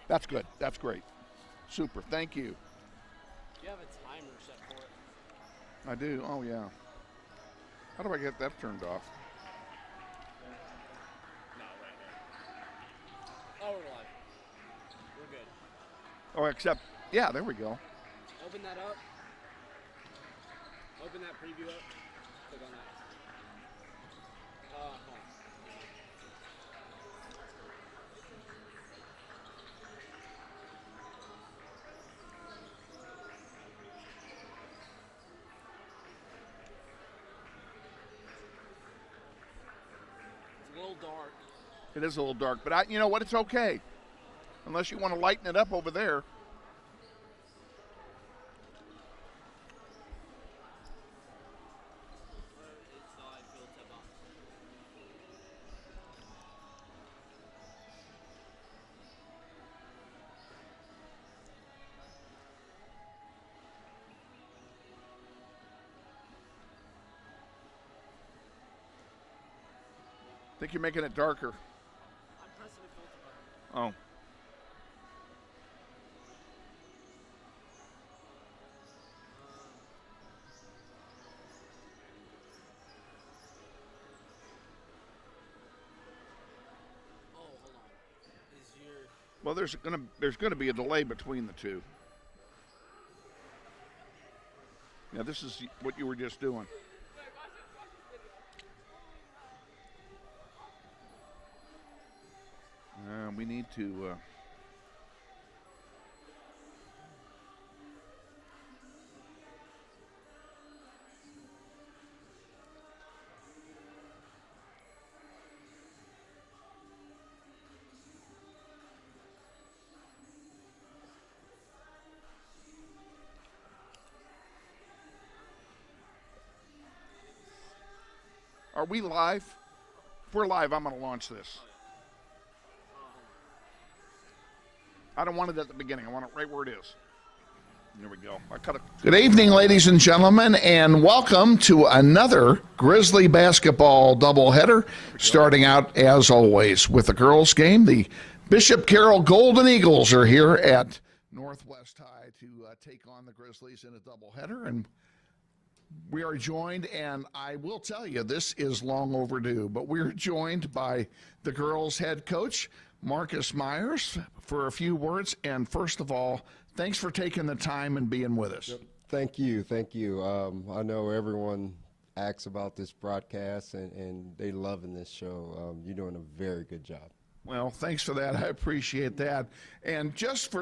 That's good. That's great. Super. Thank you. You have a timer set for it. I do. Oh, yeah. How do I get that turned off? No, right here. Oh, we're live. We're good. Oh, except, yeah, there we go. Open that up. Open that preview up. Click on that. Hold on. It's a little dark. It is a little dark, but you know what? It's okay. Unless you want to lighten it up over there. I think you're making it darker. I'm pressing the filter button. Oh. Hold on. Is your Well, there's gonna be a delay between the two. Yeah, this is what you were just doing. We need to. Are we live? If we're live, I'm going to launch this. I don't want it at the beginning. I want it right where it is. There we go. I cut it. Good evening, ladies and gentlemen, and welcome to another Grizzly basketball doubleheader. Starting out, as always, with the girls' game. The Bishop Carroll Golden Eagles are here at Northwest High to take on the Grizzlies in a doubleheader, and we are joined, and I will tell you, this is long overdue, but we're joined by the girls' head coach, Marcus Myers, for a few words. And first of all, thanks for taking the time and being with us. Yep. Thank you. I know everyone asks about this broadcast, and they loving this show. You're doing a very good job. Well, thanks for that. I appreciate that. And just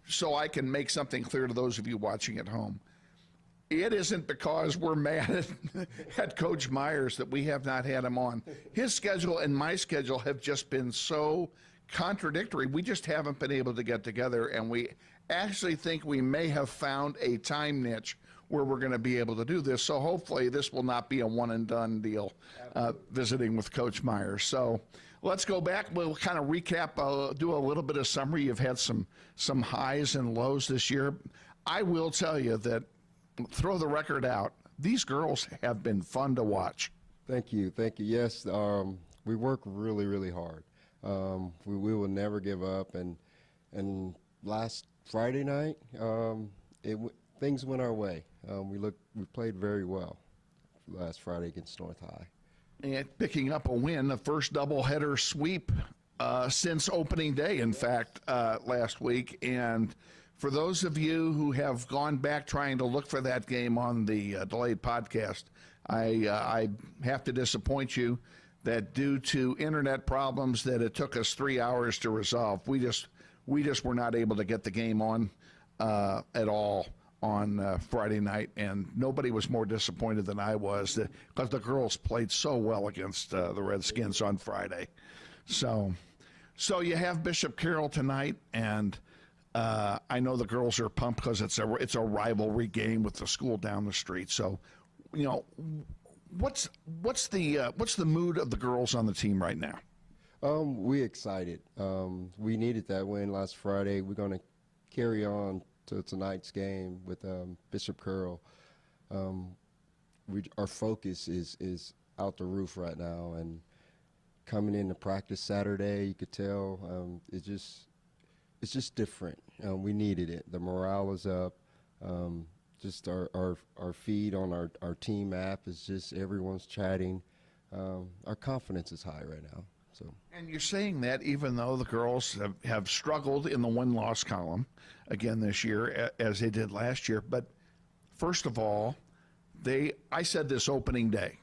so I can make something clear to those of you watching at home, it isn't because we're mad at Coach Myers that we have not had him on. His schedule and my schedule have just been so contradictory. We just haven't been able to get together, and we actually think we may have found a time niche where we're going to be able to do this. So hopefully this will not be a one-and-done deal, visiting with Coach Myers. So let's go back. We'll kind of recap, do a little bit of summary. You've had some highs and lows this year. I will tell you that, throw the record out, these girls have been fun to watch. Thank you. Yes, we work really, really hard. We will never give up. And last Friday night, things went our way. We played very well last Friday against North High. And picking up a win, the first doubleheader sweep since opening day, in fact, last week. And for those of you who have gone back trying to look for that game on the delayed podcast, I have to disappoint you that due to internet problems that it took us 3 hours to resolve. We just were not able to get the game on at all on Friday night, and nobody was more disappointed than I was because the girls played so well against the Redskins on Friday. So you have Bishop Carroll tonight, and I know the girls are pumped because it's a rivalry game with the school down the street. So, you know, what's the mood of the girls on the team right now? We excited. We needed that win last Friday. We're going to carry on to tonight's game with Bishop Carroll. Our focus is out the roof right now, and coming into practice Saturday, you could tell it's just different. We needed it. The morale is up. Just our feed on our team app is just everyone's chatting. Our confidence is high right now. So. And you're saying that even though the girls have struggled in the win-loss column again this year, as they did last year. But first of all, I said this opening day,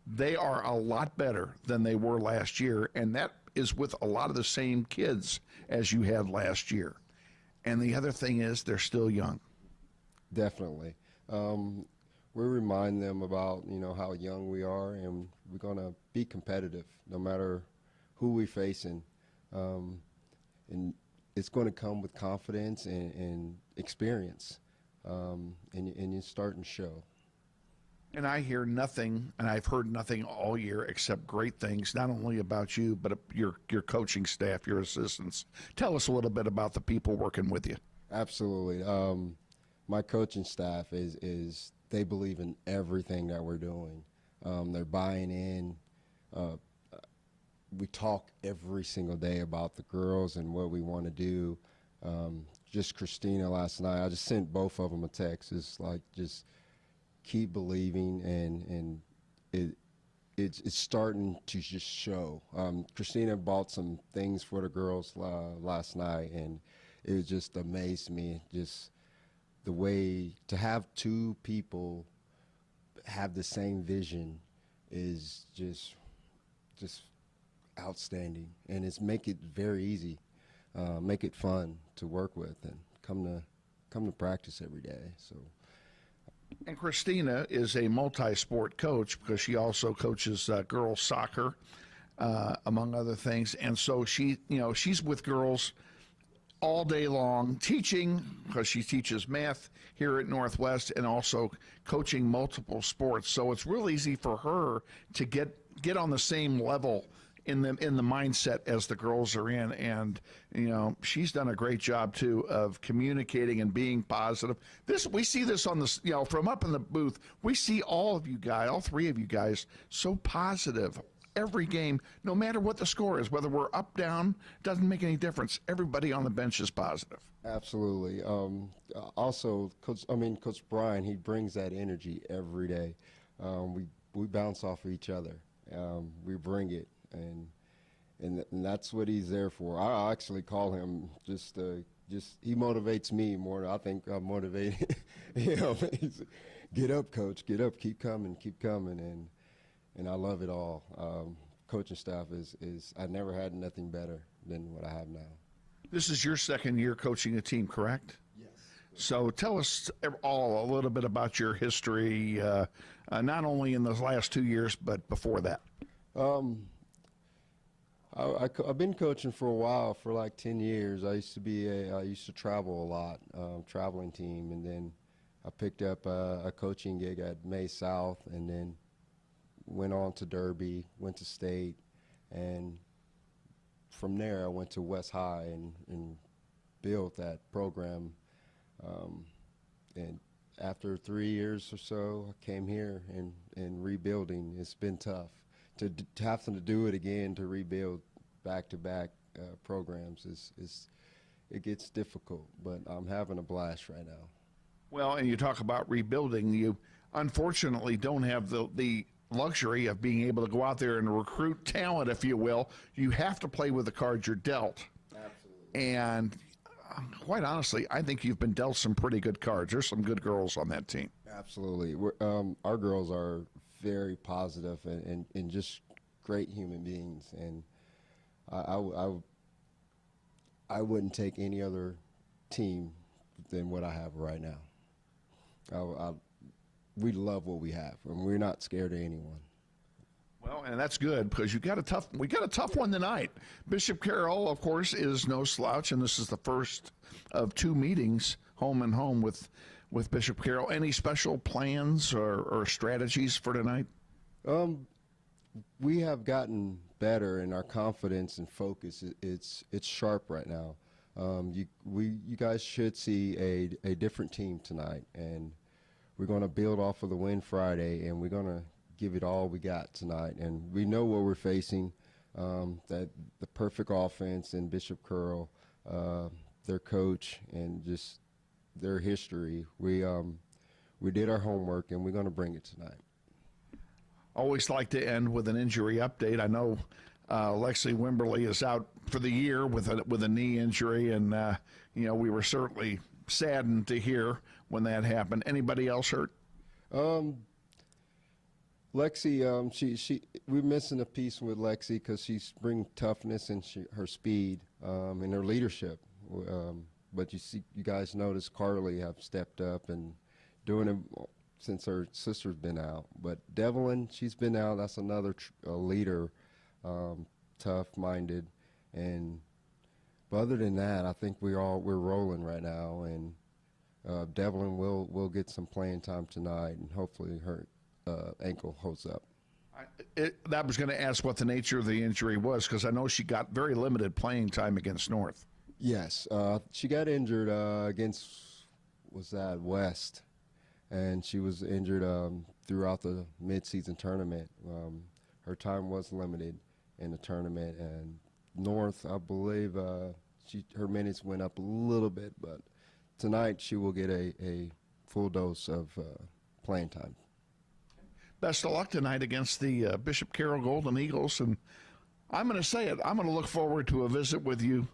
they are a lot better than they were last year, and that is with a lot of the same kids as you had last year. And the other thing is they're still young. Definitely. We remind them about, how young we are, and we're going to be competitive no matter who we're facing. And it's going to come with confidence and experience, and you're starting to show. And I hear nothing, and I've heard nothing all year except great things, not only about you, but your coaching staff, your assistants. Tell us a little bit about the people working with you. Absolutely. My coaching staff is they believe in everything that we're doing. They're buying in. We talk every single day about the girls and what we want to do. Just Christina last night, I just sent both of them a text. It's like, just keep believing, and it's starting to just show. Christina bought some things for the girls last night, and it just amazed me, just the way to have two people have the same vision is just outstanding, and it's make it very easy, make it fun to work with, and come to practice every day. So. And Christina is a multi-sport coach because she also coaches girls soccer, among other things. And so she's with girls all day long, teaching, because she teaches math here at Northwest, and also coaching multiple sports. So it's real easy for her to get on the same level in the mindset as the girls are in. And she's done a great job too of communicating and being positive. We see this on the from up in the booth, we see all three of you guys so positive every game, no matter what the score is, whether we're up, down, doesn't make any difference. Everybody on the bench is positive. Absolutely. Also, Coach Brian, he brings that energy every day. We bounce off of each other. We bring it. And that's what he's there for. I actually call him just he motivates me more than I think I motivate him. Get up, coach, get up, keep coming, and I love it all. Coaching staff is I never had nothing better than what I have now. This is your second year coaching a team, correct? Yes. So tell us all a little bit about your history, not only in the last 2 years, but before that. I've been coaching for a while, for like 10 years. I used to travel a lot, traveling team, and then I picked up a coaching gig at May South, and then went on to Derby, went to State, and from there I went to West High and built that program. And after 3 years or so, I came here and rebuilding. It's been tough. To have to do it again, to rebuild back-to-back programs it gets difficult, but I'm having a blast right now. Well, and you talk about rebuilding. You unfortunately don't have the luxury of being able to go out there and recruit talent, if you will. You have to play with the cards you're dealt. Absolutely. And quite honestly, I think you've been dealt some pretty good cards. There's some good girls on that team. Absolutely. Our girls are very positive and just great human beings, and I wouldn't take any other team than what I have right now. We love what we have, and we're not scared of anyone. Well, and that's good because we got a tough one tonight. Bishop Carroll, of course, is no slouch, and this is the first of two meetings, home and home, with Bishop Carroll. Any special plans or strategies for tonight? We have gotten better, and our confidence and focus it's sharp right now. You guys should see a different team tonight, and we're going to build off of the win Friday, and we're going to give it all we got tonight. And we know what we're facing, that the perfect offense in Bishop Carroll, their coach, and just their history. We did our homework, and we're going to bring it tonight. Always like to end with an injury update. I know Lexi Wimberly is out for the year with a knee injury, and we were certainly saddened to hear when that happened. Anybody else hurt? Lexi, we're missing a piece with Lexi because she's bringing toughness and her speed and her leadership. But you guys notice Carly have stepped up and doing it since her sister's been out. But Devlin, she's been out. That's another leader, tough-minded. But other than that, I think we're rolling right now. And Devlin will get some playing time tonight, and hopefully her ankle holds up. That was going to ask what the nature of the injury was, because I know she got very limited playing time against North. Yes, she got injured against West, and she was injured throughout the midseason tournament. Her time was limited in the tournament, and North, I believe, her minutes went up a little bit, but tonight she will get a full dose of playing time. Best of luck tonight against the Bishop Carroll Golden Eagles, and I'm going to say it, I'm going to look forward to a visit with you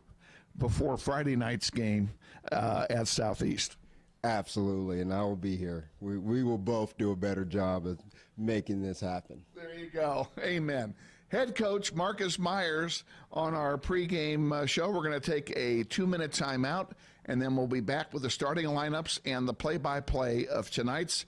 before Friday night's game at Southeast. Absolutely, and I will be here. We will both do a better job of making this happen. There you go. Amen. Head coach Marcus Myers on our pregame show. We're going to take a 2-minute timeout, and then we'll be back with the starting lineups and the play-by-play of tonight's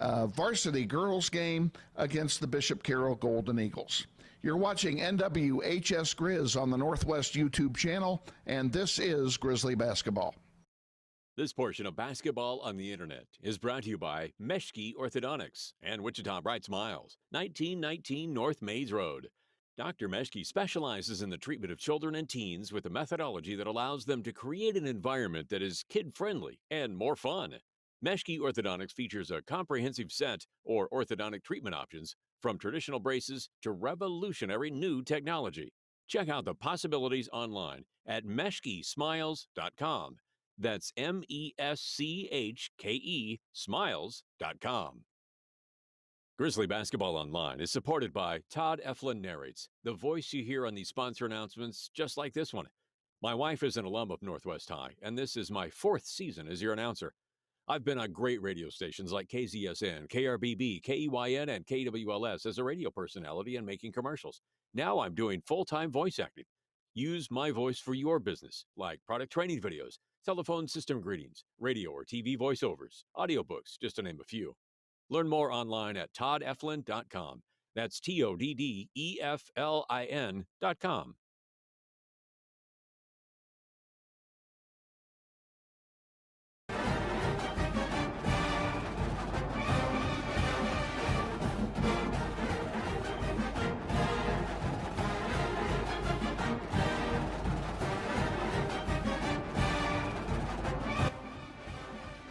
varsity girls game against the Bishop Carroll Golden Eagles. You're watching NWHS Grizz on the Northwest YouTube channel, and this is Grizzly Basketball. This portion of Basketball on the Internet is brought to you by Meshke Orthodontics and Wichita Bright Smiles, 1919 North Mays Road. Dr. Meshke specializes in the treatment of children and teens with a methodology that allows them to create an environment that is kid-friendly and more fun. Meshke Orthodontics features a comprehensive set or orthodontic treatment options, from traditional braces to revolutionary new technology. Check out the possibilities online at meshkesmiles.com. That's MESCHKE smiles.com. Grizzly Basketball Online is supported by Todd Eflin Narrates, the voice you hear on these sponsor announcements, just like this one. My wife is an alum of Northwest High, and this is my 4th season as your announcer. I've been on great radio stations like KZSN, KRBB, KEYN, and KWLS as a radio personality and making commercials. Now I'm doing full-time voice acting. Use my voice for your business, like product training videos, telephone system greetings, radio or TV voiceovers, audiobooks, just to name a few. Learn more online at toddeflin.com. That's TODDEFLIN.com.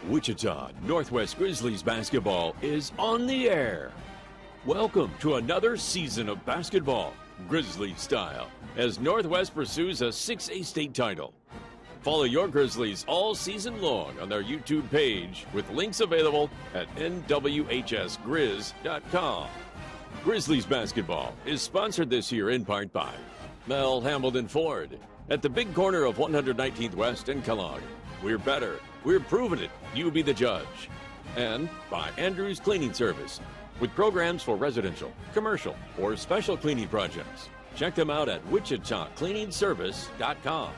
Wichita Northwest Grizzlies basketball is on the air. Welcome to another season of basketball, Grizzlies style, as Northwest pursues a 6A state title. Follow your Grizzlies all season long on their YouTube page with links available at nwhsgrizz.com. Grizzlies basketball is sponsored this year in part by Mel Hambledon Ford at the big corner of 119th West and Kellogg. We're better. We're proving it. You be the judge. And by Andrews Cleaning Service, with programs for residential, commercial, or special cleaning projects. Check them out at wichitacleaningservice.com.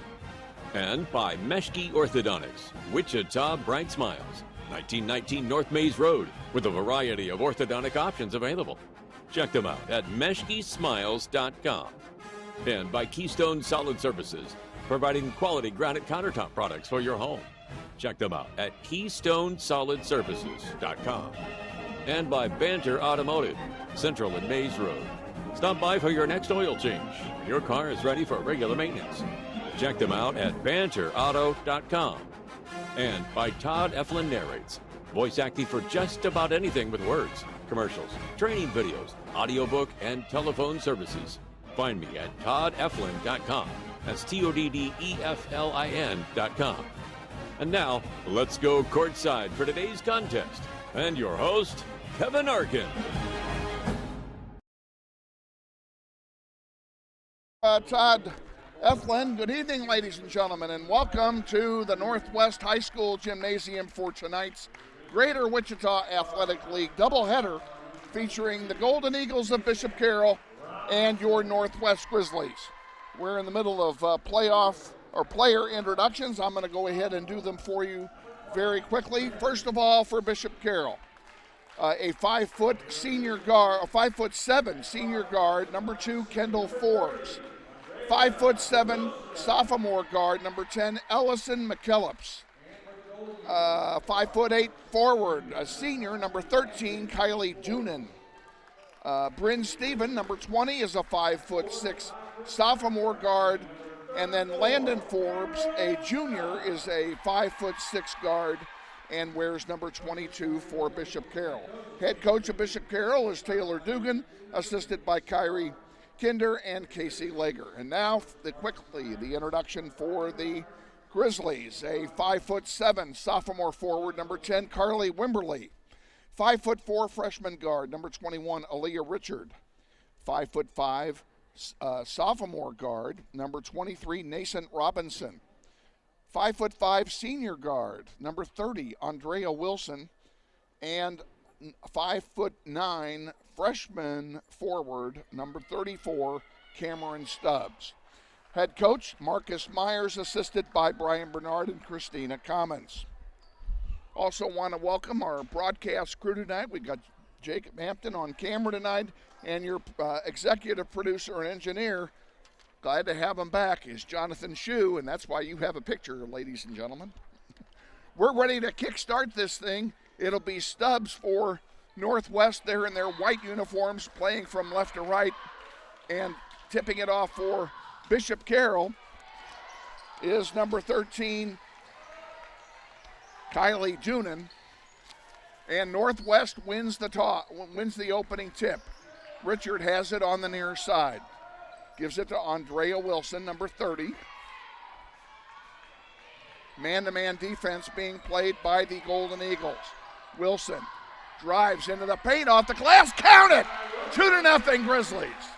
And by Meshke Orthodontics, Wichita Bright Smiles, 1919 North Mays Road, with a variety of orthodontic options available. Check them out at meshkesmiles.com. And by Keystone Solid Surfaces, providing quality granite countertop products for your home. Check them out at KeystoneSolidSurfaces.com. And by Banter Automotive, Central and Mays Road. Stop by for your next oil change. Your car is ready for regular maintenance. Check them out at BanterAuto.com. And by Todd Eflin Narrates, voice acting for just about anything with words, commercials, training videos, audiobook, and telephone services. Find me at ToddEflin.com. That's TODDEFLIN.com. And now, let's go courtside for today's contest. And your host, Kevin Arkin. Todd Eflin, good evening, ladies and gentlemen, and welcome to the Northwest High School Gymnasium for tonight's Greater Wichita Athletic League doubleheader featuring the Golden Eagles of Bishop Carroll and your Northwest Grizzlies. We're in the middle of playoff or player introductions. I'm going to go ahead and do them for you very quickly. First of all, for Bishop Carroll, a 5-foot senior guard, a 5'7" senior guard, number 2, Kendall Forbes. 5'7" sophomore guard, number 10, Ellison McKellips. 5'8" forward, a senior, number 13, Kylie Doonan. Bryn Stephen, number 20, is a 5'6" sophomore guard. And then Landon Forbes, a junior, is a 5'6" guard and wears number 22 for Bishop Carroll. Head coach of Bishop Carroll is Taylor Dugan, assisted by Kyrie Kinder and Casey Lager. And now, the introduction for the Grizzlies. A 5'7" sophomore forward, number 10, Carly Wimberly. 5'4" freshman guard, number 21, Aaliyah Richard. 5'5" sophomore guard, number 23, Nascent Robinson. 5'5" senior guard, number 30, Andrea Wilson. And 5'9" freshman forward, number 34, Cameron Stubbs. Head coach, Marcus Myers, assisted by Brian Bernard and Christina Commons. Also want to welcome our broadcast crew tonight. We got Jacob Hampton on camera tonight, and your executive producer and engineer, glad to have him back, is Jonathan Schieu, and that's why you have a picture, ladies and gentlemen. We're ready to kickstart this thing. It'll be Stubbs for Northwest. They're in their white uniforms, playing from left to right, and tipping it off for Bishop Carroll is number 13, Kylie Doonan. And Northwest wins the opening tip. Richard has it on the near side. Gives it to Andrea Wilson, number 30. Man-to-man defense being played by the Golden Eagles. Wilson drives into the paint off the glass. Count it! 2-0 Grizzlies.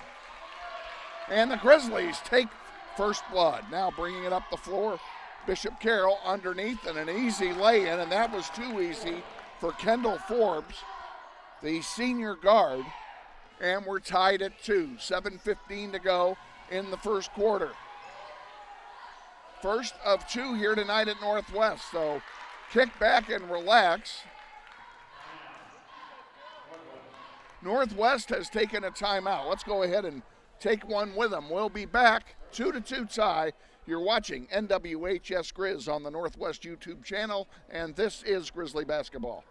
And the Grizzlies take first blood. Now bringing it up the floor, Bishop Carroll underneath, and an easy lay-in, and that was too easy for Kendall Forbes, the senior guard. And we're tied at 2. 7:15 to go in the first quarter. First of 2 here tonight at Northwest, so kick back and relax. Northwest has taken a timeout. Let's go ahead and take one with them. We'll be back. 2-2 tie. You're watching NWHS Grizz on the Northwest YouTube channel, and this is Grizzly basketball.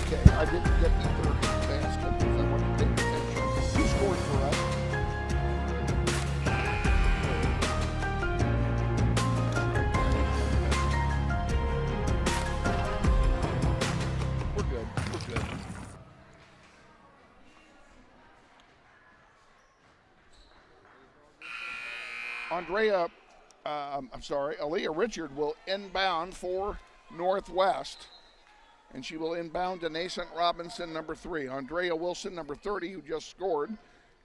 Okay, I didn't get either basket because I wanted to pay attention. Who scored for us? We're good. Aaliyah Richard will inbound for Northwest. And she will inbound to Nascent Robinson, number 3. Andrea Wilson, number 30, who just scored,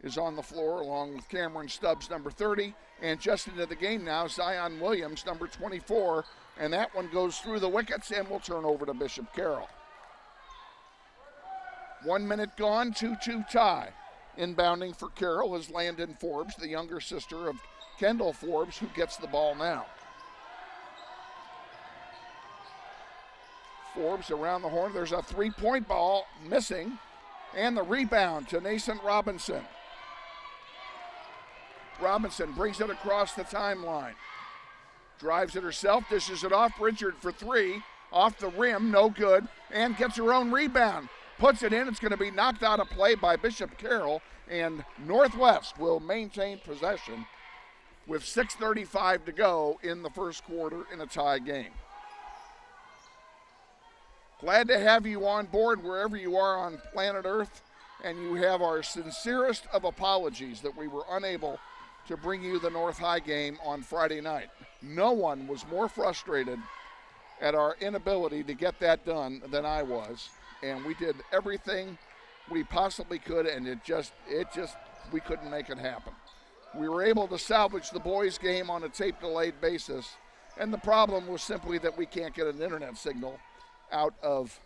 is on the floor along with Cameron Stubbs, number 30. And just into the game now, Zion Williams, number 24. And that one goes through the wickets and will turn over to Bishop Carroll. 1 minute gone, 2-2 tie. Inbounding for Carroll is Landon Forbes, the younger sister of Kendall Forbes, who gets the ball now. Forbes around the horn. There's a 3-point ball missing. And the rebound to Nascent Robinson. Robinson brings it across the timeline. Drives it herself, dishes it off. Richard for 3. Off the rim, no good. And gets her own rebound. Puts it in. It's going to be knocked out of play by Bishop Carroll. And Northwest will maintain possession with 6:35 to go in the first quarter in a tie game. Glad to have you on board wherever you are on planet Earth. And you have our sincerest of apologies that we were unable to bring you the North High game on Friday night. No one was more frustrated at our inability to get that done than I was. And we did everything we possibly could, and it just we couldn't make it happen. We were able to salvage the boys' game on a tape-delayed basis, and the problem was simply that we can't get an internet signal out of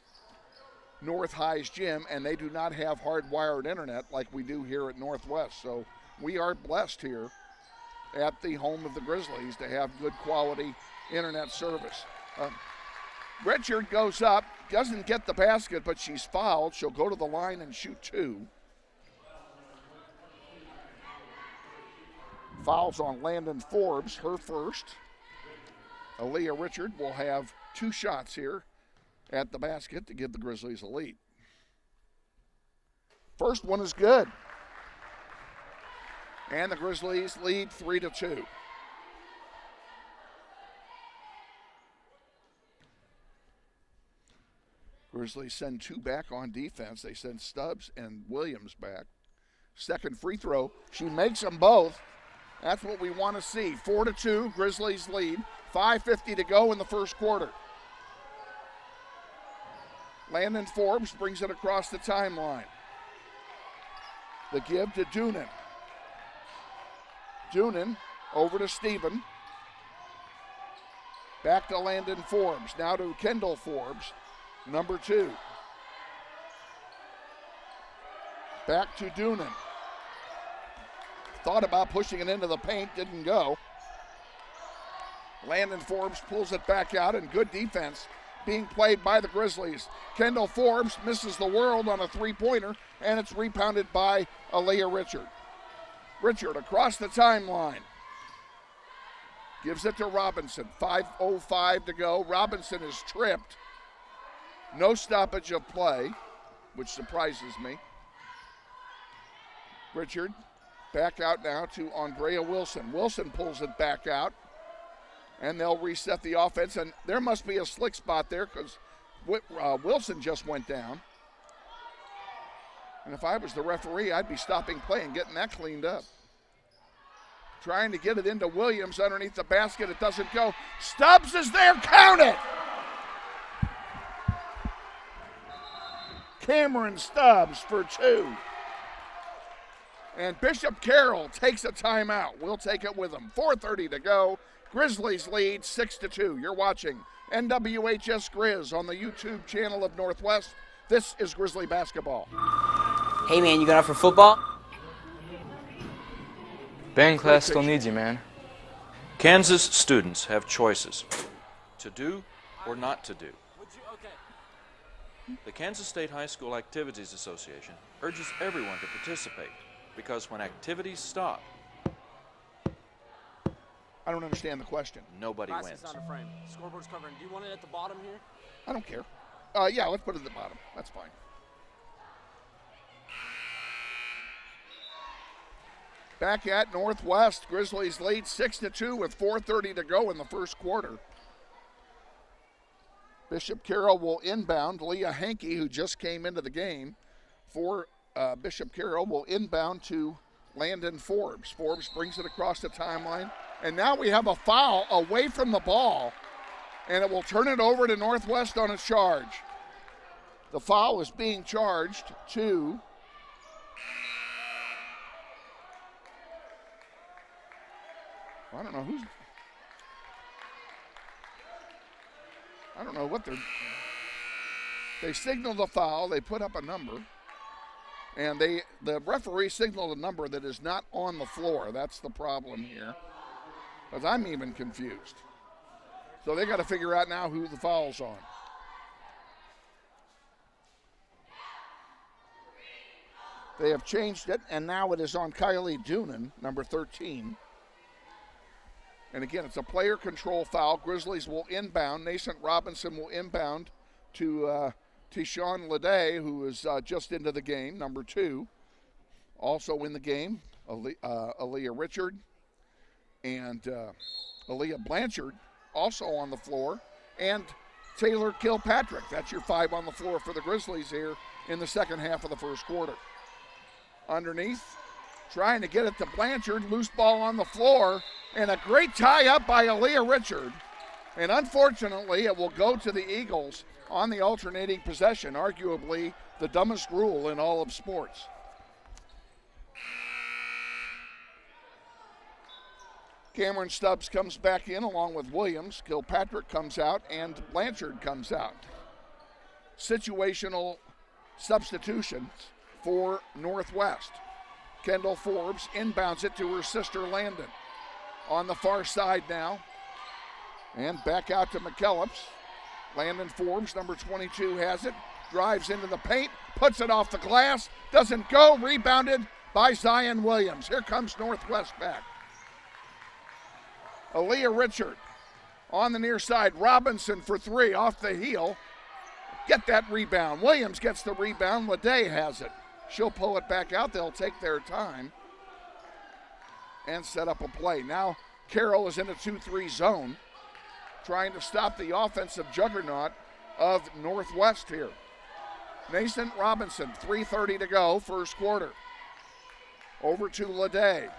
North High's gym, and they do not have hardwired internet like we do here at Northwest. So we are blessed here at the home of the Grizzlies to have good quality internet service. Richard goes up, doesn't get the basket, but she's fouled. She'll go to the line and shoot 2. Fouls on Landon Forbes, her first. Aaliyah Richard will have 2 shots here at the basket to give the Grizzlies a lead. First one is good. And the Grizzlies lead 3-2. Grizzlies send 2 back on defense. They send Stubbs and Williams back. Second free throw. She makes them both. That's what we want to see. 4-2, Grizzlies lead. 5:50 to go in the first quarter. Landon Forbes brings it across the timeline. The give to Doonan. Doonan over to Stephen. Back to Landon Forbes. Now to Kendall Forbes, number 2. Back to Doonan. Thought about pushing it into the paint, didn't go. Landon Forbes pulls it back out, and good defense being played by the Grizzlies. Kendall Forbes misses the world on a 3-pointer, and it's rebounded by Aaliyah Richard. Richard across the timeline. Gives it to Robinson. 5:05 to go. Robinson is tripped. No stoppage of play, which surprises me. Richard back out now to Andrea Wilson. Wilson pulls it back out, and they'll reset the offense. And there must be a slick spot there because Wilson just went down. And if I was the referee, I'd be stopping play and getting that cleaned up. Trying to get it into Williams underneath the basket. It doesn't go. Stubbs is there. Count it! Cameron Stubbs for 2. And Bishop Carroll takes a timeout. We'll take it with him. 4:30 to go. Grizzlies lead 6-2. You're watching NWHS Grizz on the YouTube channel of Northwest. This is Grizzly basketball. Hey man, you got up for football? Band class still needs you, man. Kansas students have choices to do or not to do. The Kansas State High School Activities Association urges everyone to participate because when activities stop, I don't understand the question. nobody wins. Basket's on the frame. Scoreboard's covering. Do you want it at the bottom here? I don't care. Yeah, let's put it at the bottom. That's fine. Back at Northwest, Grizzlies lead 6-2 with 4:30 to go in the first quarter. Bishop Carroll will inbound. Leah Hankey, who just came into the game for Bishop Carroll, will inbound to Landon Forbes. Forbes brings it across the timeline. And now we have a foul away from the ball, and it will turn it over to Northwest on a charge. The foul is being charged to I don't know what they signaled a foul, they put up a number, and the referee signaled a number that is not on the floor. That's the problem here, because I'm even confused. So they got to figure out now who the foul's on. They have changed it, and now it is on Kylie Doonan, number 13. And again, it's a player control foul. Grizzlies will inbound. Nascent Robinson will inbound to Tishawn Leday, who is just into the game, number 2. Also in the game, Aaliyah Richard and Aaliyah Blanchard, also on the floor, and Taylor Kilpatrick. That's your 5 on the floor for the Grizzlies here in the second half of the first quarter. underneath, trying to get it to Blanchard. Loose ball on the floor, and a great tie-up by Aaliyah Richard. And unfortunately, it will go to the Eagles on the alternating possession, arguably the dumbest rule in all of sports. Cameron Stubbs comes back in along with Williams. Kilpatrick comes out, and Blanchard comes out. Situational substitutions for Northwest. Kendall Forbes inbounds it to her sister Landon. On the far side now, and back out to McKellips. Landon Forbes, number 22, has it. Drives into the paint, puts it off the glass, doesn't go, rebounded by Zion Williams. Here comes Northwest back. Aaliyah Richard on the near side. Robinson for three off the heel. Get that rebound. Williams gets the rebound. Leday has it. She'll pull it back out. They'll take their time and set up a play. Now Carroll is in a 2-3 zone, trying to stop the offensive juggernaut of Northwest here. Mason Robinson, 3:30 to go, first quarter. Over to Leday.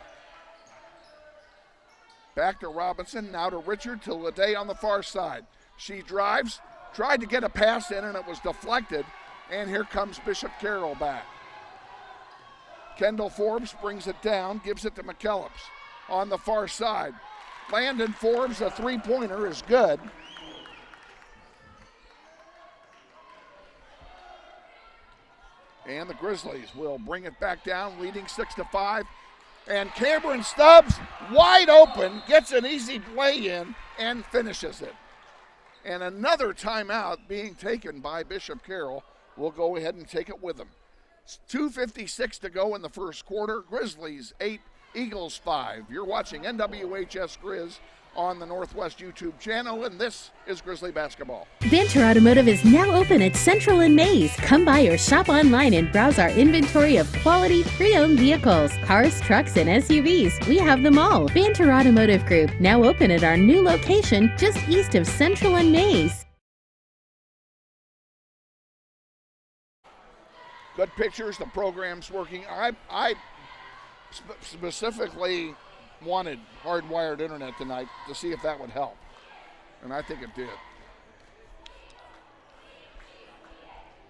Back to Robinson, now to Richard, to Leday on the far side. She drives, tried to get a pass in, and it was deflected. And here comes Bishop Carroll back. Kendall Forbes brings it down, gives it to McKellips on the far side. Landon Forbes, a three-pointer, is good. And the Grizzlies will bring it back down, leading 6-5. And Cameron Stubbs, wide open, gets an easy play in and finishes it. And another timeout being taken by Bishop Carroll. We'll go ahead and take it with them. 2:56 to go in the first quarter. Grizzlies 8, Eagles 5. You're watching NWHS Grizz on the Northwest YouTube channel, and this is Grizzly basketball. Banter Automotive is now open at Central and Mays. Come by or shop online and browse our inventory of quality pre-owned vehicles, cars, trucks, and SUVs. We have them all. Banter Automotive Group, now open at our new location just east of Central and Mays. Good pictures, the program's working. I specifically wanted hardwired internet tonight to see if that would help, and I think it did.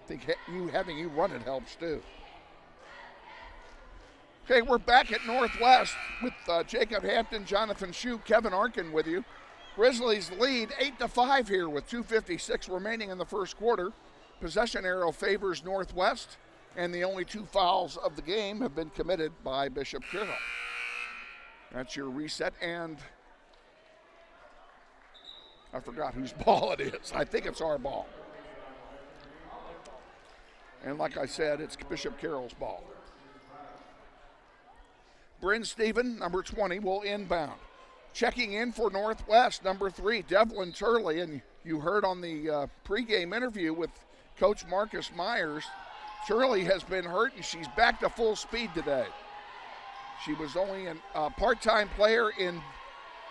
I think having you run it helps too. Okay, we're back at Northwest with Jacob Hampton, Jonathan Schieu, Kevin Arkin with you. Grizzlies lead 8-5 here with 2:56 remaining in the first quarter. Possession arrow favors Northwest, and the only two fouls of the game have been committed by Bishop Carroll. That's your reset, and I forgot whose ball it is. I think it's our ball. And like I said, it's Bishop Carroll's ball. Bryn Stephen, number 20, will inbound. Checking in for Northwest, number 3, Devlin Turley. And you heard on the pregame interview with Coach Marcus Myers, Turley has been hurt, and she's back to full speed today. She was only a part-time player in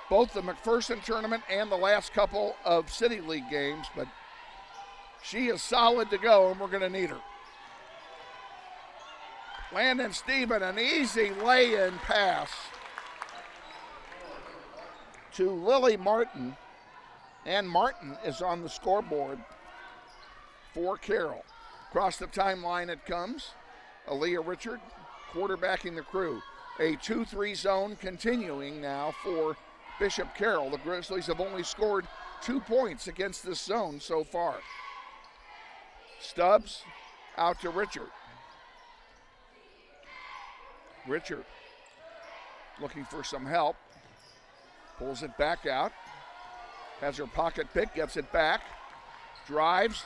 both the McPherson tournament and the last couple of City League games, but she is solid to go, and we're going to need her. Landon Stephen, an easy lay-in pass to Lily Martin, and Martin is on the scoreboard for Carroll. Across the timeline it comes. Aaliyah Richard quarterbacking the crew. A 2-3 zone continuing now for Bishop Carroll. The Grizzlies have only scored 2 points against this zone so far. Stubbs out to Richard. Richard looking for some help. Pulls it back out. Has her pocket pick, gets it back. Drives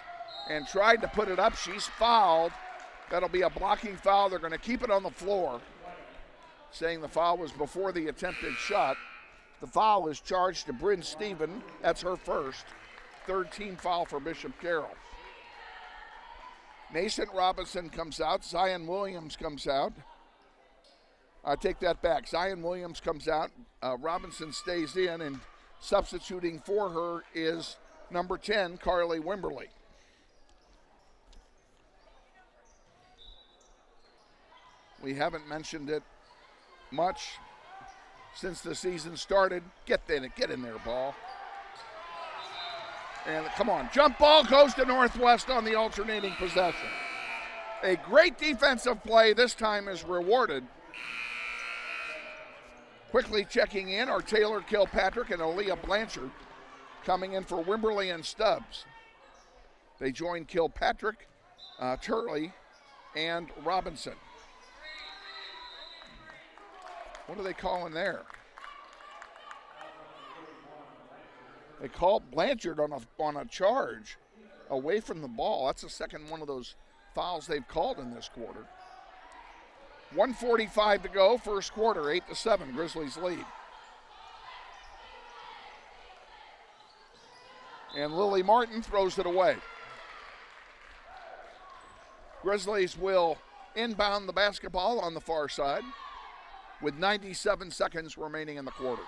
and tried to put it up. She's fouled. That'll be a blocking foul. They're going to keep it on the floor, saying the foul was before the attempted shot. The foul is charged to Bryn Stephen. That's her first. Third team foul for Bishop Carroll. Mason Robinson comes out. Zion Williams comes out. I take that back. Zion Williams comes out. Robinson stays in, and substituting for her is number 10, Carly Wimberly. We haven't mentioned it much since the season started. Get in there, ball. And come on, jump ball goes to Northwest on the alternating possession. A great defensive play this time is rewarded. Quickly checking in are Taylor Kilpatrick and Aaliyah Blanchard coming in for Wimberly and Stubbs. They join Kilpatrick, Turley, and Robinson. What are they calling there? They called Blanchard on a charge away from the ball. That's the second one of those fouls they've called in this quarter. 1:45 to go, first quarter, 8-7, Grizzlies lead. And Lily Martin throws it away. Grizzlies will inbound the basketball on the far side with 97 seconds remaining in the quarter.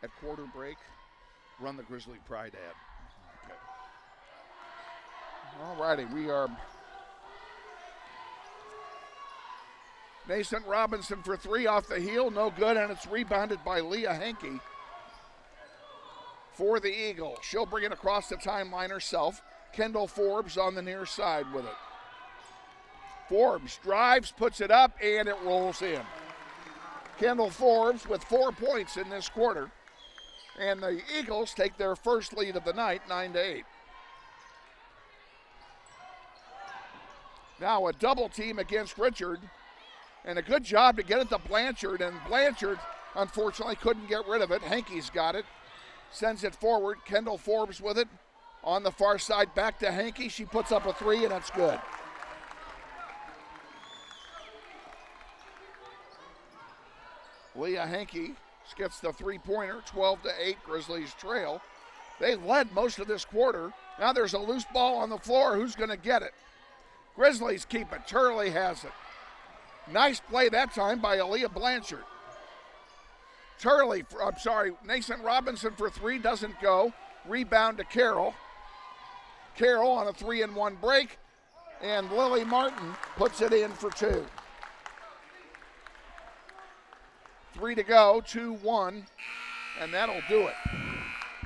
At quarter break, run the Grizzly Pride ad. Okay. All righty, we are. Mason Robinson for three off the heel, no good, and it's rebounded by Leah Hankey for the Eagles. She'll bring it across the timeline herself. Kendall Forbes on the near side with it. Forbes drives, puts it up, and it rolls in. Kendall Forbes with 4 points in this quarter. And the Eagles take their first lead of the night, 9-8. Now a double team against Richard. And a good job to get it to Blanchard. And Blanchard, unfortunately, couldn't get rid of it. Hankey's got it. Sends it forward. Kendall Forbes with it. On the far side, back to Hankey. She puts up a three, and that's good. Leah Hankey gets the three-pointer, 12-8, Grizzlies trail. They led most of this quarter. Now there's a loose ball on the floor. Who's going to get it? Grizzlies keep it. Turley has it. Nice play that time by Aaliyah Blanchard. Mason Robinson for three, doesn't go. Rebound to Carroll. Carroll on a 3-and-1 break, and Lily Martin puts it in for two. 3 to go, 2-1, and that'll do it.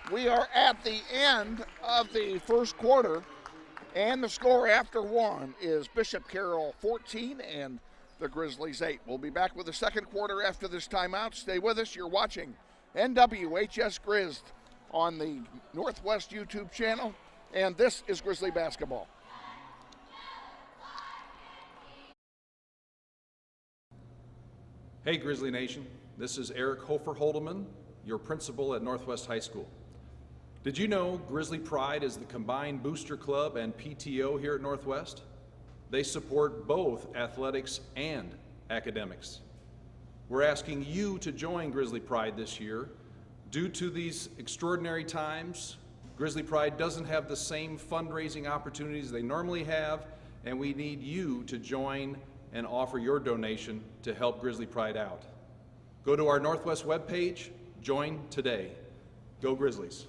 We are at the end of the first quarter, and the score after one is Bishop Carroll 14 and the Grizzlies 8. We'll be back with the second quarter after this timeout. Stay with us. You're watching NWHS Grizz on the Northwest YouTube channel, and this is Grizzly basketball. Hey Grizzly Nation, this is Eric Hofer-Holdeman, your principal at Northwest High School. Did you know Grizzly Pride is the combined booster club and PTO here at Northwest? They support both athletics and academics. We're asking you to join Grizzly Pride this year. Due to these extraordinary times, Grizzly Pride doesn't have the same fundraising opportunities they normally have, and we need you to join and offer your donation to help Grizzly Pride out. Go to our Northwest webpage, join today. Go Grizzlies.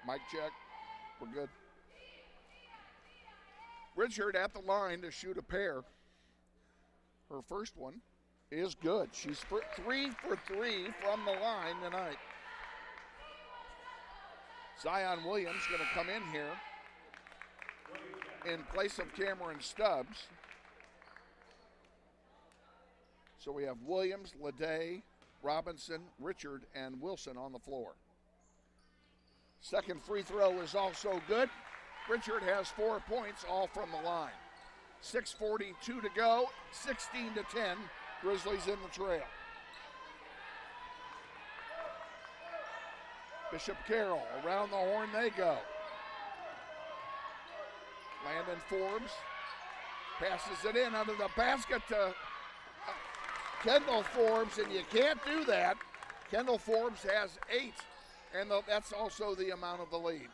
Mic check. We're good. Richard at the line to shoot a pair. Her first one is good. She's 3 for 3 from the line tonight. Zion Williams going to come in here in place of Cameron Stubbs. So we have Williams, Leday, Robinson, Richard, and Wilson on the floor. Second free throw is also good. Richard has 4 points, all from the line. 6:42 to go, 16-10. Grizzlies in the trail. Bishop Carroll, around the horn they go. Landon Forbes passes it in under the basket to Kendall Forbes, and you can't do that. Kendall Forbes has 8, and that's also the amount of the lead.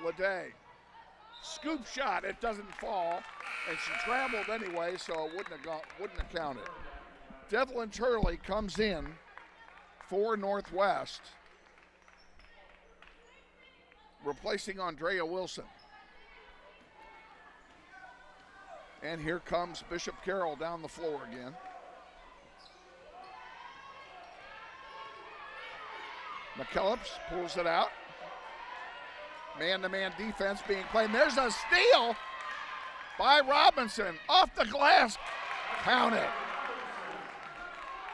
Leday, scoop shot, it doesn't fall, and she traveled anyway, so it wouldn't have counted. Devlin Turley comes in for Northwest, replacing Andrea Wilson. And here comes Bishop Carroll down the floor again. McKellips pulls it out. Man-to-man defense being played. There's a steal by Robinson. Off the glass. Count it.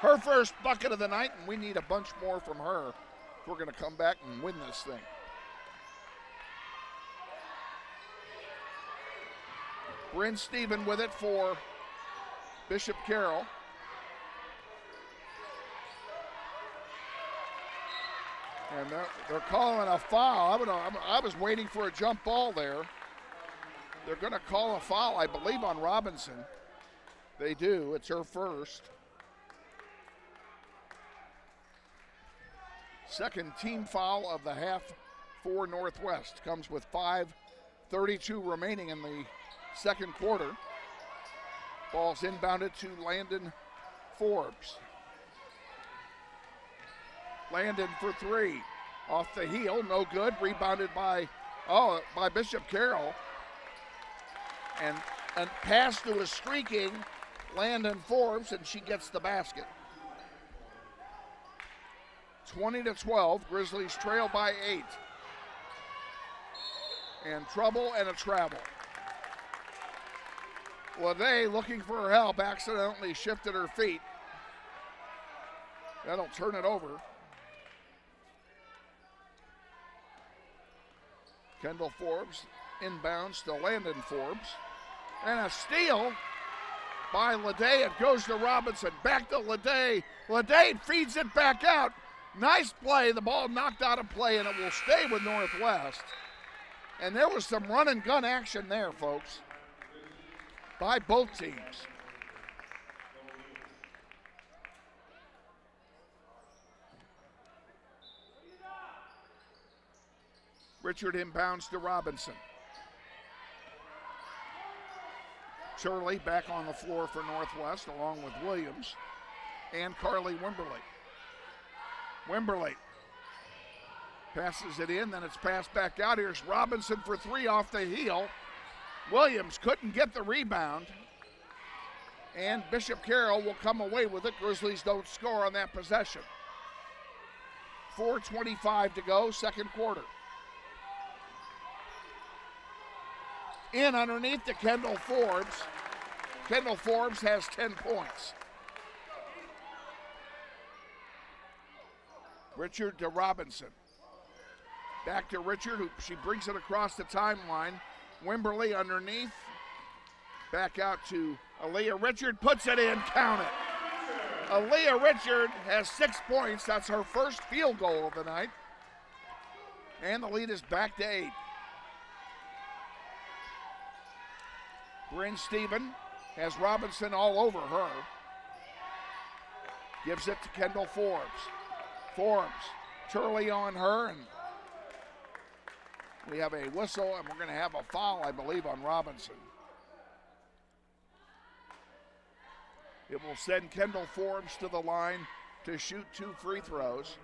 Her first bucket of the night, and we need a bunch more from her if we're going to come back and win this thing. Bryn Stephen with it for Bishop Carroll. And they're calling a foul. I was waiting for a jump ball there. They're going to call a foul, I believe, on Robinson. They do. It's her first. Second team foul of the half for Northwest. Comes with 5:32 remaining in the second quarter. Ball's inbounded to Landon Forbes. Landon for 3. Off the heel, no good. Rebounded by Bishop Carroll. And pass to a streaking Landon Forbes, and she gets the basket. 20-12, Grizzlies trail by 8. And trouble and a travel. Leday looking for her help, accidentally shifted her feet. That'll turn it over. Kendall Forbes inbounds to Landon Forbes. And a steal by Leday. It goes to Robinson. Back to Leday. Leday feeds it back out. Nice play. The ball knocked out of play, and it will stay with Northwest. And there was some run and gun action there, folks, by both teams. Richard inbounds to Robinson. Shirley back on the floor for Northwest, along with Williams and Carly Wimberly. Wimberly passes it in, then it's passed back out. Here's Robinson for 3 off the heel. Williams couldn't get the rebound, and Bishop Carroll will come away with it. Grizzlies don't score on that possession. 4:25 to go, second quarter. In underneath to Kendall Forbes. Kendall Forbes has 10 points. Richard to Robinson. Back to Richard, who she brings it across the timeline. Wimberly underneath. Back out to Aaliyah. Richard puts it in, count it. Aaliyah Richard has 6 points. That's her first field goal of the night. And the lead is back to 8. Bryn Stephen has Robinson all over her. Gives it to Kendall Forbes. Forbes, Turley on her, and we have a whistle, and we're going to have a foul, I believe, on Robinson. It will send Kendall Forbes to the line to shoot 2 free throws.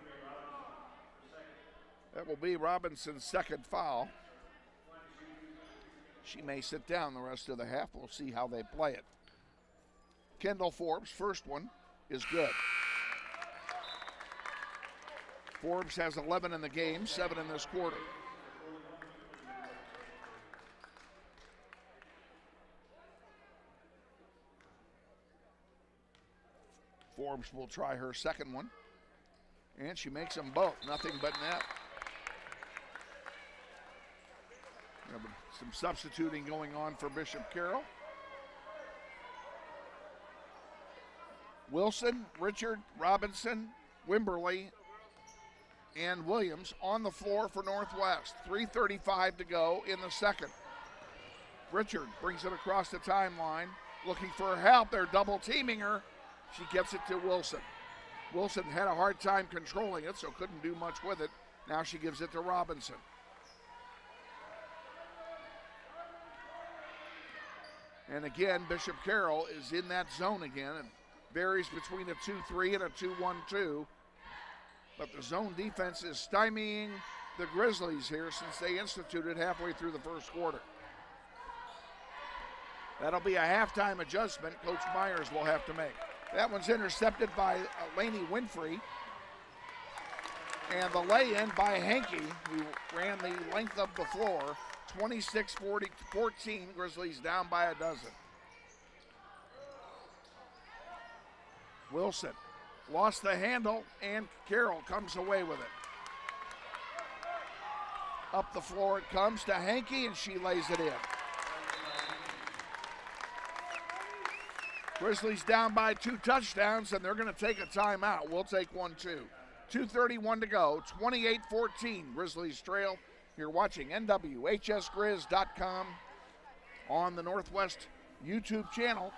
That will be Robinson's second foul. She may sit down the rest of the half. We'll see how they play it. Kendall Forbes, first one, is good. Forbes has 11 in the game, 7 in this quarter. Forbes will try her second one. And she makes them both, nothing but net. Some substituting going on for Bishop Carroll. Wilson, Richard, Robinson, Wimberly, and Williams on the floor for Northwest. 3:35 to go in the second. Richard brings it across the timeline, looking for help. They're double teaming her. She gets it to Wilson. Wilson had a hard time controlling it, so couldn't do much with it. Now she gives it to Robinson. And again, Bishop Carroll is in that zone again. It varies between a 2-3 and a 2-1-2. But the zone defense is stymieing the Grizzlies here since they instituted halfway through the first quarter. That'll be a halftime adjustment Coach Myers will have to make. That one's intercepted by Lainey Winfrey. And the lay-in by Hankey, who ran the length of the floor. 26-14, Grizzlies down by a dozen. Wilson lost the handle, and Carroll comes away with it. Up the floor it comes to Hankey, and she lays it in. Grizzlies down by 2 touchdowns, and they're going to take a timeout. We'll take one too. 2:31 to go, 28-14. Grizzlies trail. You're watching NWHSGrizz.com on the Northwest YouTube channel,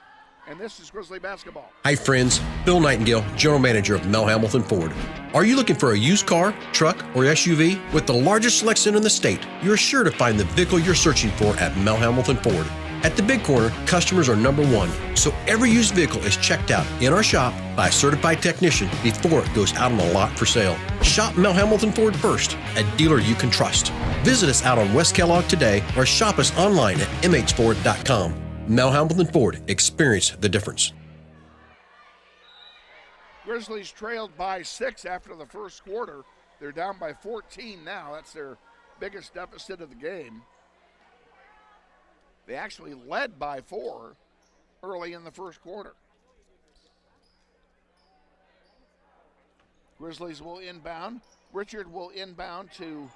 and this is Grizzly basketball. Hi friends, Bill Nightingale, General Manager of Mel Hamilton Ford. Are you looking for a used car, truck, or SUV? With the largest selection in the state, you're sure to find the vehicle you're searching for at Mel Hamilton Ford. At the Big Corner, customers are number one, so every used vehicle is checked out in our shop by a certified technician before it goes out on the lot for sale. Shop Mel Hamilton Ford first, a dealer you can trust. Visit us out on West Kellogg today or shop us online at mhford.com. Mel Hamilton Ford, experience the difference. Grizzlies trailed by 6 after the first quarter. They're down by 14 now. That's their biggest deficit of the game. They actually led by 4 early in the first quarter. Grizzlies will inbound. Richard will inbound to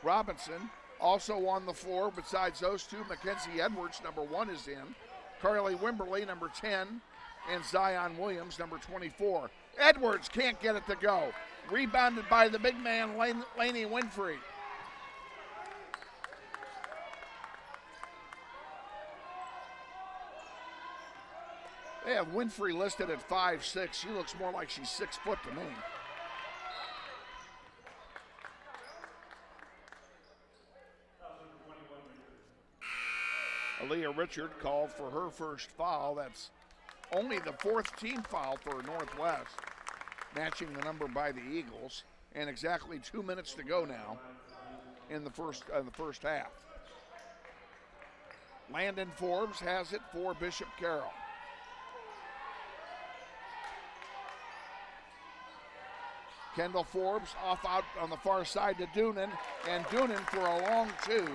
Robinson. Also on the floor, besides those two, Mackenzie Edwards, number 1, is in. Carly Wimberly, number 10, and Zion Williams, number 24. Edwards can't get it to go. Rebounded by the big man, Lainey Winfrey. They have Winfrey listed at 5'6". She looks more like she's 6 foot to me. Aaliyah Richard called for her first foul. That's only the 4th team foul for Northwest, matching the number by the Eagles. And exactly 2 minutes to go now in the first half. Landon Forbes has it for Bishop Carroll. Kendall Forbes off out on the far side to Doonan, and Doonan for a long 2.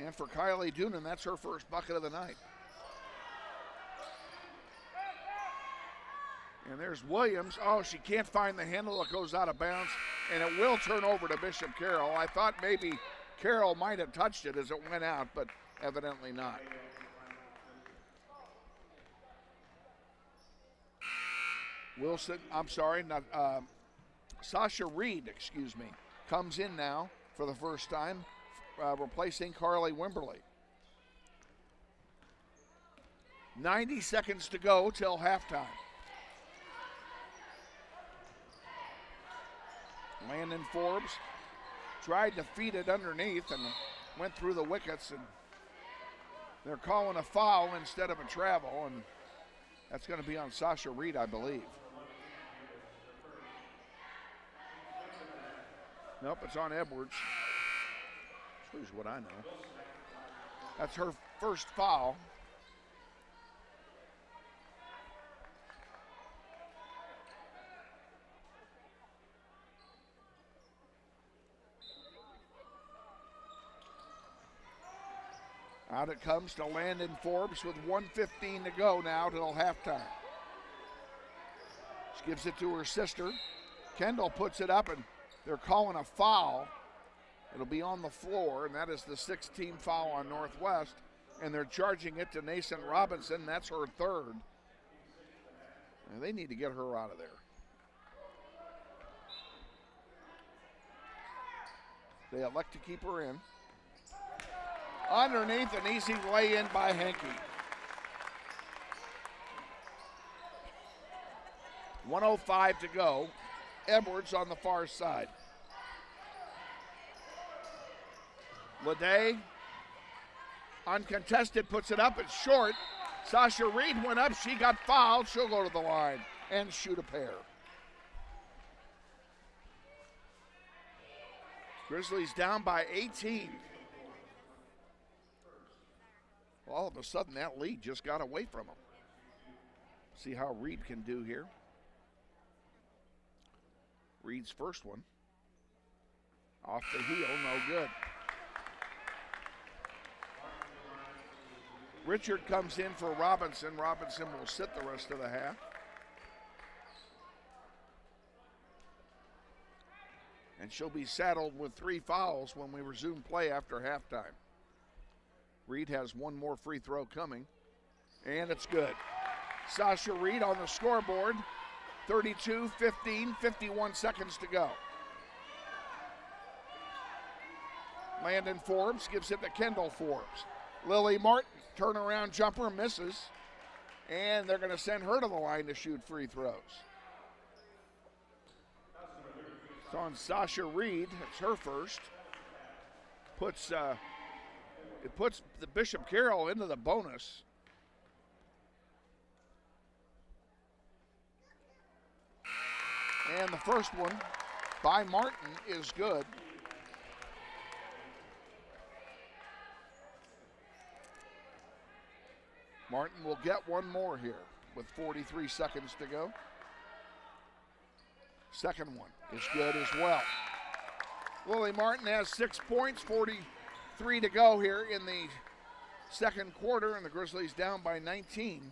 And for Kylie Doonan, that's her first bucket of the night. And there's Williams. Oh, she can't find the handle. It goes out of bounds, and it will turn over to Bishop Carroll. I thought maybe Carroll might have touched it as it went out, but evidently not. Sasha Reed, comes in now for the first time, replacing Carly Wimberly. 90 seconds to go till halftime. Landon Forbes tried to feed it underneath and went through the wickets, and they're calling a foul instead of a travel, and that's going to be on Sasha Reed, I believe. Nope, it's on Edwards. Here's what I know. That's her first foul. Out it comes to Landon Forbes with 1:15 to go now till halftime. She gives it to her sister. Kendall puts it up, and they're calling a foul. It'll be on the floor, and that is the 6th-team foul on Northwest. And they're charging it to Nason Robinson. That's her third. And they need to get her out of there. They elect to keep her in. Underneath, an easy lay-in by Henke. 1:05 to go. Edwards on the far side. Leday, uncontested, puts it up. It's short. Sasha Reed went up. She got fouled. She'll go to the line and shoot a pair. Grizzlies down by 18. All of a sudden, that lead just got away from them. See how Reed can do here. Reed's first one. Off the heel, no good. Richard comes in for Robinson. Robinson will sit the rest of the half. And she'll be saddled with 3 fouls when we resume play after halftime. Reed has one more free throw coming, and it's good. Sasha Reed on the scoreboard, 32-15, 51 seconds to go. Landon Forbes gives it to Kendall Forbes. Lily Martin, turnaround jumper, misses, and they're going to send her to the line to shoot free throws. It's on Sasha Reed. It's her first. It puts the Bishop Carroll into the bonus. And the first one by Martin is good. Martin will get one more here with 43 seconds to go. Second one is good as well. Lily Martin has 6 points, 43 to go here in the second quarter, and the Grizzlies down by 19.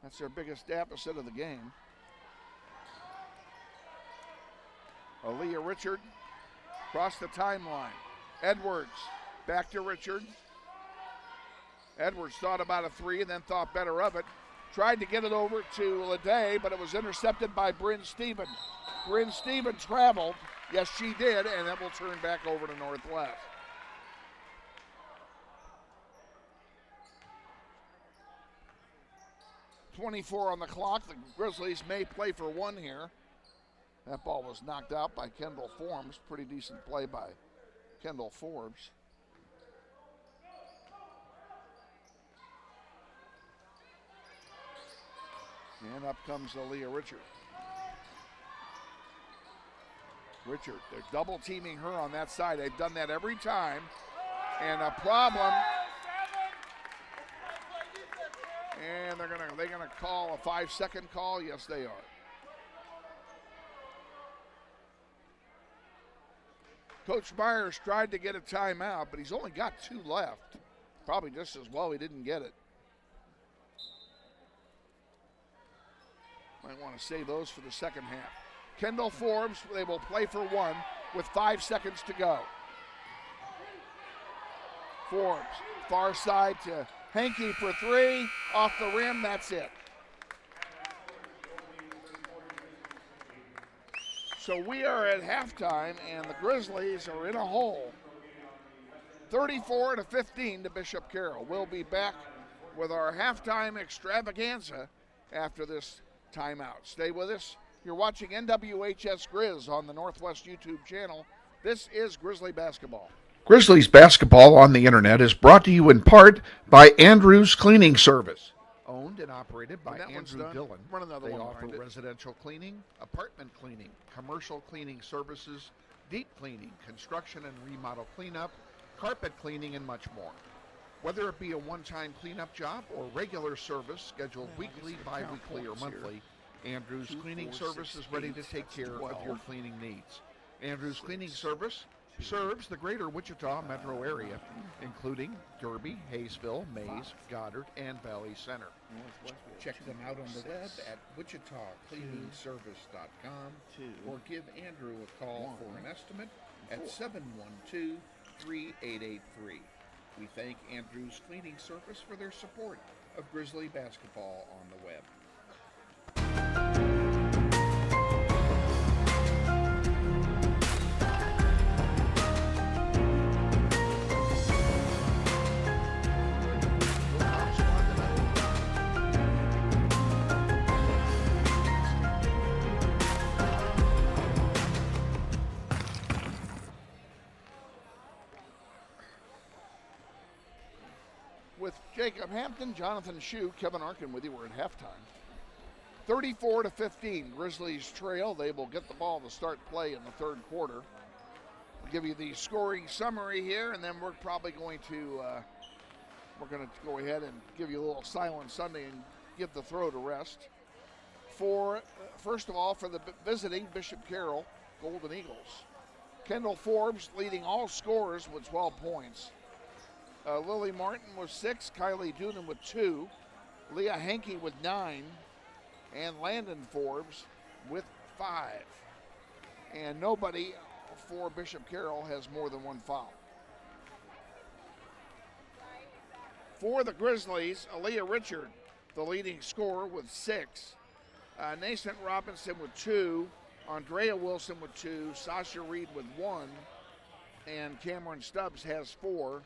That's their biggest deficit of the game. Aaliyah Richard across the timeline. Edwards back to Richard. Edwards thought about a three and then thought better of it. Tried to get it over to Leday, but it was intercepted by Bryn Stevens. Bryn Stevens traveled. Yes, she did, and that will turn back over to Northwest. .24 on the clock. The Grizzlies may play for one here. That ball was knocked out by Kendall Forbes. Pretty decent play by Kendall Forbes. And up comes Aaliyah Richard. Richard, they're double teaming her on that side. They've done that every time. And a problem. And they're gonna call a 5-second call. Yes, they are. Coach Myers tried to get a timeout, but he's only got 2 left. Probably just as well he didn't get it. Might want to save those for the second half. Kendall Forbes, they will play for one with 5 seconds to go. Forbes, far side to Henke for 3. Off the rim, that's it. So we are at halftime, and the Grizzlies are in a hole. 34-15 to Bishop Carroll. We'll be back with our halftime extravaganza after this timeout. Stay with us. You're watching NWHS Grizz on the Northwest YouTube channel. This is Grizzly Basketball. Grizzlies Basketball on the internet is brought to you in part by Andrews Cleaning Service. Owned and operated by When that one's Andrew done, Dillon. run another They one offer behind it. residential cleaning, apartment cleaning, commercial cleaning services, deep cleaning, construction and remodel cleanup, carpet cleaning, and much more. Whether it be a one-time cleanup job or regular service scheduled weekly, bi-weekly, or monthly, Andrew's Cleaning Service is ready to take care of your cleaning needs. Andrew's Cleaning Service serves the greater Wichita metro area, including Derby, Hayesville, Mays, Goddard, and Valley Center. Check them out on the web at wichitacleaningservice.com or give Andrew a call for an estimate at 712-3883. We thank Andrew's Cleaning Service for their support of Grizzly basketball on the web. With Jacob Hampton, Jonathan Schieu, Kevin Arkin with you. We're at halftime. 34-15, Grizzlies trail. They will get the ball to start play in the third quarter. I'll give you the scoring summary here, and then we're probably going to go ahead and give you a little silent Sunday and give the throw to rest. First of all, for the visiting Bishop Carroll Golden Eagles, Kendall Forbes leading all scorers with 12 points. Lily Martin with 6, Kylie Doonan with 2, Leah Hankey with 9, and Landon Forbes with 5. And nobody for Bishop Carroll has more than 1 foul. For the Grizzlies, Aaliyah Richard, the leading scorer with 6, Nascent Robinson with 2, Andrea Wilson with 2, Sasha Reed with 1, and Cameron Stubbs has 4.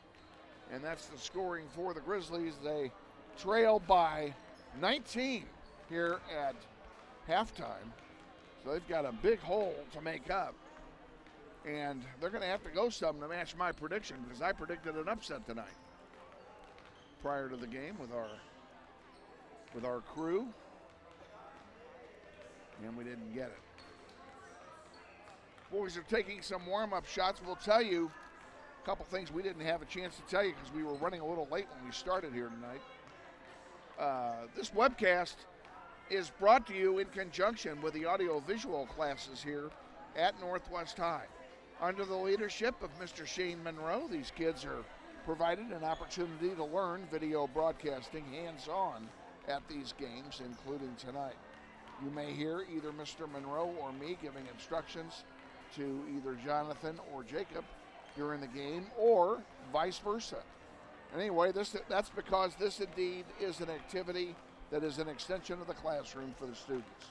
And that's the scoring for the Grizzlies. They trail by 19 here at halftime. So they've got a big hole to make up. And they're going to have to go some to match my prediction, because I predicted an upset tonight prior to the game with our crew. And we didn't get it. Boys are taking some warm-up shots. We'll tell you a couple things we didn't have a chance to tell you because we were running a little late when we started here tonight. This webcast is brought to you in conjunction with the audio-visual classes here at Northwest High. Under the leadership of Mr. Shane Monroe, these kids are provided an opportunity to learn video broadcasting hands-on at these games, including tonight. You may hear either Mr. Monroe or me giving instructions to either Jonathan or Jacob during the game, or vice versa. Anyway, that's because this indeed is an activity that is an extension of the classroom for the students.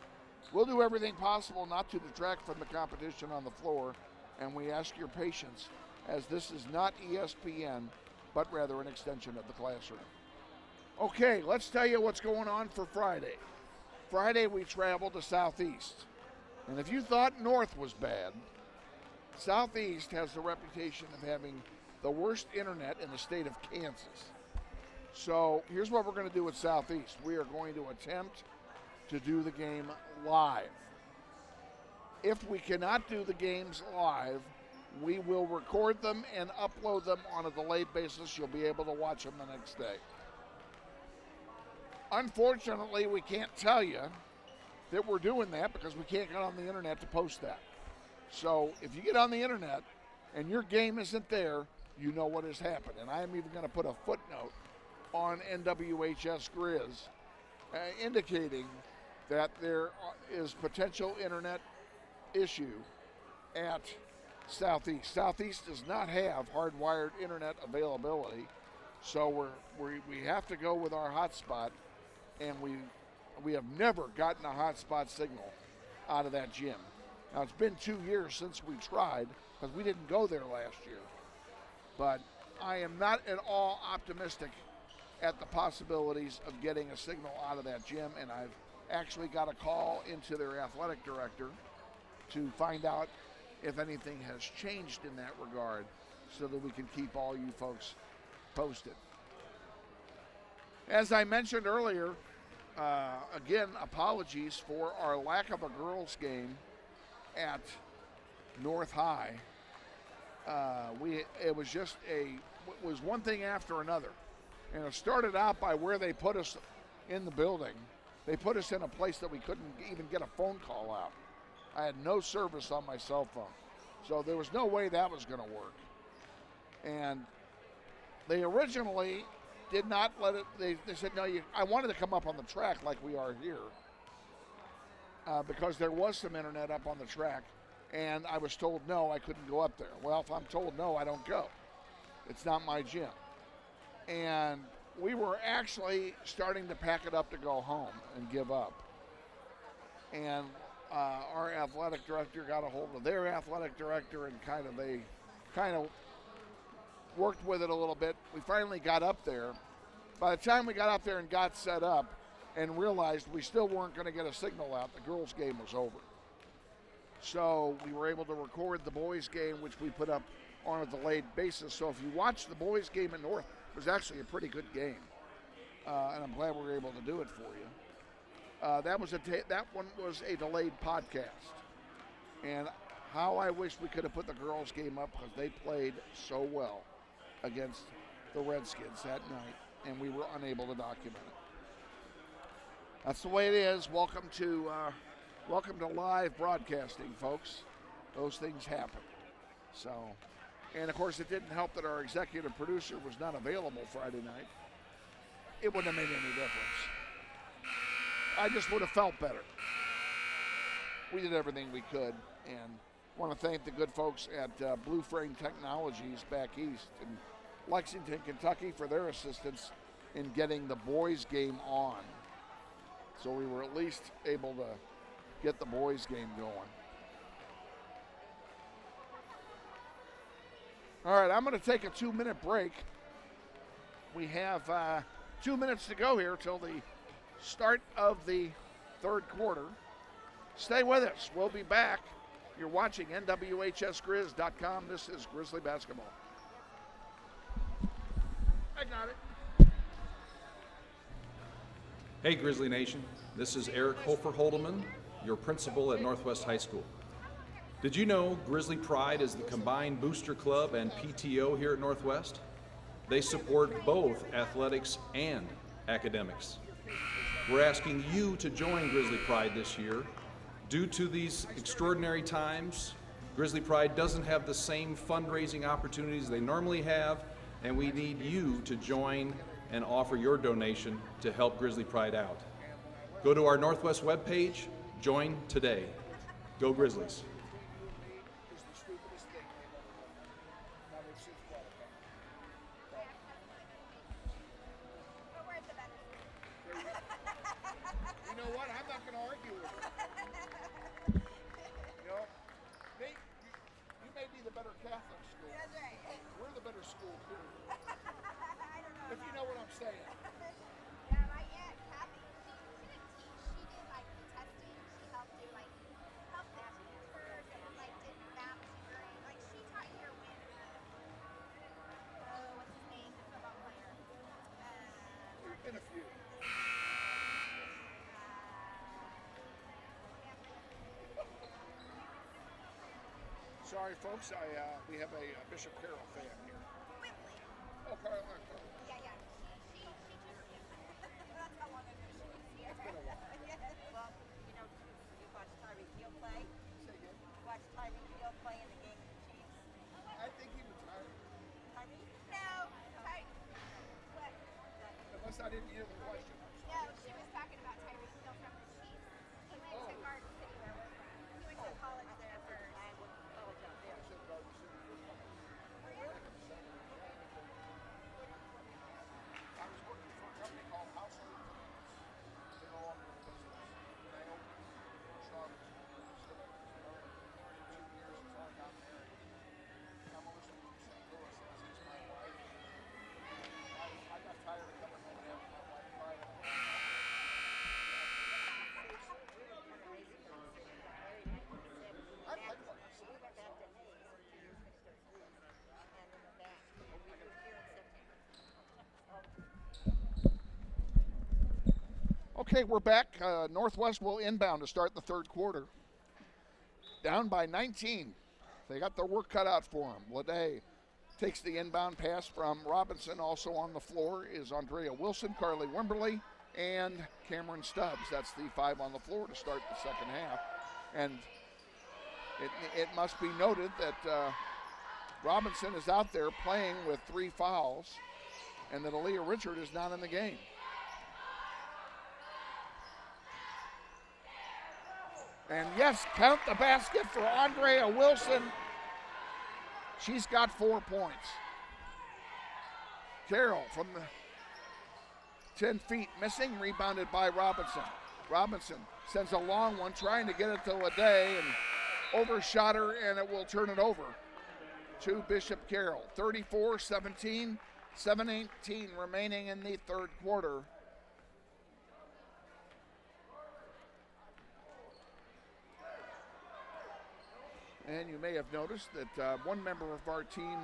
We'll do everything possible not to detract from the competition on the floor, and we ask your patience, as this is not ESPN, but rather an extension of the classroom. Okay, let's tell you what's going on for Friday. Friday we travel to Southeast, and if you thought North was bad, Southeast has the reputation of having the worst internet in the state of Kansas. So here's what we're going to do with Southeast. We are going to attempt to do the game live. If we cannot do the games live, we will record them and upload them on a delayed basis. You'll be able to watch them the next day. Unfortunately, we can't tell you that we're doing that because we can't get on the internet to post that. So if you get on the internet and your game isn't there, you know what has happened. And I am even going to put a footnote on NWHS Grizz indicating that there is potential internet issue at Southeast. Southeast does not have hardwired internet availability, so we have to go with our hotspot, and we have never gotten a hotspot signal out of that gym. Now, it's been 2 years since we tried because we didn't go there last year. But I am not at all optimistic at the possibilities of getting a signal out of that gym, and I've actually got a call into their athletic director to find out if anything has changed in that regard so that we can keep all you folks posted. As I mentioned earlier, again, apologies for our lack of a girls' game at North High. It was one thing after another, and it started out by where they put us in the building. They put us in a place that we couldn't even get a phone call out. I had no service on my cell phone, so there was no way that was going to work. And they originally did not let it. They said no. I wanted to come up on the track like we are here, because there was some internet up on the track. And I was told no, I couldn't go up there. Well, if I'm told no, I don't go. It's not my gym. And we were actually starting to pack it up to go home and give up. And our athletic director got a hold of their athletic director, and they kind of worked with it a little bit. We finally got up there. By the time we got up there and got set up and realized we still weren't going to get a signal out, the girls' game was over. So we were able to record the boys' game, which we put up on a delayed basis. So if you watch the boys' game at North, it was actually a pretty good game. And I'm glad we were able to do it for you. That one was a delayed podcast. And how I wish we could have put the girls' game up, because they played so well against the Redskins that night, and we were unable to document it. That's the way it is. Welcome to live broadcasting, folks. Those things happen. So, and of course, it didn't help that our executive producer was not available Friday night. It wouldn't have made any difference. I just would have felt better. We did everything we could, and want to thank the good folks at Blue Frame Technologies back east in Lexington, Kentucky, for their assistance in getting the boys' game on. So we were at least able to get the boys' game going. All right, I'm going to take a 2-minute break. We have 2 minutes to go here till the start of the third quarter. Stay with us. We'll be back. You're watching NWHSGrizz.com. This is Grizzly Basketball. I got it. Hey, Grizzly Nation. This is Eric Hofer-Holdeman, your principal at Northwest High School. Did you know Grizzly Pride is the combined booster club and PTO here at Northwest? They support both athletics and academics. We're asking you to join Grizzly Pride this year. Due to these extraordinary times, Grizzly Pride doesn't have the same fundraising opportunities they normally have, and we need you to join and offer your donation to help Grizzly Pride out. Go to our Northwest webpage, join today. Go Grizzlies. You know what? I'm not going to argue with you. You know, you may be the better Catholic school. That's right. We're the better school, too. I don't know. If you know what I'm saying. Yeah, my aunt, Kathy, she didn't teach. She did, like, the testing. She helped do, like, health math transfers and, like, did math tutoring. Like, she taught year when, what's his name? The football player. There's been a few. Sorry, folks. We have a Bishop Carroll fan here. Whitley. Oh, Carroll. Yeah. She tutored him. That's how long ago she was here. It's been a while. Yes. Well, you know, you watched Tyreek Hill play. Say again. You watched Tyreek Hill play in the game with the Chiefs. I think he retired. Tyreek? No. What? Unless I didn't hear the question. No, she was talking about Tyreek Hill from the Chiefs. He went to Garden City, where we're from. He went to college there first. College out there. I was working for a company called Household Finance. They're no longer in business. And I opened a shop in 32 years before I got married. I'm originally from St. Louis, as is my wife. I got tired of coming home and having my wife cry at Okay, we're back. Northwest will inbound to start the third quarter. Down by 19. They got their work cut out for them. Lede takes the inbound pass from Robinson. Also on the floor is Andrea Wilson, Carly Wimberly, and Cameron Stubbs. That's the 5 on the floor to start the second half. And it must be noted that Robinson is out there playing with 3 fouls, and that Aaliyah Richard is not in the game. And yes, count the basket for Andrea Wilson. She's got 4 points. Carroll from the 10 feet missing, rebounded by Robinson. Robinson sends a long one, trying to get it to Lede, and overshot her, and it will turn it over to Bishop Carroll. 34-17, 7:18 remaining in the third quarter. And you may have noticed that one member of our team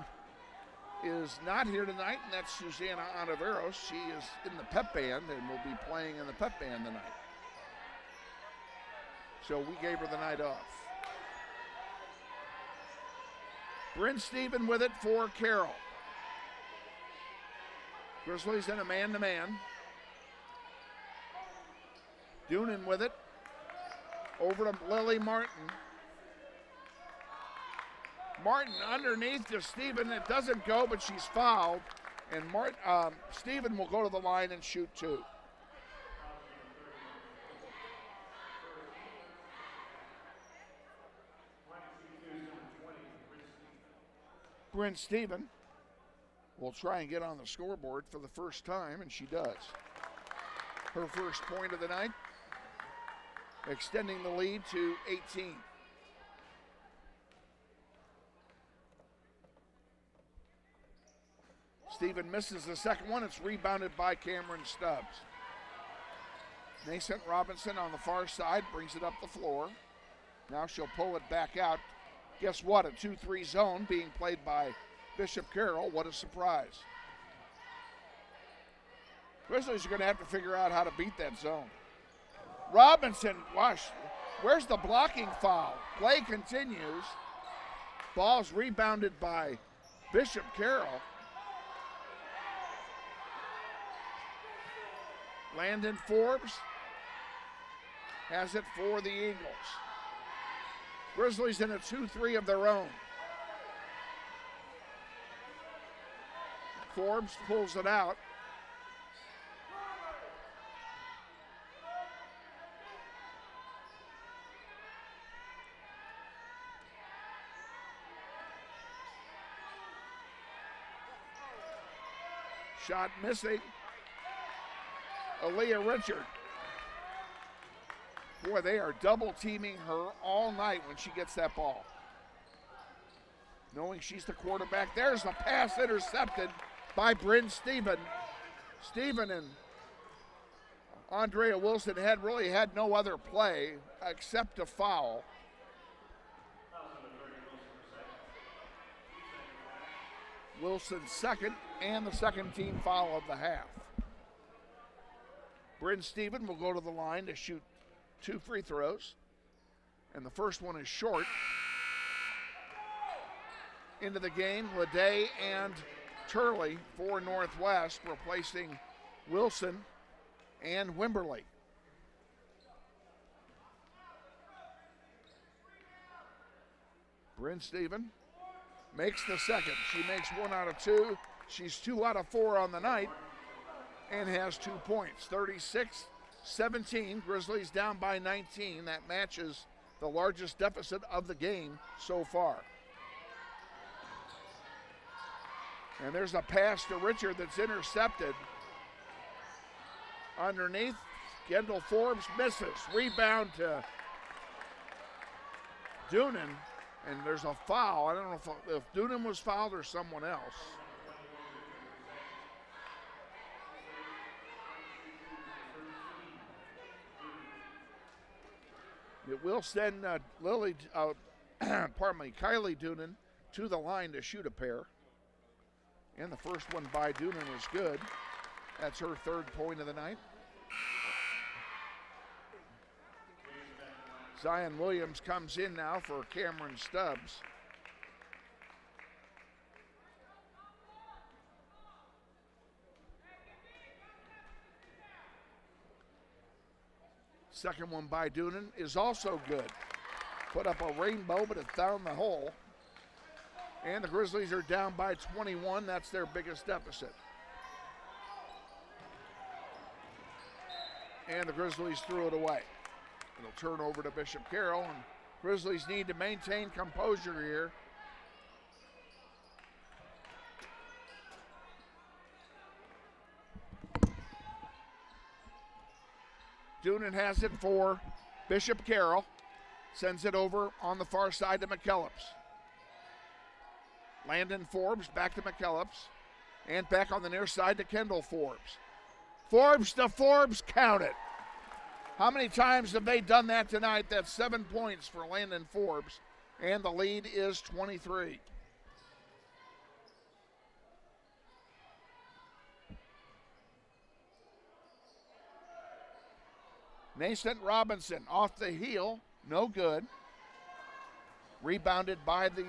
is not here tonight, and that's Sussana Ontiveros. She is in the pep band and will be playing in the pep band tonight. So we gave her the night off. Bryn Stephen with it for Carroll. Grizzlies in a man-to-man. Doonan with it. Over to Lily Martin. Martin underneath to Stephen. It doesn't go, but she's fouled. And Stephen will go to the line and shoot 2. Bryn Stephen will try and get on the scoreboard for the first time, and she does. Her first point of the night, extending the lead to 18. Stephen misses the second one. It's rebounded by Cameron Stubbs. Nascent Robinson on the far side brings it up the floor. Now she'll pull it back out. Guess what? A 2-3 zone being played by Bishop Carroll. What a surprise. Grizzlies are going to have to figure out how to beat that zone. Robinson, gosh, where's the blocking foul? Play continues. Ball's rebounded by Bishop Carroll. Landon Forbes has it for the Eagles. Grizzlies in a 2-3 of their own. Forbes pulls it out. Shot missing. Aaliyah Richard. Boy, they are double teaming her all night when she gets that ball. Knowing she's the quarterback. There's the pass intercepted by Bryn Stephen. Stephen and Andrea Wilson really had no other play except a foul. Wilson's second and the second team foul of the half. Bryn Stephen will go to the line to shoot 2 free throws. And the first one is short. Into the game, Lede and Turley for Northwest, replacing Wilson and Wimberly. Bryn Stephen makes the second. She makes 1 out of 2. She's 2 out of 4 on the night and has 2 points. 36-17, Grizzlies down by 19. That matches the largest deficit of the game so far. And there's a pass to Richard that's intercepted. Underneath, Kendall Forbes misses. Rebound to Doonan, and there's a foul. I don't know if Doonan was fouled or someone else. It will send Kylie Doonan to the line to shoot a pair. And the first one by Doonan is good. That's her 3rd point of the night. Zion Williams comes in now for Cameron Stubbs. Second one by Doonan is also good. Put up a rainbow, but it found the hole. And the Grizzlies are down by 21. That's their biggest deficit. And the Grizzlies threw it away. It'll turn over to Bishop Carroll, and Grizzlies need to maintain composure here. Doonan has it for Bishop Carroll. Sends it over on the far side to McKellips. Landon Forbes back to McKellips. And back on the near side to Kendall Forbes. Forbes to Forbes, count it. How many times have they done that tonight? That's 7 points for Landon Forbes. And the lead is 23. Nascent Robinson off the heel, no good. Rebounded by the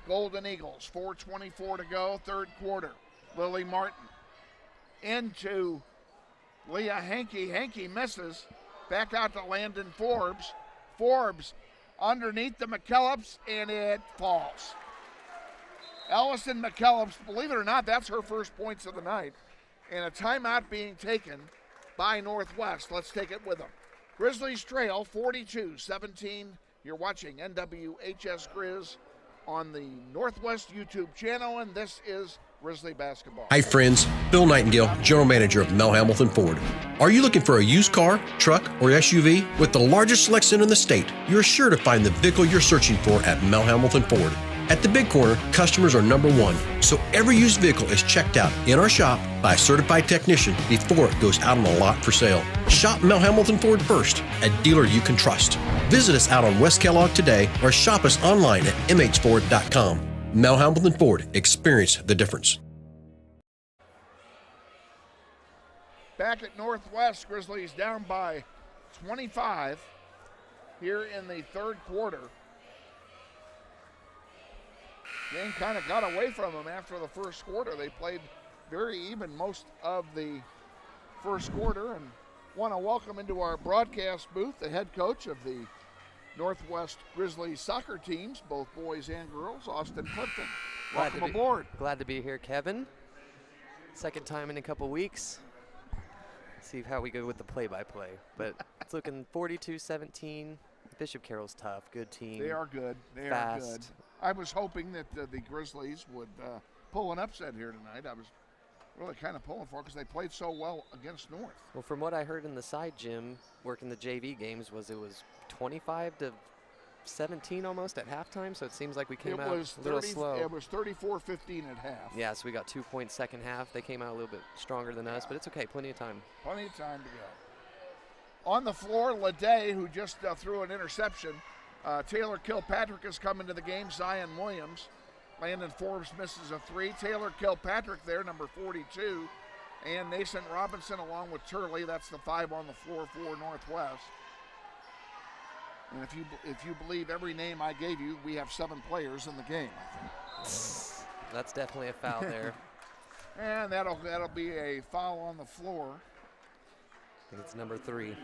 Golden Eagles. 4:24 to go, third quarter. Lily Martin into Leah Hankey. Hankey misses. Back out to Landon Forbes. Forbes underneath the McKellips, and it falls. Ellison McKellips, believe it or not, that's her first points of the night. And a timeout being taken by Northwest. Let's take it with them. Grizzlies trail 42-17. You're watching NWHS Grizz on the Northwest YouTube channel, and this is Grizzly basketball. Hi friends, Bill Nightingale, General Manager of Mel Hamilton Ford. Are you looking for a used car, truck, or SUV? With the largest selection in the state, you're sure to find the vehicle you're searching for at Mel Hamilton Ford. At the Big Corner, customers are number one, so every used vehicle is checked out in our shop by a certified technician before it goes out on the lot for sale. Shop Mel Hamilton Ford first, a dealer you can trust. Visit us out on West Kellogg today or shop us online at mhford.com. Mel Hamilton Ford, experience the difference. Back at Northwest, Grizzlies down by 25 here in the third quarter. Game kind of got away from them after the first quarter. They played very even most of the first quarter, and want to welcome into our broadcast booth the head coach of the Northwest Grizzlies soccer teams, both boys and girls, Austin Clifton. Welcome aboard. Glad to be here, Kevin. Second time in a couple weeks. See how we go with the play-by-play. But it's looking 42-17. Bishop Carroll's tough, good team. They are good. They fast. are good. I was hoping that the Grizzlies would pull an upset here tonight. I was really kind of pulling for it because they played so well against North. Well, from what I heard in the side gym, working the JV games, it was 25-17 almost at halftime, so it seems like we came out a little slow. It was 34-15 at half. Yeah, so we got 2 points second half. They came out a little bit stronger than us, but it's okay, plenty of time. Plenty of time to go. On the floor, Leday, who just threw an interception. Taylor Kilpatrick has come into the game. Zion Williams. Landon Forbes misses a three. Taylor Kilpatrick there, number 42. And Nascent Robinson along with Turley. That's the 5 on the floor for Northwest. And if you believe every name I gave you, we have 7 players in the game, I think. That's definitely a foul there. And that'll be a foul on the floor. I think it's number 3.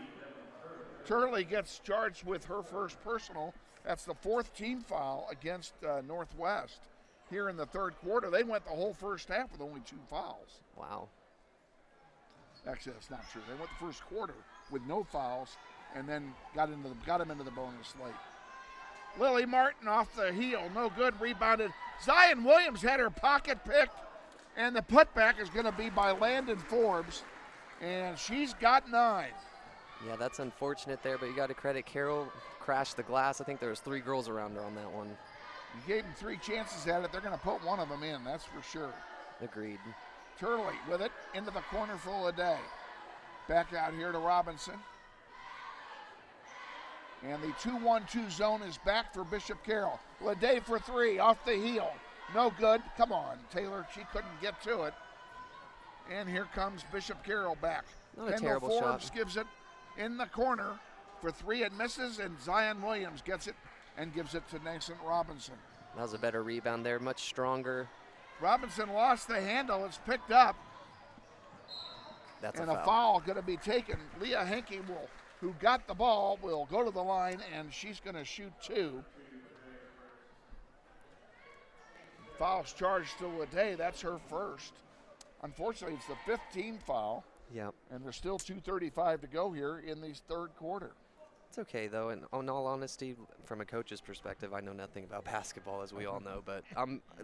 Turley gets charged with her first personal. That's the 4th team foul against Northwest. Here in the third quarter, they went the whole first half with only 2 fouls. Wow. Actually, that's not true. They went the first quarter with no fouls and then got him into the bonus late. Lily Martin off the heel, no good, rebounded. Zion Williams had her pocket picked, and the putback is going to be by Landon Forbes, and she's got 9. Yeah, that's unfortunate there, but you got to credit Carroll. Crashed the glass. I think there was 3 girls around her on that one. You gave them 3 chances at it. They're going to put one of them in, that's for sure. Agreed. Turley with it into the corner for Leday. Back out here to Robinson. And the 2-1-2 zone is back for Bishop Carroll. Leday for 3 off the heel. No good. Come on, Taylor. She couldn't get to it. And here comes Bishop Carroll back. Not a terrible Forbes shot. Gives it in the corner for three and misses, and Zion Williams gets it and gives it to Nathan Robinson. That was a better rebound there, much stronger. Robinson lost the handle. It's picked up. That's and a a foul. foul going to be taken. Leah Henke, who got the ball, will go to the line, and she's going to shoot two. Foul's charged to Lede. That's her first. Unfortunately, it's the fifth team foul. Yep. And there's still 2:35 to go here in the third quarter. It's okay, though, and in all honesty, from a coach's perspective, I know nothing about basketball, as we all know, but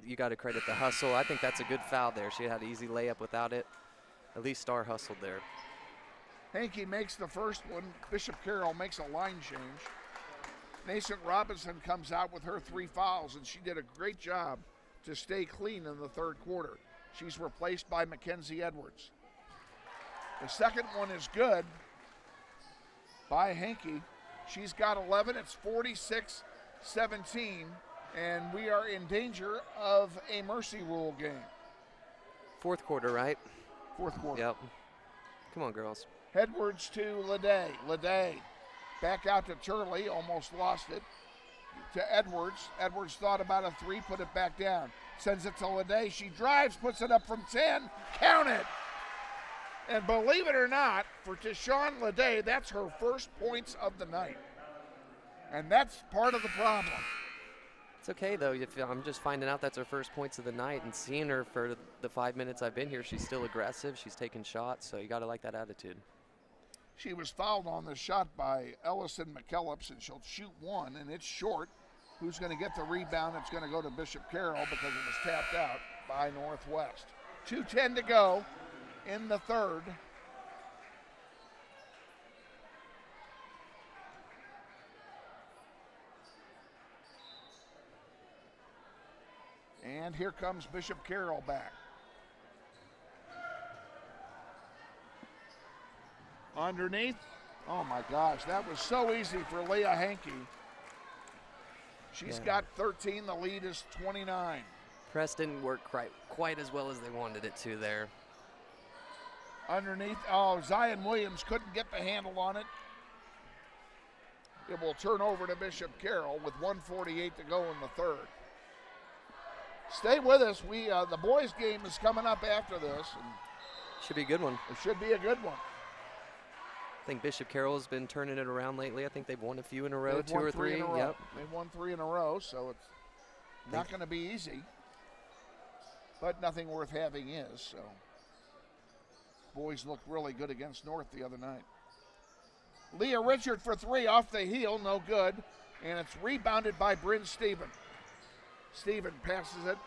you got to credit the hustle. I think that's a good foul there. She had an easy layup without it. At least Star hustled there. Henke makes the first one. Bishop Carroll makes a line change. Nathan Robinson comes out with her 3 fouls, and she did a great job to stay clean in the third quarter. She's replaced by Mackenzie Edwards. The second one is good by Henke. She's got 11. It's 46-17, and we are in danger of a mercy rule game. Fourth quarter, right? Fourth quarter. Yep. Come on, girls. Edwards to Lede. Lede back out to Turley, almost lost it. To Edwards. Edwards thought about a 3, put it back down. Sends it to Lede. She drives, puts it up from 10. Count it. And believe it or not, for Tashawn Lede, that's her first points of the night. And that's part of the problem. It's okay, though. I'm just finding out that's her first points of the night and seeing her for the 5 minutes I've been here. She's still aggressive. She's taking shots, so you got to like that attitude. She was fouled on the shot by Ellison McKellips, and she'll shoot one, and it's short. Who's going to get the rebound? It's going to go to Bishop Carroll because it was tapped out by Northwest. 2:10 to go in the third. And here comes Bishop Carroll back. Underneath. Oh my gosh, that was so easy for Leah Henke. She's got 13, the lead is 29. Press didn't work quite as well as they wanted it to there. Underneath, Zion Williams couldn't get the handle on it. It will turn over to Bishop Carroll with 1:48 to go in the third. Stay with us. The boys' game is coming up after this. And should be a good one. It should be a good one. I think Bishop Carroll's been turning it around lately. I think they've won a few in a row, They've 2 won or 3 3. in a row. Yep. They've won 3 in a row, so it's not going to be easy. But nothing worth having is. So boys looked really good against North the other night. Leah Richard for 3 off the heel, no good. And it's rebounded by Bryn Stephen. Stephen passes it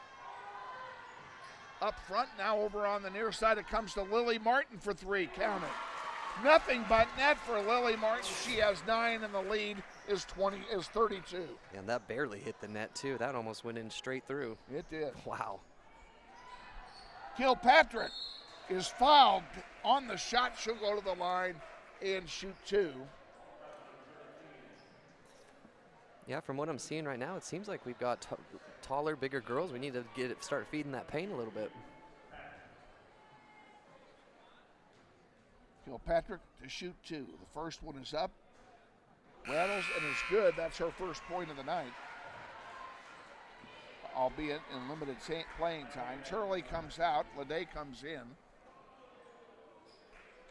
up front. Now over on the near side, it comes to Lily Martin for 3. Count it. Nothing but net for Lily Martin. She has 9, and the lead is 32. And that barely hit the net, too. That almost went in straight through. It did. Wow. Kilpatrick is fouled on the shot. She'll go to the line and shoot 2. Yeah, from what I'm seeing right now, it seems like we've got taller, bigger girls. We need to start feeding that paint a little bit. Kilpatrick to shoot 2. The first one is up. Rattles and is good. That's her first point of the night, albeit in limited playing time. Turley comes out. Lede comes in.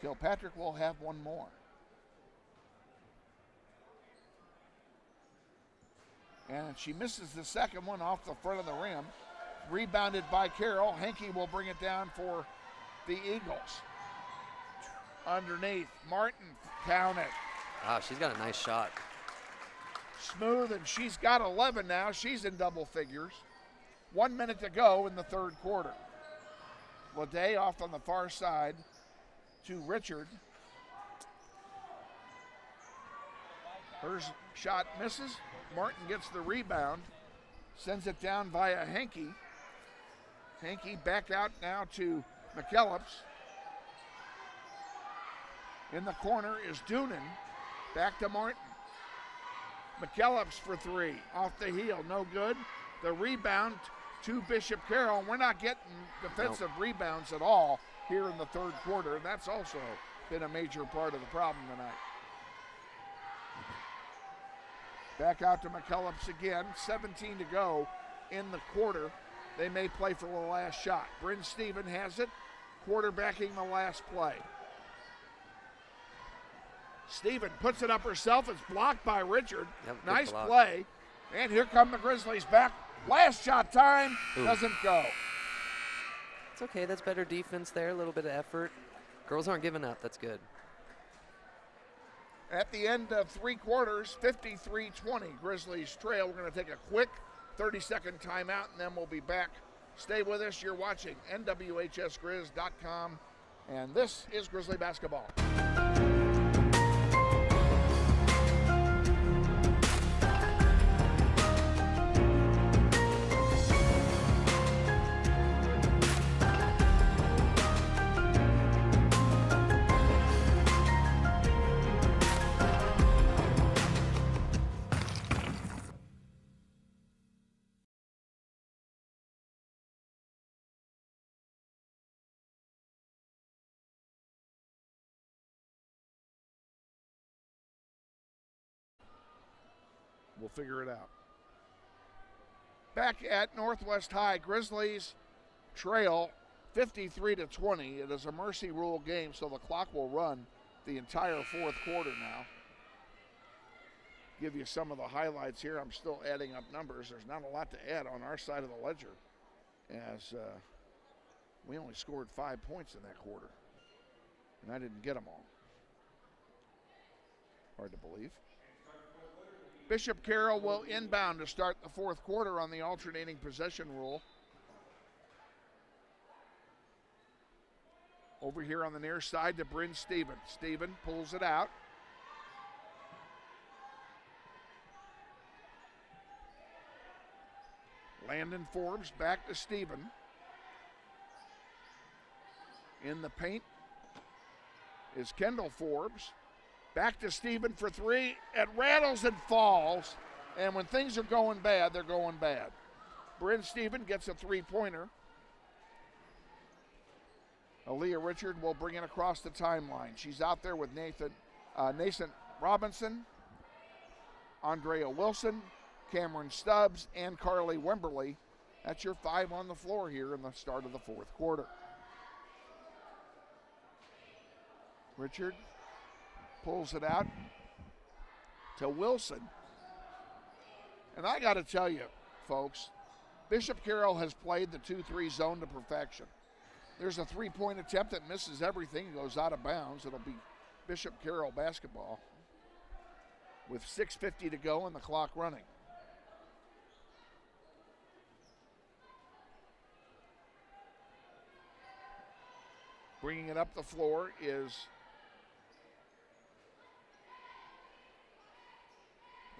Kilpatrick will have one more. And she misses the second one off the front of the rim. Rebounded by Carroll. Henke will bring it down for the Eagles. Underneath, Martin, count it. Wow, she's got a nice shot. Smooth, and she's got 11 now. She's in double figures. 1 minute to go in the third quarter. Lede off on the far side to Richard. Her shot misses. Martin gets the rebound, sends it down via Henke. Henke back out now to McKellips. In the corner is Doonan. Back to Martin. McKellips for 3. Off the heel, no good. The rebound to Bishop Carroll. We're not getting defensive rebounds at all here in the third quarter. And that's also been a major part of the problem tonight. Back out to McCullops again. 17 to go in the quarter. They may play for the last shot. Bryn Stephen has it, quarterbacking the last play. Stephen puts it up herself. It's blocked by Richard. Yep, nice block. play. And here come the Grizzlies back. Last shot time. Ooh. Doesn't go. It's okay. That's better defense there. A little bit of effort. Girls aren't giving up. That's good. At the end of 3 quarters, 53-20, Grizzlies trail. We're going to take a quick 30-second timeout, and then we'll be back. Stay with us. You're watching NWHSGrizz.com, and this is Grizzly Basketball. We'll figure it out. Back at Northwest High, Grizzlies trail 53-20. It is a mercy rule game, so the clock will run the entire fourth quarter now. Give you some of the highlights here. I'm still adding up numbers. There's not a lot to add on our side of the ledger, as we only scored 5 points in that quarter, and I didn't get them all. Hard to believe. Bishop Carroll will inbound to start the fourth quarter on the alternating possession rule. Over here on the near side to Bryn Stephen. Stephen pulls it out. Landon Forbes back to Stephen. In the paint is Kendall Forbes. Back to Stephen for 3. It rattles and falls. And when things are going bad, they're going bad. Bryn Stephen gets a 3-pointer. Aaliyah Richard will bring it across the timeline. She's out there with Nathan Robinson, Andrea Wilson, Cameron Stubbs, and Carly Wimberly. That's your 5 on the floor here in the start of the fourth quarter. Richard pulls it out to Wilson. And I got to tell you, folks, Bishop Carroll has played the 2-3 zone to perfection. There's a 3-point attempt that misses everything and goes out of bounds. It'll be Bishop Carroll basketball with 6:50 to go and the clock running. Bringing it up the floor is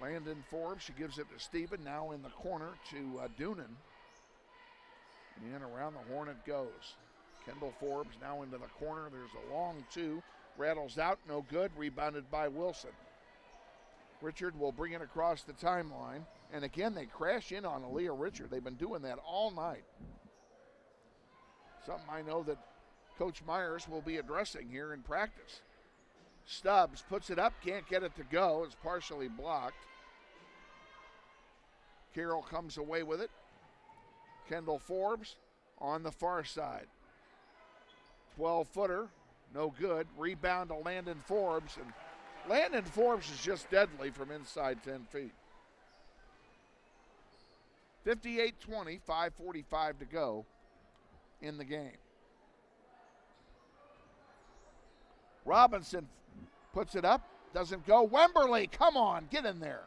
Landon Forbes. She gives it to Stephen. Now in the corner to Doonan. And around the horn it goes. Kendall Forbes now into the corner. There's a long 2. Rattles out, no good. Rebounded by Wilson. Richard will bring it across the timeline. And again, they crash in on Aaliyah Richard. They've been doing that all night. Something I know that Coach Myers will be addressing here in practice. Stubbs puts it up, can't get it to go. It's partially blocked. Carroll comes away with it. Kendall Forbes on the far side. 12-footer, no good. Rebound to Landon Forbes, and Landon Forbes is just deadly from inside 10 feet. 58-20, 5:45 to go in the game. Robinson puts it up, doesn't go. Wemberly, come on, get in there.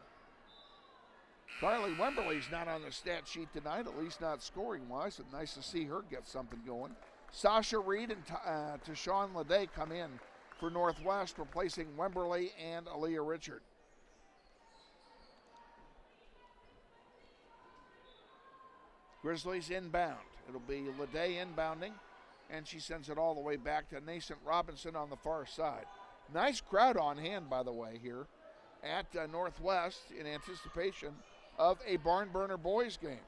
Carly Wemberly's not on the stat sheet tonight, at least not scoring-wise, but nice to see her get something going. Sasha Reed and Tashawn Leday come in for Northwest, replacing Wemberly and Aaliyah Richard. Grizzlies inbound. It'll be Leday inbounding, and she sends it all the way back to Nascent Robinson on the far side. Nice crowd on hand, by the way, here at Northwest in anticipation of a barn burner boys game.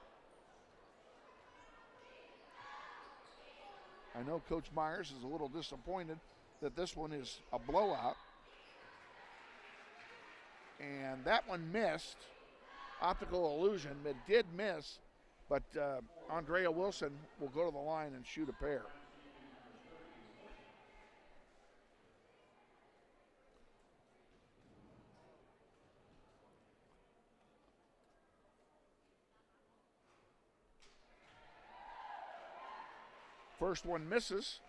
I know Coach Myers is a little disappointed that this one is a blowout. And that one missed. optical illusion. It did miss, but Andrea Wilson will go to the line and shoot a pair. First one misses.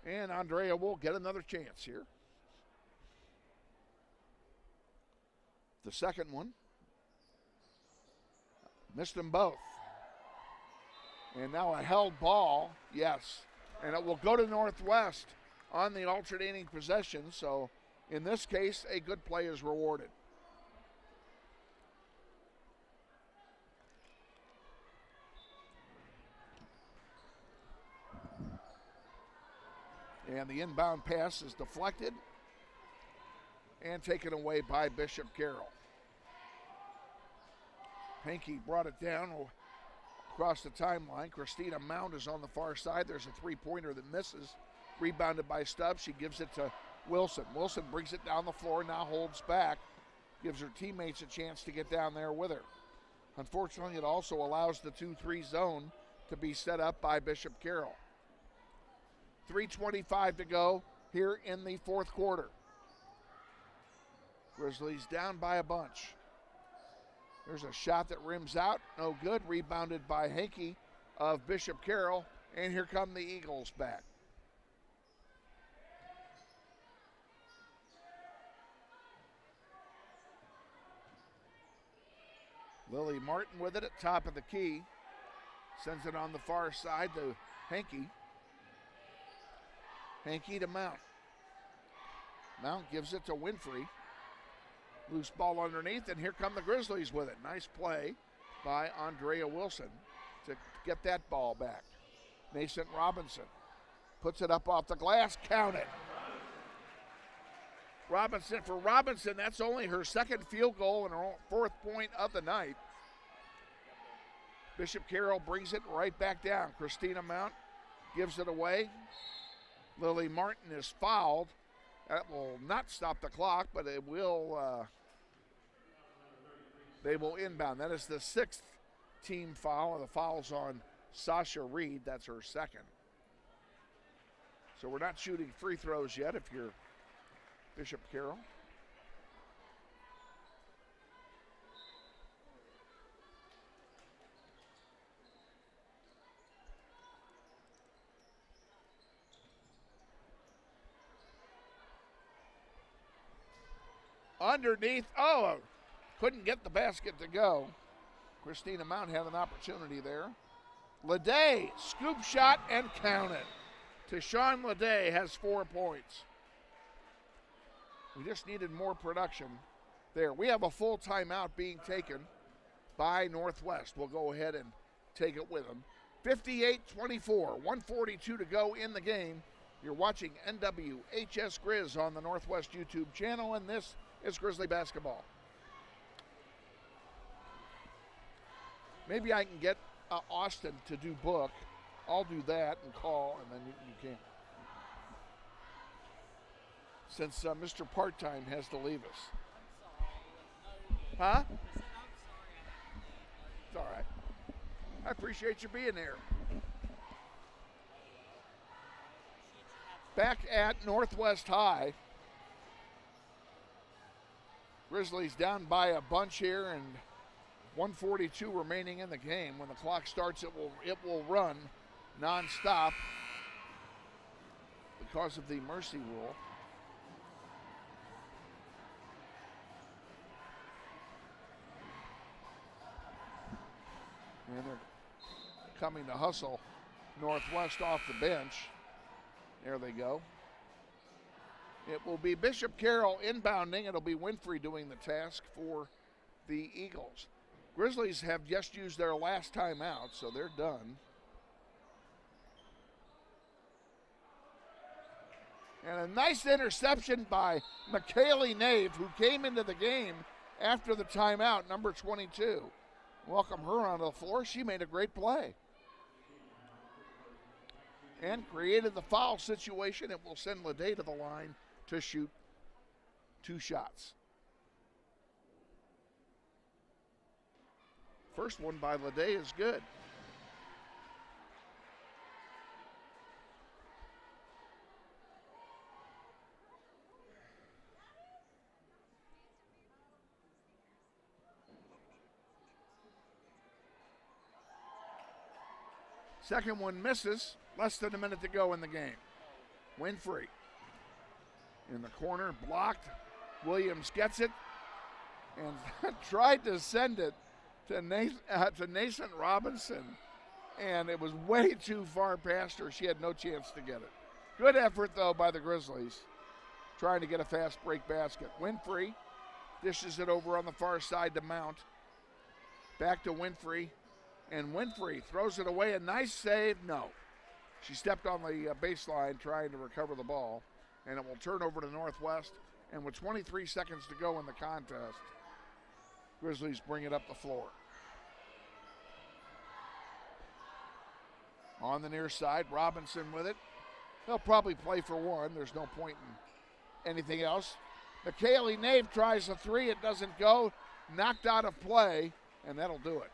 And Andrea will get another chance here. The second one. Missed them both. And now a held ball, yes. And it will go to Northwest on the alternating possession. So in this case, a good play is rewarded. And the inbound pass is deflected and taken away by Bishop Carroll. Hanke brought it down across the timeline. Christina Mount is on the far side. There's a three-pointer that misses. Rebounded by Stubbs. She gives it to Wilson. Wilson brings it down the floor, now holds back. Gives her teammates a chance to get down there with her. Unfortunately, it also allows the 2-3 zone to be set up by Bishop Carroll. 3:25 to go here in the fourth quarter. Grizzlies down by a bunch. There's a shot that rims out, no good. Rebounded by Hanke of Bishop Carroll, and here come the Eagles back. Lily Martin with it at top of the key. Sends it on the far side to Hanke. Hanke to Mount. Mount gives it to Winfrey. Loose ball underneath, and here come the Grizzlies with it. Nice play by Andrea Wilson to get that ball back. Mason Robinson puts it up off the glass. Count it. Robinson, that's only her second field goal and her fourth point of the night. Bishop Carroll brings it right back down. Christina Mount gives it away. Lily Martin is fouled. That will not stop the clock, but it will. They will inbound. That is the sixth team foul. The foul's on Sasha Reed. That's her second. So we're not shooting free throws yet if you're Bishop Carroll. Underneath, couldn't get the basket to go. Christina Mount had an opportunity there. Leday, scoop shot and count it. Tashawn Leday has 4 points. We just needed more production there. We have a full timeout being taken by Northwest. We'll go ahead and take it with them. 58-24, 1:42 to go in the game. You're watching NWHS Grizz on the Northwest YouTube channel, and this is Grizzly basketball. Maybe I can get Austin to do book. I'll do that and call, and then you can. Since Mr. Part-Time has to leave us. Huh? It's all right. I appreciate you being there. Back at Northwest High. Grizzlies down by a bunch here, and 1:42 remaining in the game. When the clock starts, it will run nonstop because of the mercy rule. And they're coming to hustle Northwest off the bench. There they go. It will be Bishop Carroll inbounding. It'll be Winfrey doing the task for the Eagles. Grizzlies have just used their last timeout, so they're done. And a nice interception by McKaylee Nave, who came into the game after the timeout, number 22. Welcome her onto the floor. She made a great play. And created the foul situation. It will send Leday to the line to shoot 2 shots. First one by Lede is good. Second one misses. Less than a minute to go in the game. Winfrey in the corner, blocked. Williams gets it and tried to send it to Nathan Robinson, and it was way too far past her. She had no chance to get it. Good effort, though, by the Grizzlies, trying to get a fast break basket. Winfrey dishes it over on the far side to Mount. Back to Winfrey, and Winfrey throws it away. A nice save. No. She stepped on the baseline trying to recover the ball, and it will turn over to Northwest. And with 23 seconds to go in the contest, Grizzlies bring it up the floor. On the near side, Robinson with it. They'll probably play for one. There's no point in anything else. McKaylee Nave tries a three. It doesn't go. Knocked out of play, and that'll do it.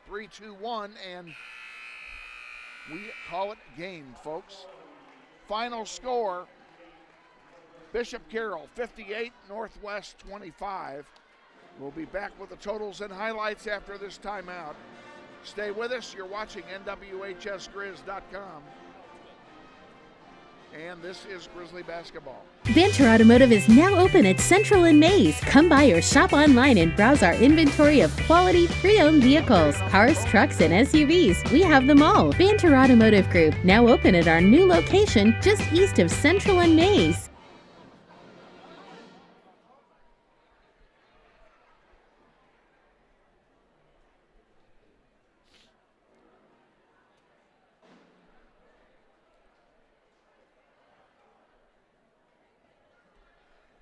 3-2-1, and we call it game, folks. Final score, Bishop Carroll 58, Northwest 25. We'll be back with the totals and highlights after this timeout. Stay with us. You're watching NWHSGrizz.com. And this is Grizzly basketball. Banter Automotive is now open at Central and Mays. Come by or shop online and browse our inventory of quality pre-owned vehicles, cars, trucks, and SUVs. We have them all. Banter Automotive Group, now open at our new location just east of Central and Mays.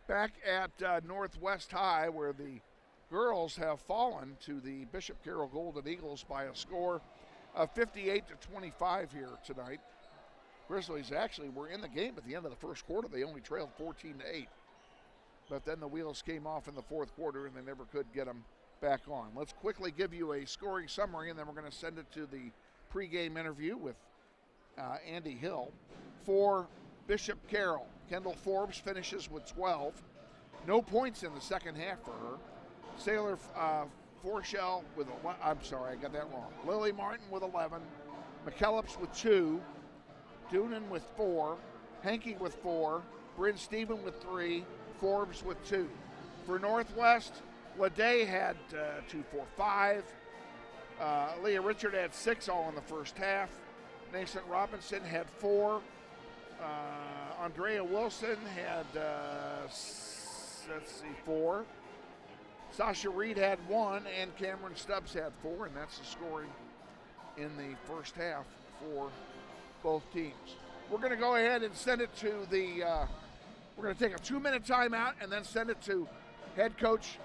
Back at Northwest High, where the girls have fallen to the Bishop Carroll Golden Eagles by a score of 58-25 here tonight. Grizzlies actually were in the game at the end of the first quarter. They only trailed 14-8. But then the wheels came off in the fourth quarter, and they never could get them back on. Let's quickly give you a scoring summary, and then we're going to send it to the pregame interview with Andy Hill. For Bishop Carroll, Kendall Forbes finishes with 12. No points in the second half for her. Sailor Forshell with, I'm sorry, I got that wrong. Lily Martin with 11. McKellips with 2. Doonan with 4. Hankey with 4. Bryn Stephen with 3. Forbes with 2. For Northwest, Lede had 2, 4, 5. Leah Richard had 6 all in the first half. Nathan Robinson had 4. Andrea Wilson had, 4. Sasha Reed had 1, and Cameron Stubbs had 4, and that's the scoring in the first half for both teams. We're going to go ahead and send it to the, we're going to take a 2-minute timeout and then send it to head coach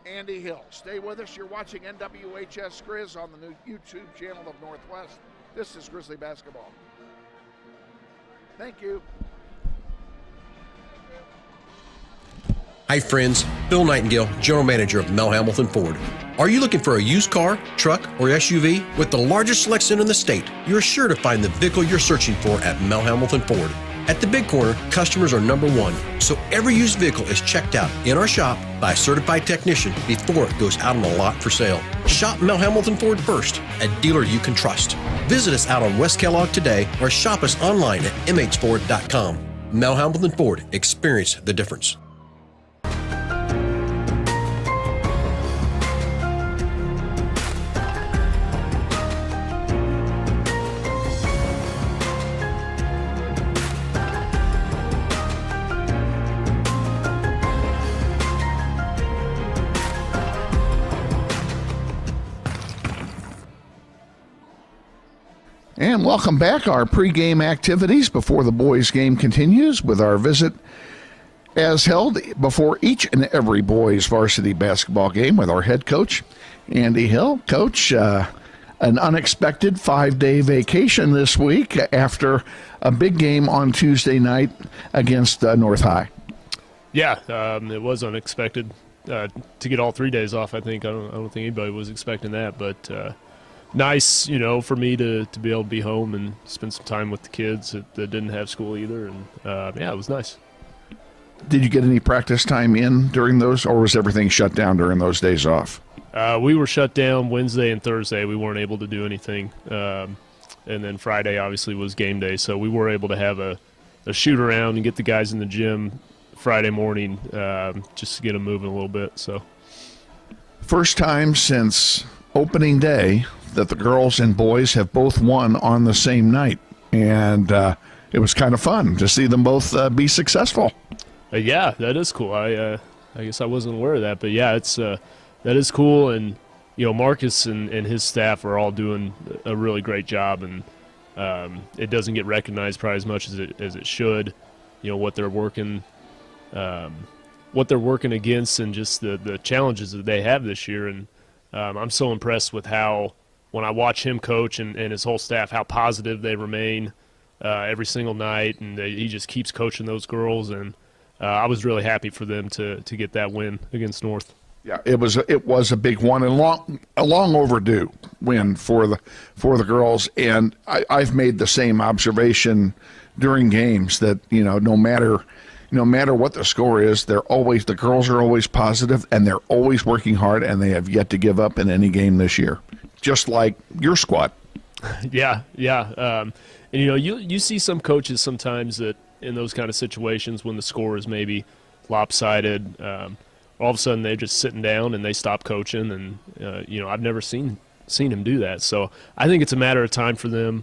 Andy Hill. Stay with us. You're watching NWHS Grizz on the new YouTube channel of Northwest. This is Grizzly basketball. Thank you. Hi friends, Bill Nightingale, General Manager of Mel Hamilton Ford. Are you looking for a used car, truck, or SUV? With the largest selection in the state, you're sure to find the vehicle you're searching for at Mel Hamilton Ford. At the Big Corner, customers are number one, so every used vehicle is checked out in our shop by a certified technician before it goes out on the lot for sale. Shop Mel Hamilton Ford first, a dealer you can trust. Visit us out on West Kellogg today or shop us online at mhford.com. Mel Hamilton Ford, experience the difference. And welcome back. Our pregame activities before the boys' game continues with our visit as held before each and every boys' varsity basketball game with our head coach, Andy Hill. Coach, an unexpected 5-day vacation this week after a big game on Tuesday night against North High. Yeah, it was unexpected. to get all 3 days off. I don't think anybody was expecting that, but nice, for me to be able to be home and spend some time with the kids that didn't have school either, and yeah, it was nice. Did you get any practice time in during those, or was everything shut down during those days off? We were shut down Wednesday and Thursday. We weren't able to do anything. And then Friday, obviously, was game day. So we were able to have a shoot around and get the guys in the gym Friday morning just to get them moving a little bit. So, first time since opening day that the girls and boys have both won on the same night. And it was kind of fun to see them both be successful. Yeah, that is cool. I guess I wasn't aware of that. But, yeah, that is cool, and Marcus and his staff are all doing a really great job, and it doesn't get recognized probably as much as it should. What they're working against, and just the challenges that they have this year. And I'm so impressed with how, when I watch him coach and his whole staff, how positive they remain every single night, and he just keeps coaching those girls. And I was really happy for them to get that win against North. Yeah, it was a big one, and a long overdue win for the girls. And I've made the same observation during games that no matter what the score is, the girls are always positive, and they're always working hard, and they have yet to give up in any game this year, just like your squad. Yeah. And you see some coaches sometimes that in those kind of situations when the score is maybe lopsided. All of a sudden they're just sitting down and they stop coaching, and I've never seen him do that. So I think it's a matter of time for them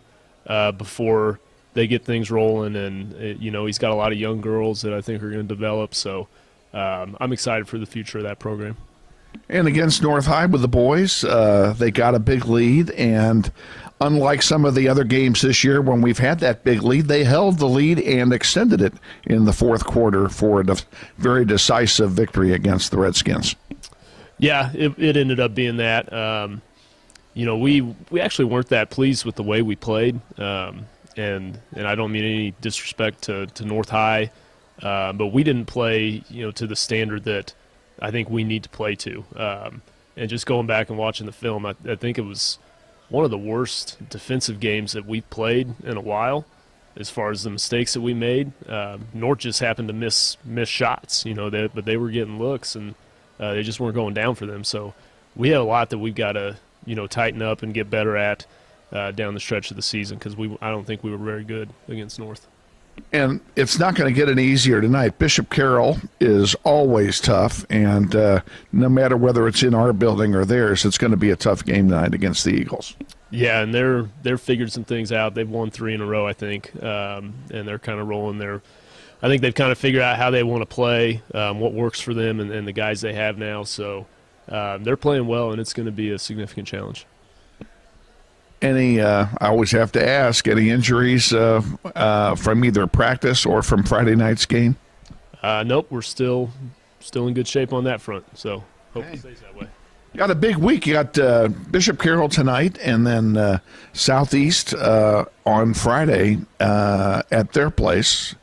before they get things rolling, and he's got a lot of young girls that I think are going to develop. So I'm excited for the future of that program. And against North High with the boys, they got a big lead, and unlike some of the other games this year when we've had that big lead, they held the lead and extended it in the fourth quarter for a very decisive victory against the Redskins. Yeah, it ended up being that. We actually weren't that pleased with the way we played, and I don't mean any disrespect to North High, but we didn't play to the standard that I think we need to play to. And just going back and watching the film, I think it was one of the worst defensive games that we've played in a while as far as the mistakes that we made. North just happened to miss shots, but they were getting looks, and they just weren't going down for them. So we have a lot that we've got to, tighten up and get better at down the stretch of the season, because I don't think we were very good against North. And it's not going to get any easier tonight. Bishop Carroll is always tough, and no matter whether it's in our building or theirs, it's going to be a tough game tonight against the Eagles. Yeah, and they're figured some things out. They've won 3 in a row, I think, and they're kind of rolling there. I think they've kind of figured out how they want to play, what works for them, and the guys they have now. So they're playing well, and it's going to be a significant challenge. I always have to ask, any injuries from either practice or from Friday night's game? Nope, we're still in good shape on that front, so hope it stays that way. Got a big week. You got Bishop Carroll tonight, and then Southeast on Friday at their place.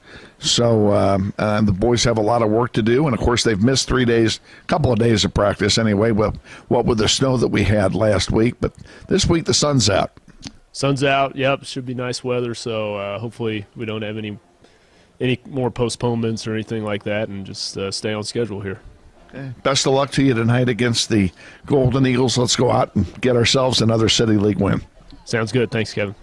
So the boys have a lot of work to do, and of course they've missed 3 days, a couple of days of practice anyway. Well, what with the snow that we had last week, but this week the sun's out. Sun's out. Yep, should be nice weather. So hopefully we don't have any more postponements or anything like that, and just stay on schedule here. Okay. Best of luck to you tonight against the Golden Eagles. Let's go out and get ourselves another City League win. Sounds good. Thanks, Kevin.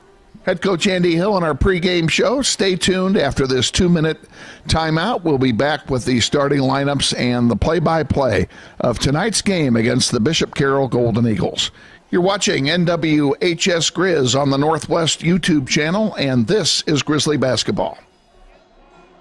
Head coach Andy Hill on our pregame show. Stay tuned after this 2-minute timeout. We'll be back with the starting lineups and the play-by-play of tonight's game against the Bishop Carroll Golden Eagles. You're watching NWHS Grizz on the Northwest YouTube channel, and this is Grizzly Basketball.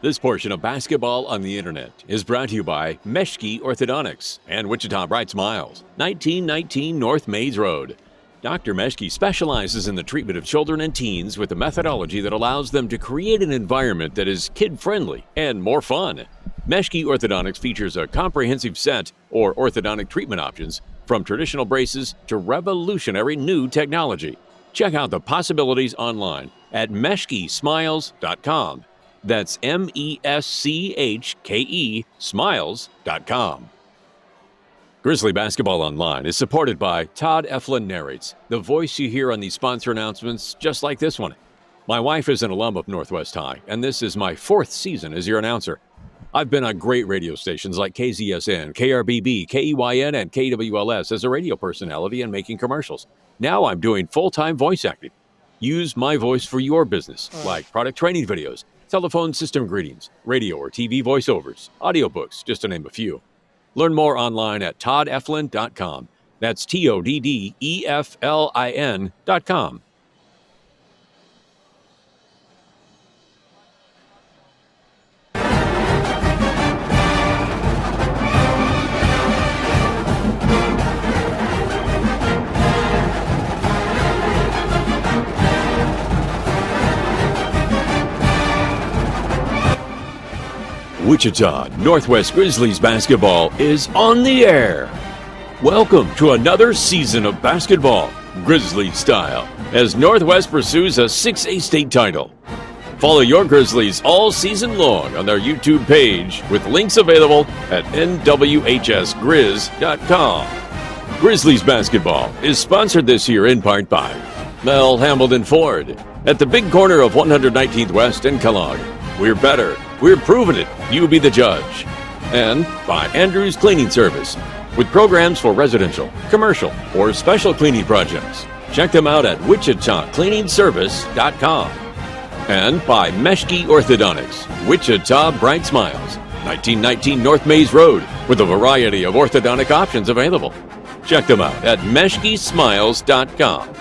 This portion of Basketball on the Internet is brought to you by Meshki Orthodontics and Wichita Bright Smiles, 1919 North Mays Road. Dr. Meshki specializes in the treatment of children and teens with a methodology that allows them to create an environment that is kid-friendly and more fun. Meshki Orthodontics features a comprehensive set or orthodontic treatment options, from traditional braces to revolutionary new technology. Check out the possibilities online at meshkesmiles.com. That's MESCHKE smiles.com. Grizzly Basketball Online is supported by Todd Eflin Narrates, the voice you hear on these sponsor announcements just like this one. My wife is an alum of Northwest High, and this is my 4th season as your announcer. I've been on great radio stations like KZSN, KRBB, KEYN, and KWLS as a radio personality and making commercials. Now I'm doing full-time voice acting. Use my voice for your business, like product training videos, telephone system greetings, radio or TV voiceovers, audiobooks, just to name a few. Learn more online at toddeflin.com. That's TODDEFLIN.com. Wichita Northwest Grizzlies basketball is on the air. Welcome to another season of basketball, Grizzly style, as Northwest pursues a 6A state title. Follow your Grizzlies all season long on their YouTube page with links available at nwhsgrizz.com. Grizzlies basketball is sponsored this year in part by Mel Hamilton Ford at the big corner of 119th West and Kellogg. We're better. We're proving it. You be the judge. And by Andrews Cleaning Service, with programs for residential, commercial, or special cleaning projects. Check them out at WichitaCleaningService.com. And by Meshke Orthodontics, Wichita Bright Smiles, 1919 North Mays Road, with a variety of orthodontic options available. Check them out at MeshkeSmiles.com.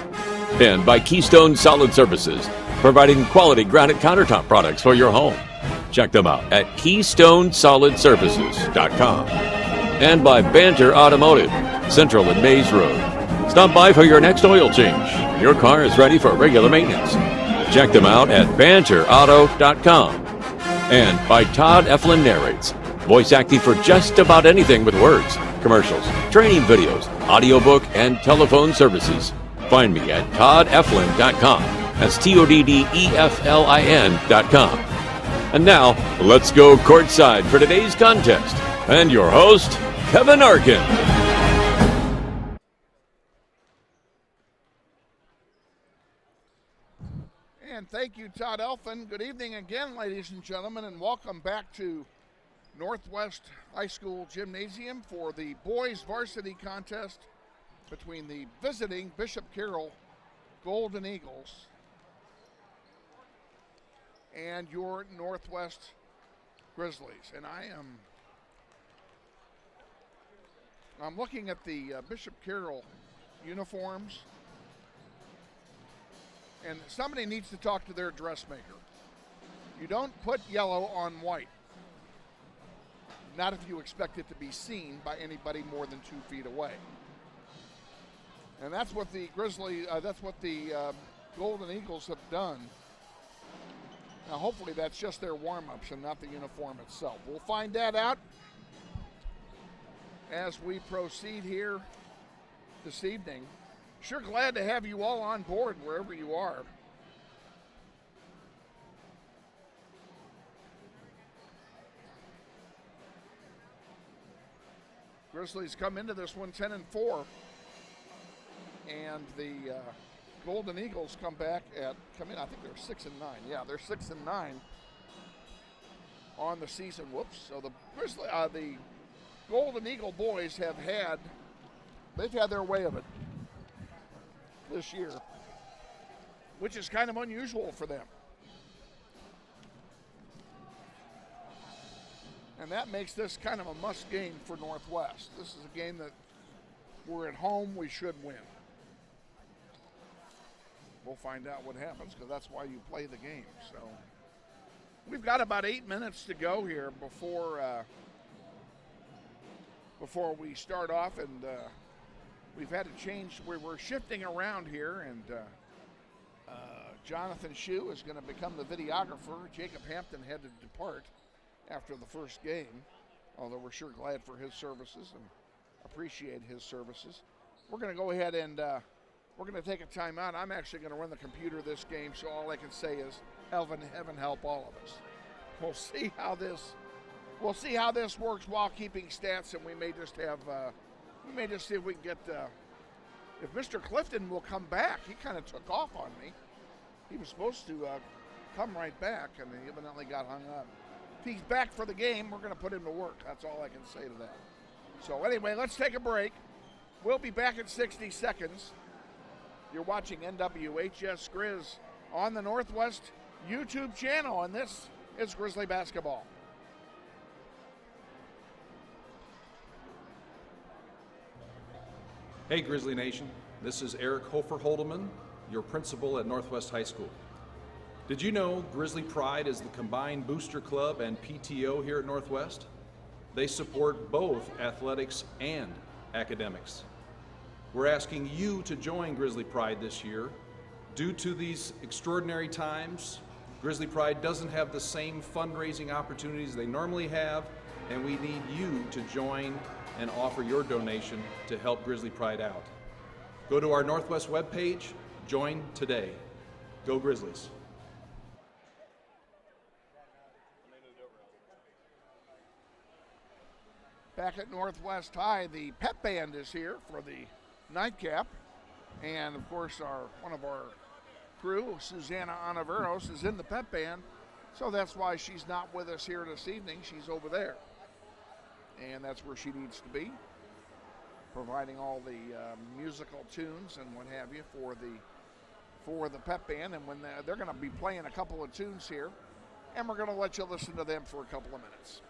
And by Keystone Solid Services, providing quality granite countertop products for your home. Check them out at KeystoneSolidServices.com. And by Banter Automotive, Central and Mays Road. Stop by for your next oil change. Your car is ready for regular maintenance. Check them out at BanterAuto.com. And by Todd Eflin Narrates, voice acting for just about anything with words, commercials, training videos, audiobook, and telephone services. Find me at ToddEflin.com. That's TODDEFLIN.com. And now, let's go courtside for today's contest. And your host, Kevin Arkin. And thank you, Todd Elfin. Good evening again, ladies and gentlemen, and welcome back to Northwest High School Gymnasium for the boys varsity contest between the visiting Bishop Carroll Golden Eagles and your Northwest Grizzlies. And I'm looking at the Bishop Carroll uniforms, and somebody needs to talk to their dressmaker. You don't put yellow on white, not if you expect it to be seen by anybody more than 2 feet away. And that's what the Golden Eagles have done. Now, hopefully that's just their warm-ups and not the uniform itself. We'll find that out as we proceed here this evening. Sure glad to have you all on board wherever you are. Grizzlies come into this one 10-4, and the Golden Eagles come in, I think they're 6-9. Yeah, they're 6-9 on the season. Whoops. So the Golden Eagle boys they've had their way of it this year, which is kind of unusual for them. And that makes this kind of a must game for Northwest. This is a game that we're at home, we should win. We'll find out what happens, because that's why you play the game. So we've got about 8 minutes to go here before we start off, and we've had to change. We're shifting around here, and Jonathan Schieu is going to become the videographer. Jacob Hampton had to depart after the first game, although we're sure glad for his services and appreciate his services. We're going to go ahead and we're going to take a timeout. I'm actually going to run the computer this game, so all I can say is heaven help all of us. We'll see how this works while keeping stats, and we may just have We may just see if we can get, if Mr. Clifton will come back. He kind of took off on me. He was supposed to come right back, and he evidently got hung up. If he's back for the game, we're going to put him to work. That's all I can say to that. So anyway, let's take a break. We'll be back in 60 seconds. You're watching NWHS Grizz on the Northwest YouTube channel, and this is Grizzly basketball. Hey Grizzly Nation, this is Eric Hofer-Holdeman, your principal at Northwest High School. Did you know Grizzly Pride is the combined booster club and PTO here at Northwest? They support both athletics and academics. We're asking you to join Grizzly Pride this year. Due to these extraordinary times, Grizzly Pride doesn't have the same fundraising opportunities they normally have, and we need you to join and offer your donation to help Grizzly Pride out. Go to our Northwest webpage, join today. Go Grizzlies. Back at Northwest High, the pep band is here for the nightcap. And of course, one of our crew, Sussana Ontiveros, is in the pep band. So that's why she's not with us here this evening. She's over there. And that's where she needs to be, providing all the musical tunes and what have you for the pep band. And when they're going to be playing a couple of tunes here, and we're going to let you listen to them for a couple of minutes.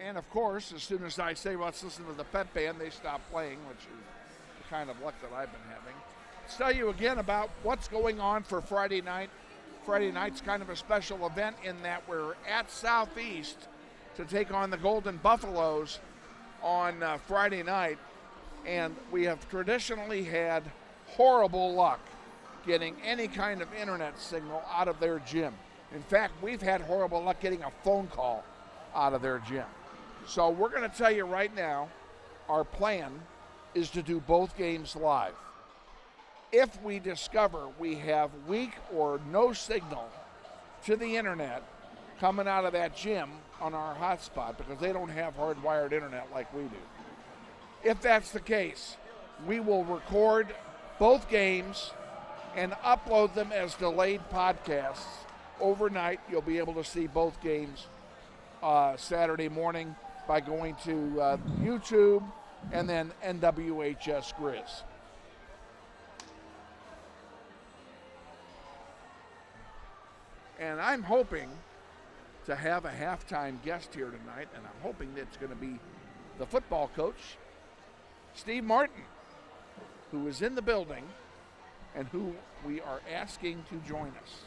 And of course, as soon as I say, well, let's listen to the pep band, they stop playing, which is the kind of luck that I've been having. Let's tell you again about what's going on for Friday night. Friday night's kind of a special event in that we're at Southeast to take on the Golden Buffaloes on Friday night. And we have traditionally had horrible luck getting any kind of internet signal out of their gym. In fact, we've had horrible luck getting a phone call out of their gym. So we're going to tell you right now, our plan is to do both games live. If we discover we have weak or no signal to the internet coming out of that gym on our hotspot, because they don't have hardwired internet like we do, if that's the case, we will record both games and upload them as delayed podcasts. Overnight, you'll be able to see both games Saturday morning by going to YouTube and then NWHS Grizz. And I'm hoping to have a halftime guest here tonight, and I'm hoping that it's going to be the football coach, Steve Martin, who is in the building and who we are asking to join us.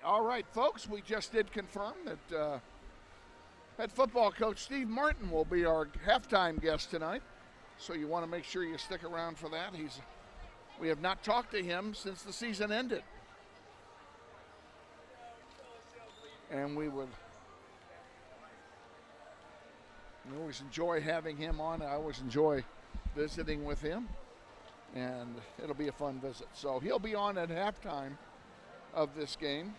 All right, folks, we just did confirm that head football coach Steve Martin will be our halftime guest tonight. So you want to make sure you stick around for that. We have not talked to him since the season ended. And we would I always enjoy having him on. I always enjoy visiting with him, and it'll be a fun visit. So he'll be on at halftime of this game.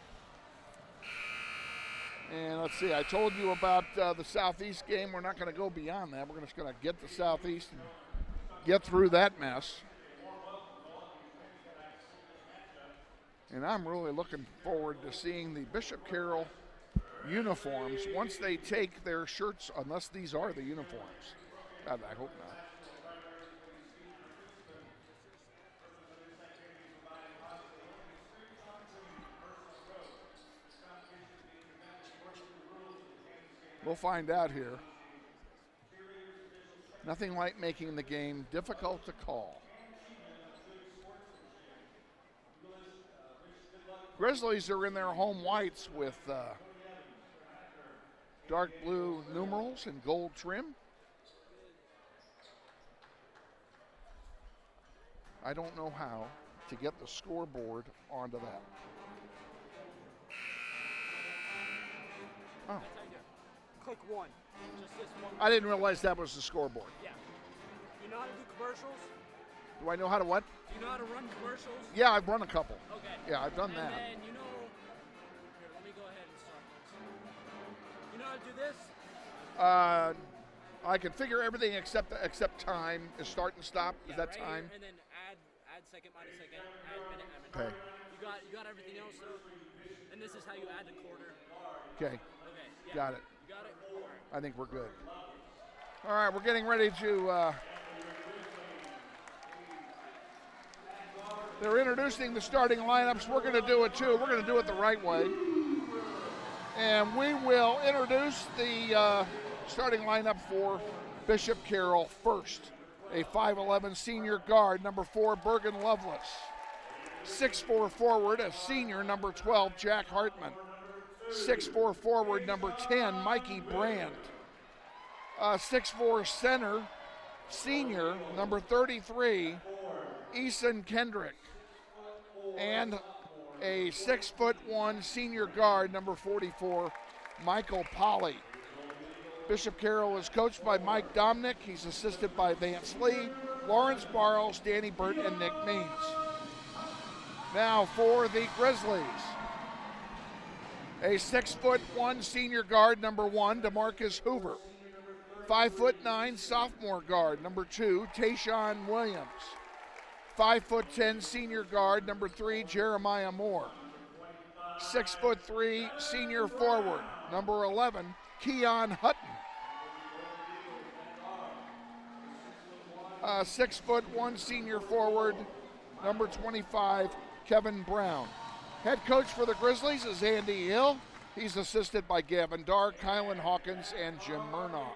And let's see, I told you about the Southeast game. We're not going to go beyond that. We're just going to get to Southeast and get through that mess. And I'm really looking forward to seeing the Bishop Carroll uniforms once they take their shirts, unless these are the uniforms. God, I hope not. We'll find out here. Nothing like making the game difficult to call. Grizzlies are in their home whites with dark blue numerals and gold trim. I don't know how to get the scoreboard onto that. Oh. Click one. Just this one. I didn't realize that was the scoreboard. Yeah. You know how to do commercials? Do I know how to what? Do you know how to run commercials? Yeah, I've run a couple. Okay. Yeah, I've done that. And then you know, here, let me go ahead and start this. You know how to do this? I can figure everything except time is start and stop. Is that right time? Here, and then add second, minus second, add minute, add minute. Okay. You got everything else though? And this is how you add the quarter. Okay. Okay. Yeah. Got it. You got it? All right. I think we're good. All right, we're getting ready to. They're introducing the starting lineups. We're going to do it too. We're going to do it the right way. And we will introduce the starting lineup for Bishop Carroll first. A 5'11 senior guard, number 4, Bergen Lovelace. 6'4 forward, a senior, number 12, Jack Hartman. 6'4 forward, number 10, Mikey Brand. 6'4 center, senior, number 33, Eason Kendrick. And a 6'1 senior guard, number 44, Michael Polly. Bishop Carroll is coached by Mike Dominick. He's assisted by Vance Lee, Lawrence Barles, Danny Burt, and Nick Means. Now for the Grizzlies. A 6'1 senior guard, number 1, DeMarcus Hoover. 5'9 sophomore guard, number 2, Tayshawn Williams. 5'10 senior guard, number 3, Jeremiah Moore. 6'3 senior forward, number 11, Keon Hutton. 6'1 senior forward, number 25, Kevin Brown. Head coach for the Grizzlies is Andy Hill. He's assisted by Gavin Darr, Kylan Hawkins, and Jim Murnaugh.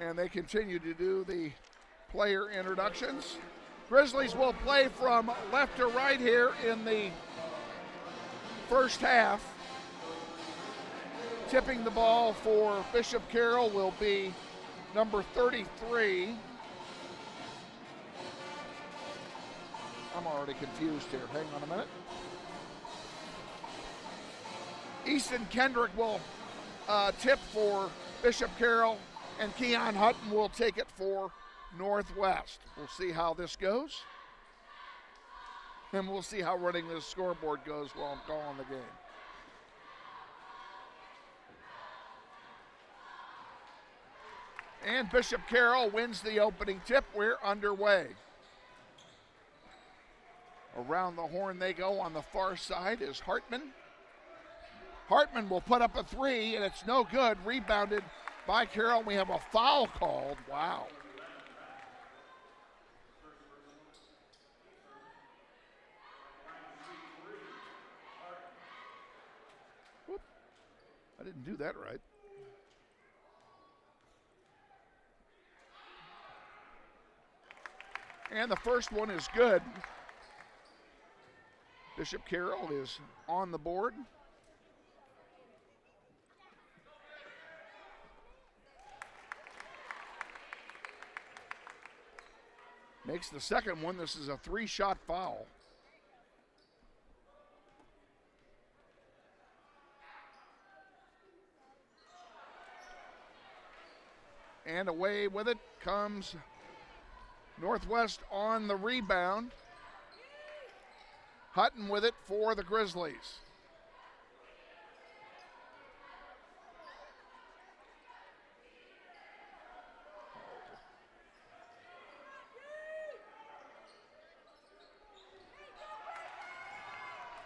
And they continue to do the player introductions. Grizzlies will play from left to right here in the first half. Tipping the ball for Bishop Carroll will be number 33. I'm already confused here. Hang on a minute. Easton Kendrick will tip for Bishop Carroll, and Keon Hutton will take it for Northwest. We'll see how this goes. And we'll see how running this scoreboard goes while I'm calling the game. And Bishop Carroll wins the opening tip. We're underway. Around the horn they go. On the far side is Hartman. Hartman will put up a 3, and it's no good. Rebounded by Carroll. We have a foul called. Wow. Whoop. I didn't do that right. And the first one is good. Bishop Carroll is on the board. Makes the second one. This is a 3-shot foul. And away with it comes Northwest on the rebound. Hutton with it for the Grizzlies.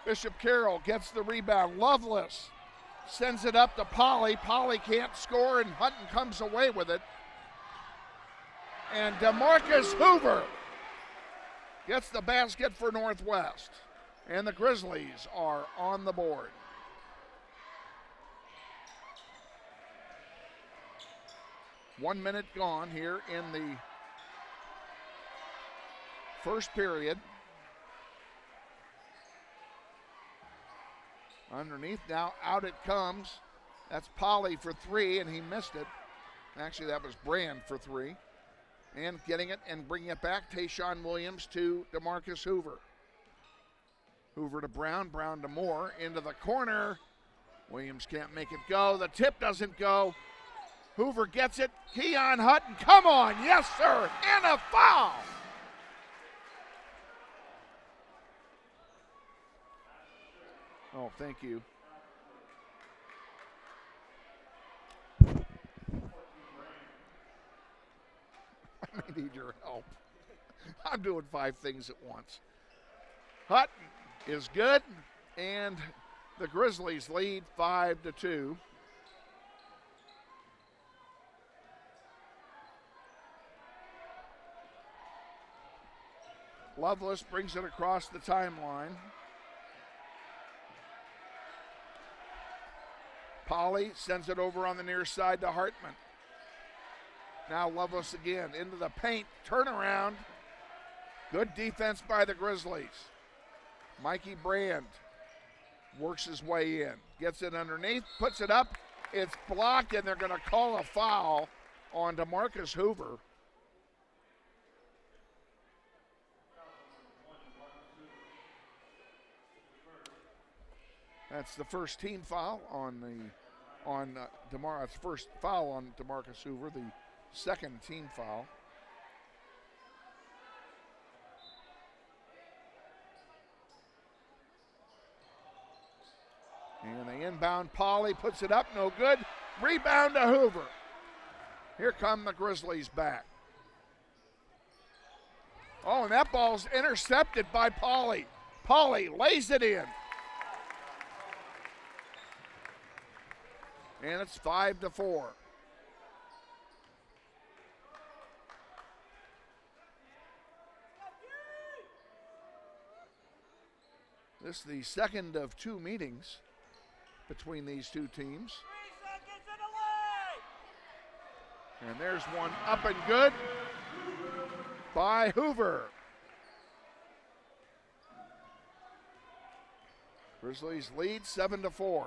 Bishop Carroll gets the rebound. Loveless sends it up to Polly. Polly can't score, and Hutton comes away with it. And DeMarcus Hoover gets the basket for Northwest. And the Grizzlies are on the board. One minute gone here in the first period. Underneath now, out it comes. That's Polly for three, and he missed it. Actually, that was Brand for three. And getting it and bringing it back, Tayshawn Williams to DeMarcus Hoover. Hoover to Brown, Brown to Moore, into the corner. Williams can't make it go. The tip doesn't go. Hoover gets it. Keon Hutton, come on, yes sir, and a foul. Oh, thank you. I may need your help. I'm doing 5 things at once. Hutton is good, and the Grizzlies lead 5-2. Loveless brings it across the timeline. Polly sends it over on the near side to Hartman. Now Loveless again into the paint, turnaround. Good defense by the Grizzlies. Mikey Brand works his way in, gets it underneath, puts it up. It's blocked, and they're going to call a foul on DeMarcus Hoover. That's the first team foul on first foul on DeMarcus Hoover, the second team foul. And they inbound. Polly puts it up, no good. Rebound to Hoover. Here come the Grizzlies back. Oh, and that ball's intercepted by Polly. Polly lays it in. And it's 5-4. This is the second of 2 meetings between these two teams. And there's one up and good by Hoover. Grizzlies lead 7-4.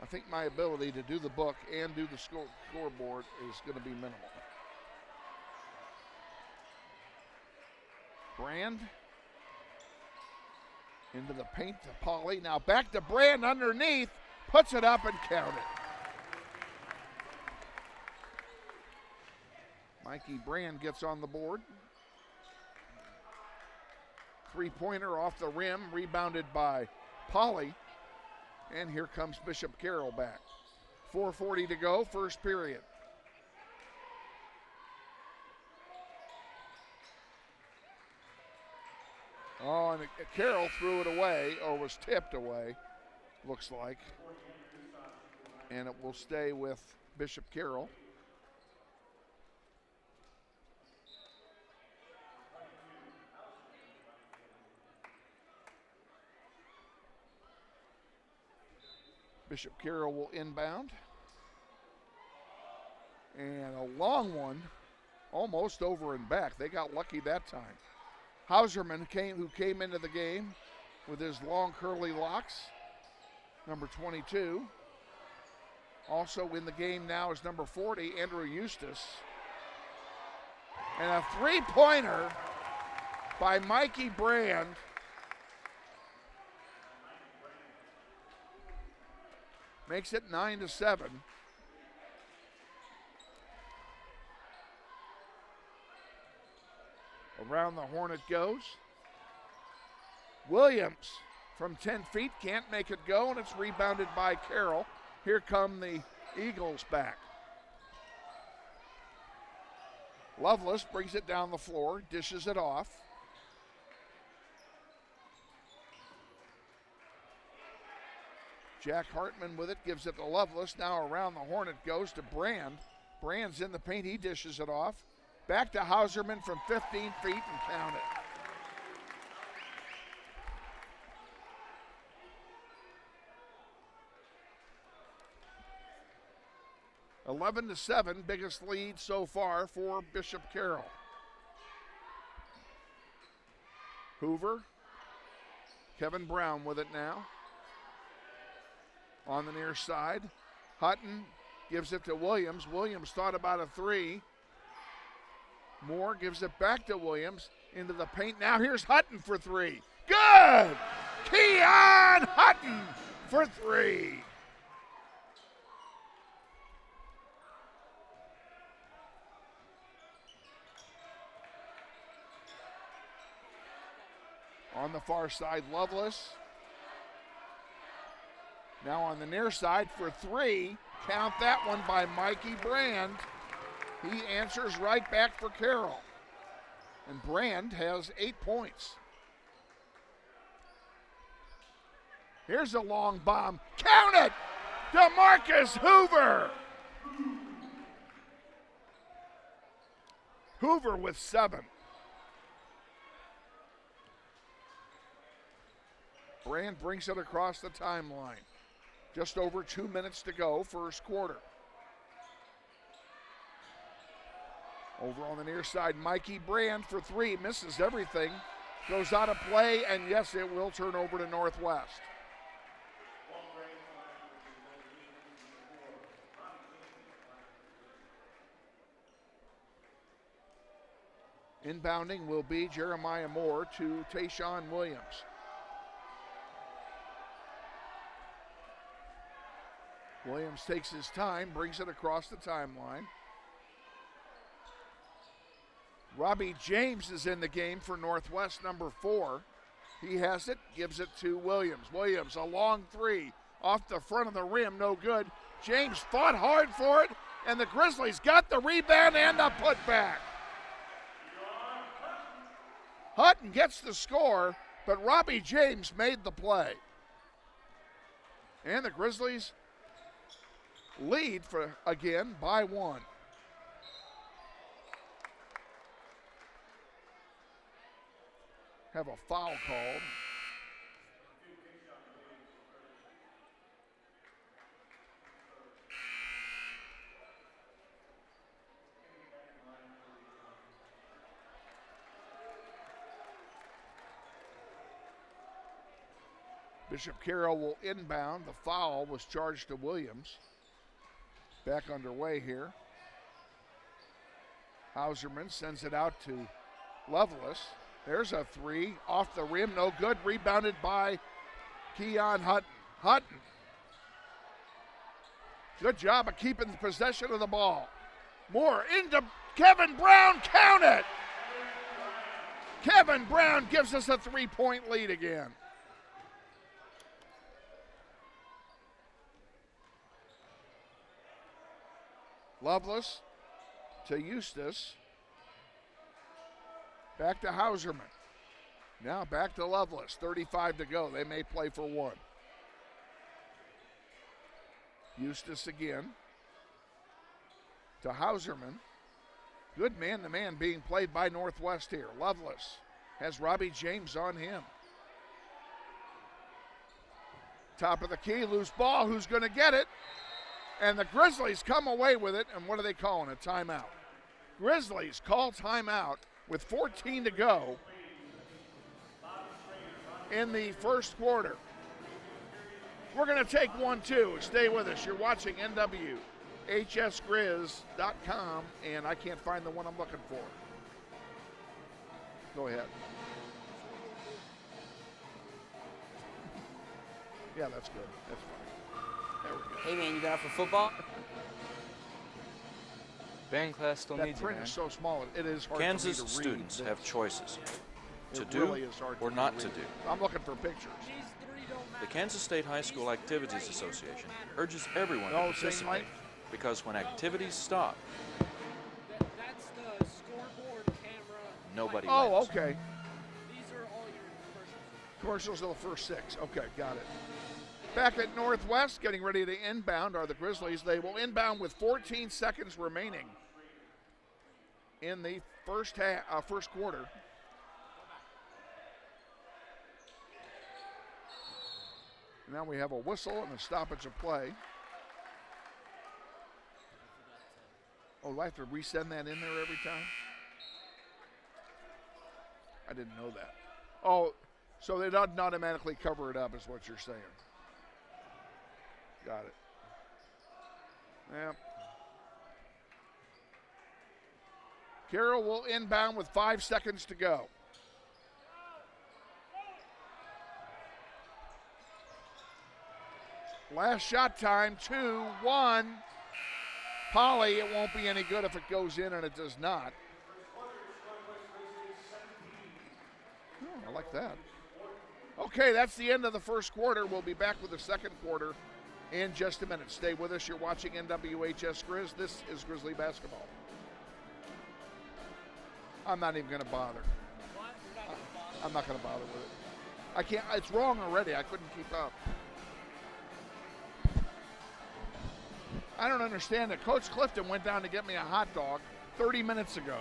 I think my ability to do the book and do the scoreboard is going to be minimal. Brand into the paint to Polly. Now back to Brand underneath. Puts it up and counted. Mikey Brand gets on the board. 3-pointer off the rim, rebounded by Polly. And here comes Bishop Carroll back. 4:40 to go, first period. Oh, and Carroll threw it away, or was tipped away, looks like. And it will stay with Bishop Carroll. Bishop Carroll will inbound. And a long one, almost over and back. They got lucky that time. Hauserman who came into the game with his long curly locks, number 22. Also in the game now is number 40, Andrew Eustace. And a 3-pointer by Mikey Brand. Makes it 9-7. Around the horn it goes. Williams from 10 feet can't make it go, and it's rebounded by Carroll. Here come the Eagles back. Lovelace brings it down the floor, dishes it off. Jack Hartman with it, gives it to Lovelace. Now around the horn it goes to Brand. Brand's in the paint, he dishes it off. Back to Hauserman from 15 feet and count it. (11-7), biggest lead so far for Bishop Carroll. Hoover, Kevin Brown with it now. On the near side, Hutton gives it to Williams. Williams thought about a three. Moore gives it back to Williams into the paint. Now here's Hutton for three. Good! Keon Hutton for three. On the far side, Lovelace. Now on the near side for three. Count that one by Mikey Brand. He answers right back for Carroll. And Brand has 8 points. Here's a long bomb. Count it! DeMarcus Hoover! Hoover with 7. Brand brings it across the timeline. Just over 2 minutes to go, first quarter. Over on the near side, Mikey Brand for three, misses everything. Goes out of play, and yes, it will turn over to Northwest. Inbounding will be Jeremiah Moore to Tayshawn Williams. Williams takes his time, brings it across the timeline. Robbie James is in the game for Northwest, number 4. He has it, gives it to Williams. Williams, a long three, off the front of the rim, no good. James fought hard for it, and the Grizzlies got the rebound and the putback. Hutton gets the score, but Robbie James made the play. And the Grizzlies lead for again by 1. Have a foul called. Bishop Carroll will inbound. The foul was charged to Williams. Back underway here. Hauserman sends it out to Lovelace. There's a three off the rim, no good. Rebounded by Keon Hutton. Hutton. Good job of keeping the possession of the ball. Moore into Kevin Brown, count it! Kevin Brown gives us a 3-point lead again. Lovelace to Eustace. Back to Hauserman. Now back to Lovelace. 35 to go. They may play for 1. Eustace again. To Hauserman. Good man-to-man being played by Northwest here. Lovelace has Robbie James on him. Top of the key, loose ball. Who's going to get it? And the Grizzlies come away with it, and what are they calling? A timeout. Grizzlies call timeout with 14 to go in the first quarter. We're going to take 1-2. Stay with us. You're watching NWHSGrizz.com, and I can't find the one I'm looking for. Go ahead. Yeah, that's good. That's fine. There we go. Hey, man, you got up for football? Band class still That needs you, print man. is so small, it is hard Kansas for me to read. students have choices to It do really is hard or for me not to to read. do. I'm looking for pictures. The Kansas State High School Activities Association urges everyone to Oh, same participate light? because when activities stop, That's the scoreboard camera. nobody Oh, wins. okay. These are all your Commercials are the first 6. Okay, got it. Back at Northwest, getting ready to inbound are the Grizzlies. They will inbound with 14 seconds remaining in the first quarter. Now we have a whistle and a stoppage of play. Oh, do I have to resend that in there every time? I didn't know that. Oh, so they don't automatically cover it up is what you're saying. Got it. Yeah. Carroll will inbound with 5 seconds to go. Last shot time, 2-1. Polly, it won't be any good if it goes in, and it does not. Oh, I like that. Okay, that's the end of the first quarter. We'll be back with the second quarter in just a minute. Stay with us. You're watching NWHS Grizz. This is Grizzly basketball. I'm not even going to bother. I'm not going to bother with it. I can't. It's wrong already. I couldn't keep up. I don't understand it. Coach Clifton went down to get me a hot dog 30 minutes ago.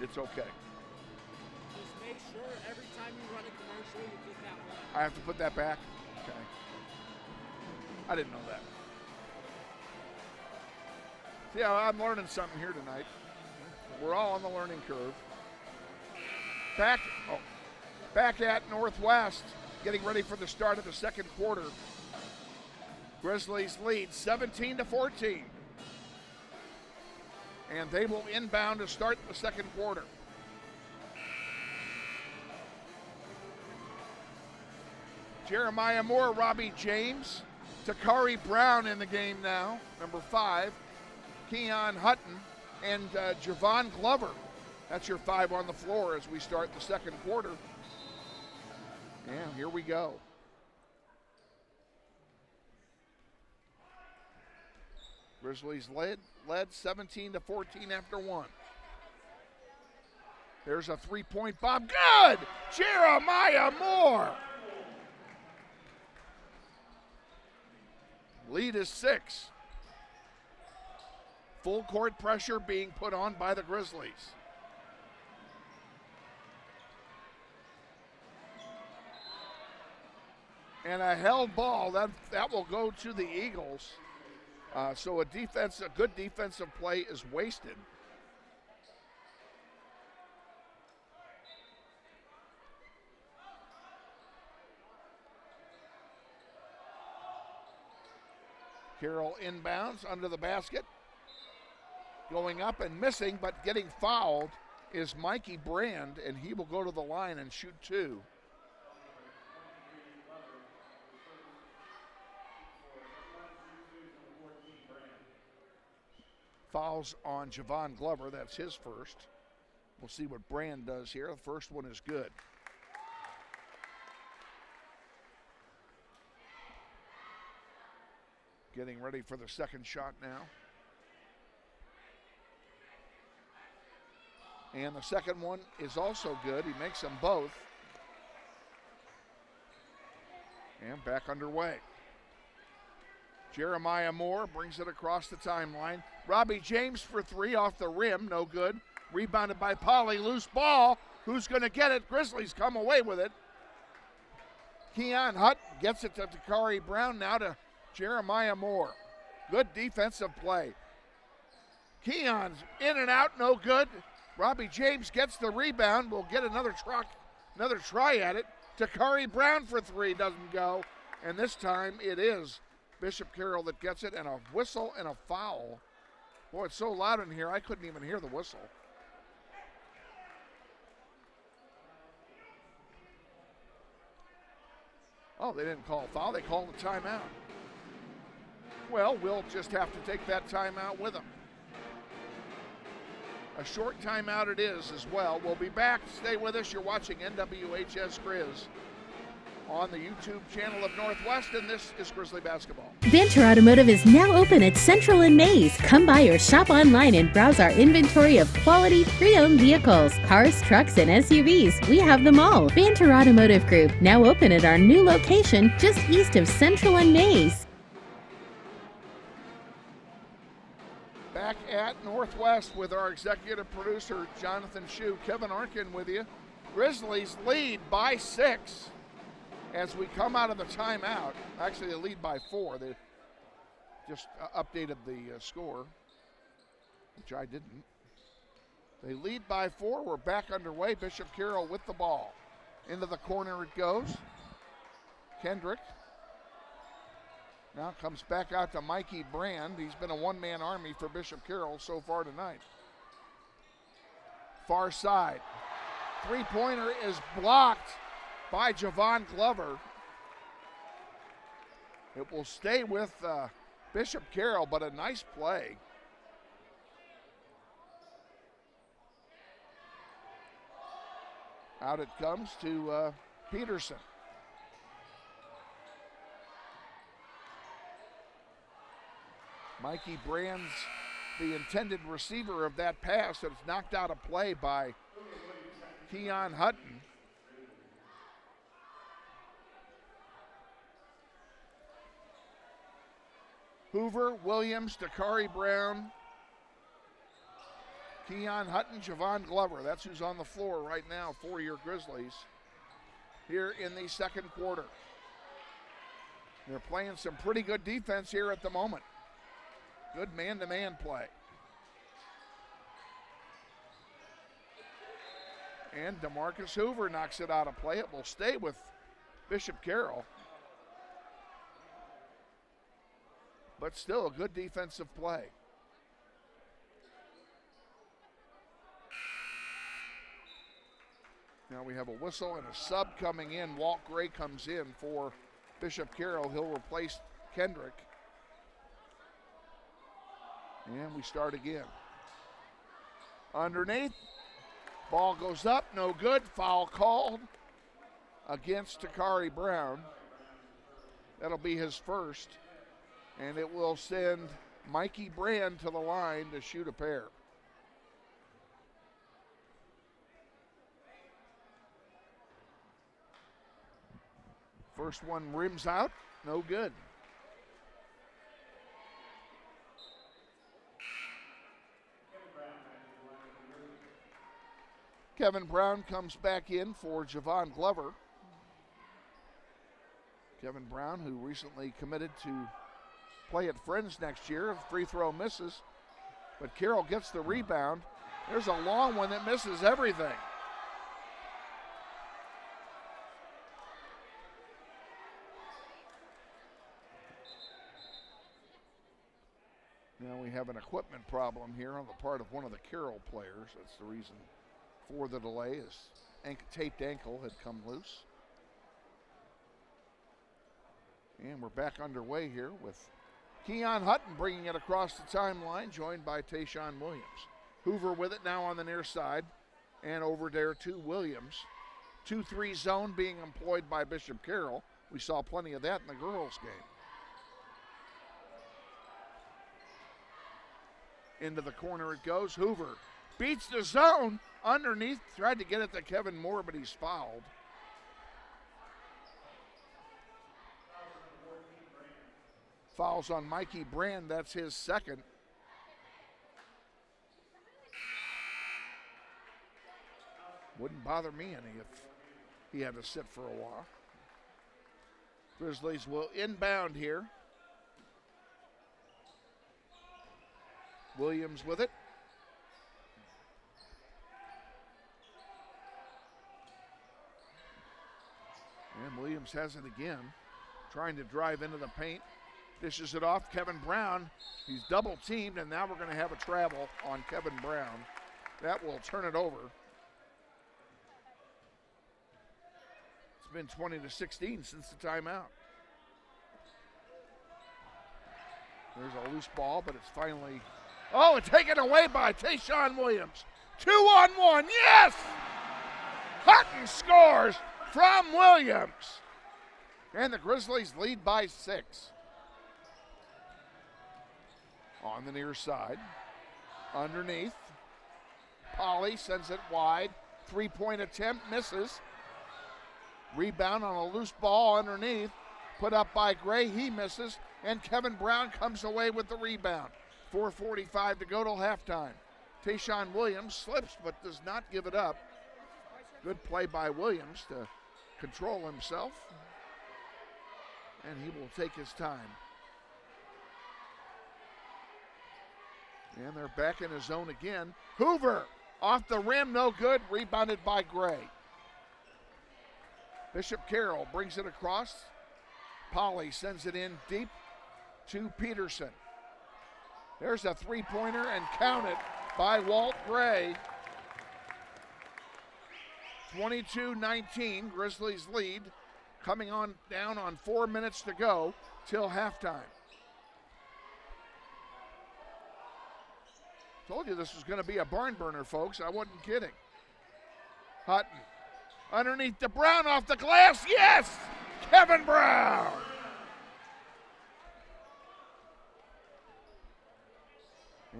It's okay. Just make sure every time you run a commercial, you put that one. I have to put that back? Okay. I didn't know that. See, I'm learning something here tonight. We're all on the learning curve. Back at Northwest, getting ready for the start of the second quarter. Grizzlies lead 17-14. And they will inbound to start the second quarter. Jeremiah Moore, Robbie James, Takari Brown in the game now, number 5, Keon Hutton, and Javon Glover. That's your 5 on the floor as we start the second quarter. And here we go. Grizzlies led 17-14 after 1. There's a 3-point bomb. Good! Jeremiah Moore. Lead is 6. Full court pressure being put on by the Grizzlies. And a held ball, that will go to the Eagles. So a good defensive play is wasted. Carroll inbounds under the basket. Going up and missing, but getting fouled is Mikey Brand, and he will go to the line and shoot 2. Fouls on Javon Glover. That's his first. We'll see what Brand does here. The first one is good. Getting ready for the second shot now. And the second one is also good. He makes them both. And back underway. Jeremiah Moore brings it across the timeline. Robbie James for 3 off the rim, no good. Rebounded by Polly, loose ball. Who's going to get it? Grizzlies come away with it. Keon Hutt gets it to Takari Brown, now to Jeremiah Moore. Good defensive play. Keon's in and out, no good. Robbie James gets the rebound. Will get another try at it. Takari Brown for 3, doesn't go. And this time it is Bishop Carroll that gets it, and a whistle and a foul. Boy, it's so loud in here, I couldn't even hear the whistle. Oh, they didn't call a foul, they called a timeout. Well, we'll just have to take that timeout with them. A short timeout it is as well. We'll be back. Stay with us. You're watching NWHS Grizz on the YouTube channel of Northwest, and this is Grizzly Basketball. Banter Automotive is now open at Central and Mays. Come by or shop online and browse our inventory of quality pre-owned vehicles, cars, trucks, and SUVs. We have them all. Banter Automotive Group, now open at our new location just east of Central and Mays. Back at Northwest with our executive producer, Jonathan Schieu. Kevin Arkin with you. Grizzlies lead by 6 as we come out of the timeout. Actually, they lead by 4. They just updated the score, which I didn't. They lead by 4. We're back underway. Bishop Carroll with the ball. Into the corner it goes. Kendrick now comes back out to Mikey Brand. He's been a one-man army for Bishop Carroll so far tonight. Far side. Three-pointer is blocked by Javon Glover. It will stay with Bishop Carroll, but a nice play. Out it comes to Peterson. Mikey Brand's the intended receiver of that pass, and it's knocked out of play by Keon Hutton. Hoover, Williams, Dakari Brown, Keon Hutton, Javon Glover. That's who's on the floor right now for your Grizzlies here in the second quarter. They're playing some pretty good defense here at the moment. Good man-to-man play. And DeMarcus Hoover knocks it out of play. It will stay with Bishop Carroll. But still a good defensive play. Now we have a whistle and a sub coming in. Walt Gray comes in for Bishop Carroll. He'll replace Kendrick. And we start again. Underneath. Ball goes up, no good. Foul called against Dakari Brown. That'll be his first. And it will send Mikey Brand to the line to shoot a pair. First one rims out, no good. Kevin Brown comes back in for Javon Glover. Kevin Brown, who recently committed to play at Friends next year. Free throw misses, but Carroll gets the rebound. There's a long one that misses everything. Now we have an equipment problem here on the part of one of the Carroll players. That's the reason for the delay, is taped ankle had come loose. And we're back underway here with Keon Hutton bringing it across the timeline, joined by Tayshawn Williams. Hoover with it now on the near side, and over there to Williams. 2-3 zone being employed by Bishop Carroll. We saw plenty of that in the girls' game. Into the corner it goes. Hoover beats the zone. Underneath, tried to get it to Kevin Moore, but he's fouled. Fouls on Mikey Brand, that's his second. Wouldn't bother me any if he had to sit for a while. Grizzlies will inbound here. Williams with it. And Williams has it again, trying to drive into the paint. Dishes it off. Kevin Brown, he's double teamed, and now we're going to have a travel on Kevin Brown. That will turn it over. It's been 20-16 since the timeout. There's a loose ball, but it's finally, and taken away by Tayshawn Williams. 2-on-1, yes! Hutton scores from Williams. And the Grizzlies lead by 6. On the near side, underneath. Polly sends it wide. 3-point attempt, misses. Rebound on a loose ball underneath. Put up by Gray, he misses. And Kevin Brown comes away with the rebound. 4:45 to go till halftime. Tayshawn Williams slips but does not give it up. Good play by Williams to control himself. And he will take his time. And they're back in his zone again. Hoover off the rim, no good. Rebounded by Gray. Bishop Carroll brings it across. Polly sends it in deep to Peterson. There's a three-pointer and count it by Walt Gray. 22-19, Grizzlies lead, coming on down on 4 minutes to go till halftime. Told you this was going to be a barn burner, folks. I wasn't kidding. Hutton underneath to Brown off the glass. Yes! Kevin Brown.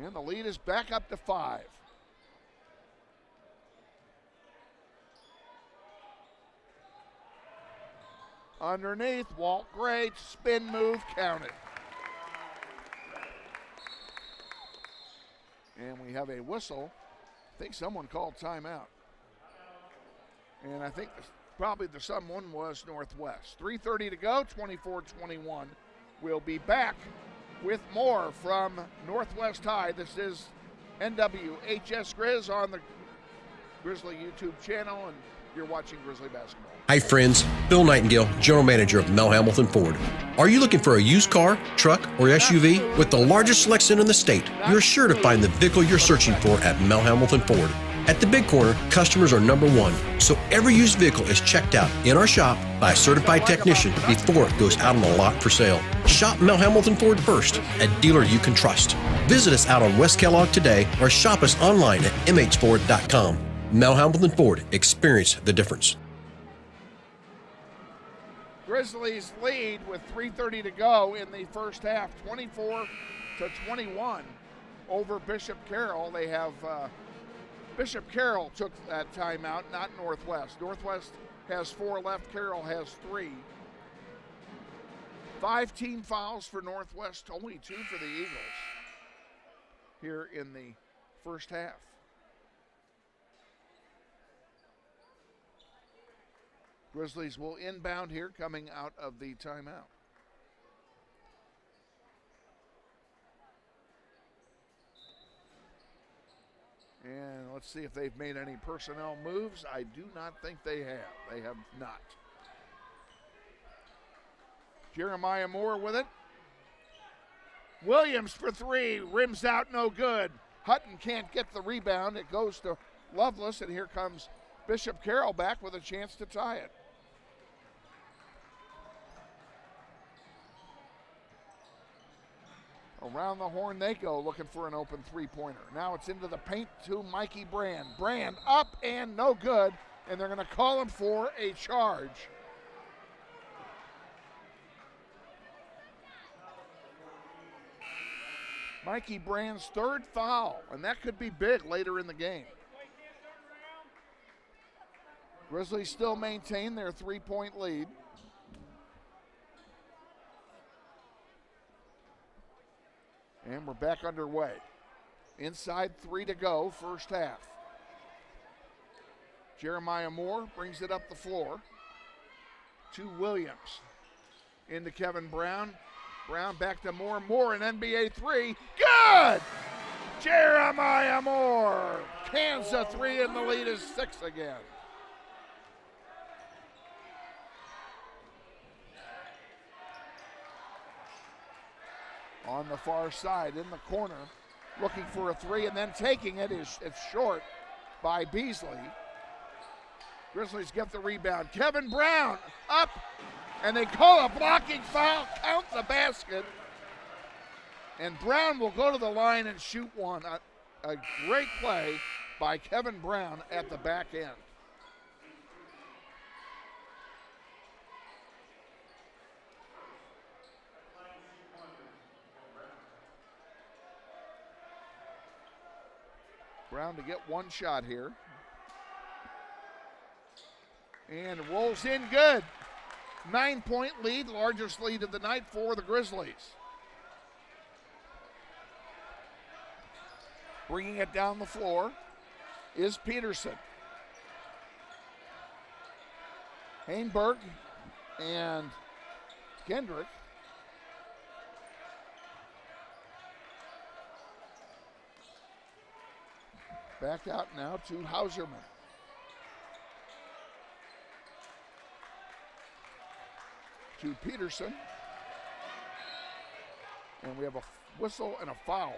And the lead is back up to 5. Underneath, Walt Gray, spin move, counted. And we have a whistle. I think someone called timeout. And I think probably the someone was Northwest. 3:30 to go, 24-21. We'll be back with more from Northwest High. This is NWHS Grizz on the Grizzly YouTube channel, and you're watching Grizzly basketball. Hi friends, Bill Nightingale, General Manager of Mel Hamilton Ford. Are you looking for a used car, truck, or SUV? With the largest selection in the state, you're sure to find the vehicle you're searching for at Mel Hamilton Ford. At the Big Corner, customers are number one, so every used vehicle is checked out in our shop by a certified technician before it goes out on the lot for sale. Shop Mel Hamilton Ford first, a dealer you can trust. Visit us out on West Kellogg today or shop us online at mhford.com. Mel Hamilton Ford, experience the difference. Grizzlies lead with 3:30 to go in the first half, 24-21 over Bishop Carroll. They have Bishop Carroll took that timeout, not Northwest. Northwest has 4 left, Carroll has 3. 5 team fouls for Northwest, only 2 for the Eagles here in the first half. Grizzlies will inbound here coming out of the timeout. And let's see if they've made any personnel moves. I do not think they have. They have not. Jeremiah Moore with it. Williams for 3, rims out, no good. Hutton can't get the rebound. It goes to Lovelace, and here comes Bishop Carroll back with a chance to tie it. Around the horn they go, looking for an open three-pointer. Now it's into the paint to Mikey Brand. Brand up and no good, and they're going to call him for a charge. Mikey Brand's 3rd foul, and that could be big later in the game. Grizzlies still maintain their 3-point lead. And we're back underway. Inside 3 to go, first half. Jeremiah Moore brings it up the floor to Williams. Into Kevin Brown. Brown back to Moore. Moore an NBA 3. Good! Jeremiah Moore cans a 3 and the lead is 6 again. On the far side, in the corner, looking for a 3 and then taking it. It's short by Beasley. Grizzlies get the rebound. Kevin Brown up, and they call a blocking foul. Count the basket. And Brown will go to the line and shoot one. A great play by Kevin Brown at the back end. Brown to get one shot here. And rolls in good. 9-point lead, largest lead of the night for the Grizzlies. Bringing it down the floor is Peterson. Hainberg and Kendrick. Back out now to Hauserman. To Peterson. And we have a whistle and a foul.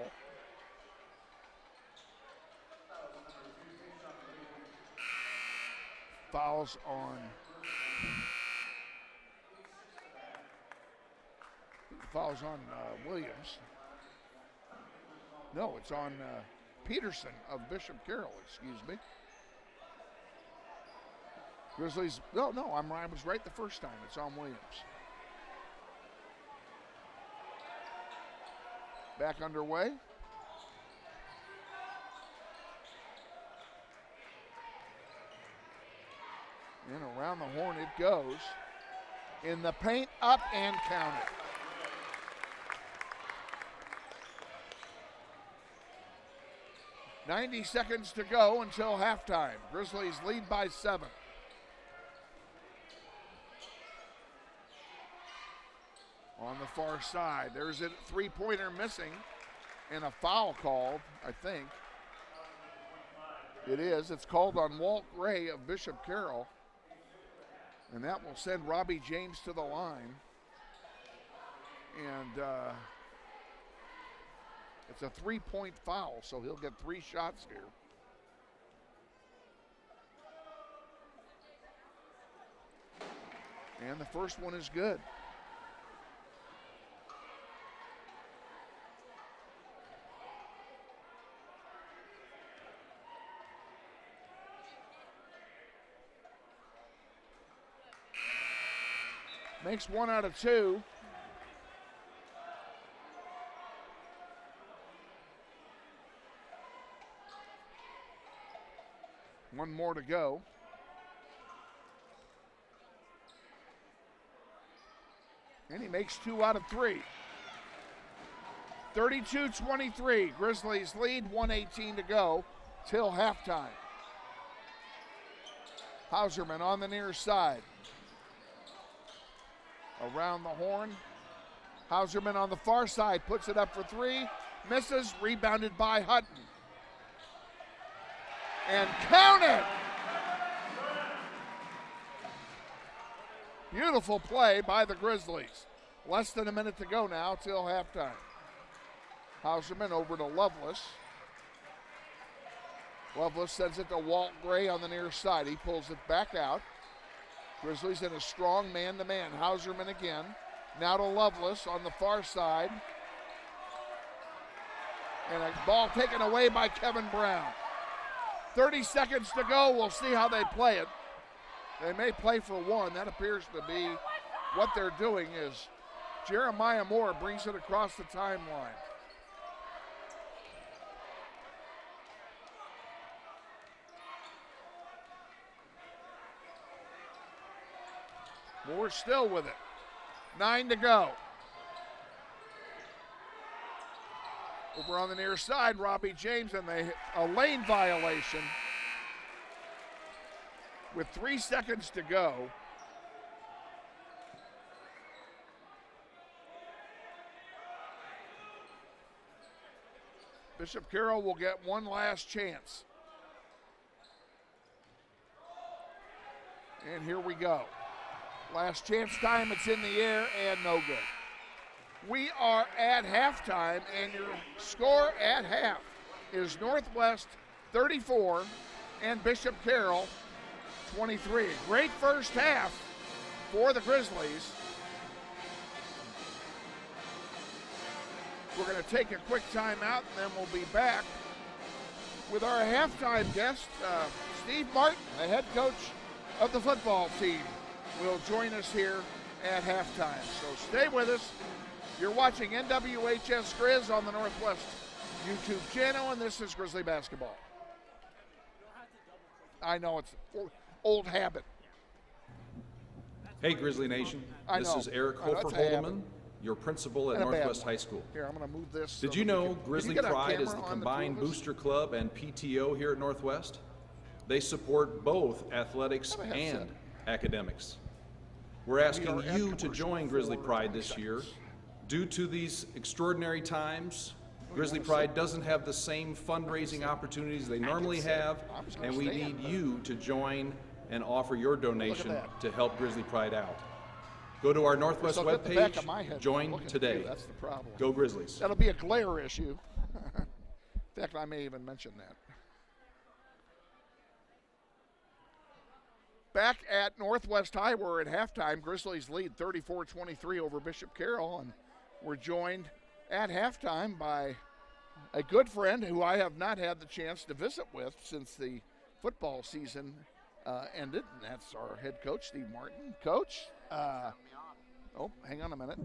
Fouls on Williams. No, it's on Peterson of Bishop Carroll, excuse me. Grizzlies, I was right the first time. It's on Williams. Back underway. And around the horn it goes. In the paint, up and counted. .90 seconds to go until halftime. Grizzlies lead by 7. On the far side, there's a three-pointer missing and a foul called, I think. It is. It's called on Walt Gray of Bishop Carroll. And that will send Robbie James to the line. And it's a 3-point foul, so he'll get 3 shots here. And the first one is good. Makes 1 out of 2. One more to go. And he makes 2 out of 3. 32-23. Grizzlies lead, 1:18 to go till halftime. Hauserman on the near side. Around the horn. Hauserman on the far side puts it up for 3. Misses, rebounded by Hutton. And counted! Beautiful play by the Grizzlies. Less than a minute to go now till halftime. Hauserman over to Lovelace. Lovelace sends it to Walt Gray on the near side. He pulls it back out. Grizzlies in a strong man-to-man. Hauserman again. Now to Lovelace on the far side. And a ball taken away by Kevin Brown. 30 seconds to go. We'll see how they play it. They may play for 1. That appears to be what they're doing. Is Jeremiah Moore brings it across the timeline. Moore still with it. 9 to go. Over on the near side, Robbie James, and a lane violation. With 3 seconds to go. Bishop Carroll will get one last chance. And here we go. Last chance time, it's in the air and no good. We are at halftime, and your score at half is Northwest 34 and Bishop Carroll 23. Great first half for the Grizzlies. We're going to take a quick time out, and then we'll be back with our halftime guest, Steve Martin, the head coach of the football team, will join us here at halftime. So stay with us. You're watching NWHS Grizz on the Northwest YouTube channel, and this is Grizzly basketball. I know it's an old habit. Hey, Grizzly Nation. I This know. is Eric I know, it's a Hofer-Holdeman, habit. your principal at And a bad Northwest one. High School. Here, I'm going to move this. Did so you that we know can- Grizzly Can you get a Pride is the camera on combined two of us? booster club and PTO here at Northwest? They support both athletics Have a headset. and academics. We're We asking are at you to commercial join Grizzly for Pride 20 this year. seconds. Due to these extraordinary times, you Grizzly wanna Pride sit? doesn't have the same fundraising opportunities they normally sit. have, I was gonna and we stand, need but- you to join and offer your donation that. to help Grizzly Pride out. Go to our Northwest So get the back of webpage, my head join looking at today. you, that's the problem. Go Grizzlies. That'll be a glare issue. In fact, I may even mention that. Back at Northwest High, we're at halftime. Grizzlies lead 34-23 over Bishop Carroll, and we're joined at halftime by a good friend who I have not had the chance to visit with since the football season ended, and that's our head coach, Steve Martin. Coach, oh, hang on a minute.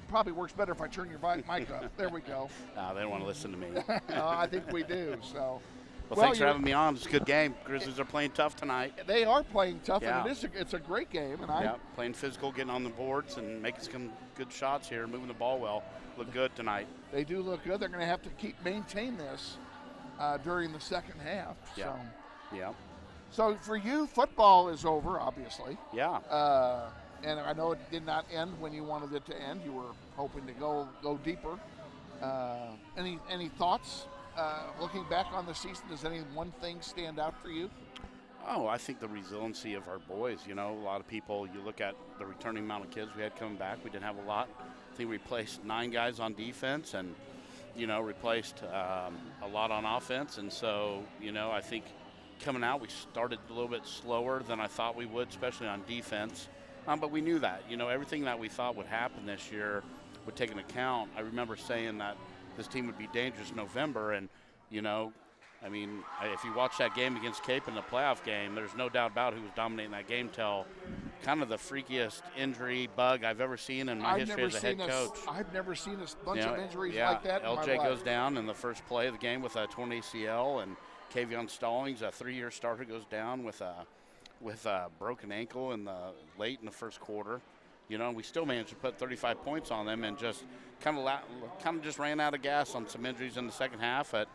Probably works better if I turn your mic up. There we go. They don't want to listen to me. I think we do. So, Well, thanks for having me on. It's a good game. Grizzlies are playing tough tonight. They are playing tough, Yeah. and it's a great game. And Yeah, playing physical, getting on the boards, and making some good shots here, moving the ball well. Look good tonight. They do look good. They're going to have to maintain this during the second half. Yeah. Yeah. So for you, football is over, obviously. Yeah. And I know it did not end when you wanted it to end. You were hoping to go deeper. Any thoughts looking back on the season? Does any one thing stand out for you? Oh, I think the resiliency of our boys. You know, a lot of people, you look at the returning amount of kids we had coming back. We didn't have a lot. I think we replaced 9 guys on defense and, replaced a lot on offense. And so, I think coming out, we started a little bit slower than I thought we would, especially on defense. But we knew that. Everything that we thought would happen this year would take into account. I remember saying that this team would be dangerous in November. And, if you watch that game against Cape in the playoff game, there's no doubt about who was dominating that game till kind of the freakiest injury bug I've ever seen in my history as a head coach. I've never seen a bunch of injuries yeah, like that in my LJ life. goes down in the first play of the game with a torn ACL, and Kavion Stallings, a 3-year starter, goes down with a broken ankle late in the first quarter. We still managed to put 35 points on them and just kind of just ran out of gas on some injuries in the second half. But,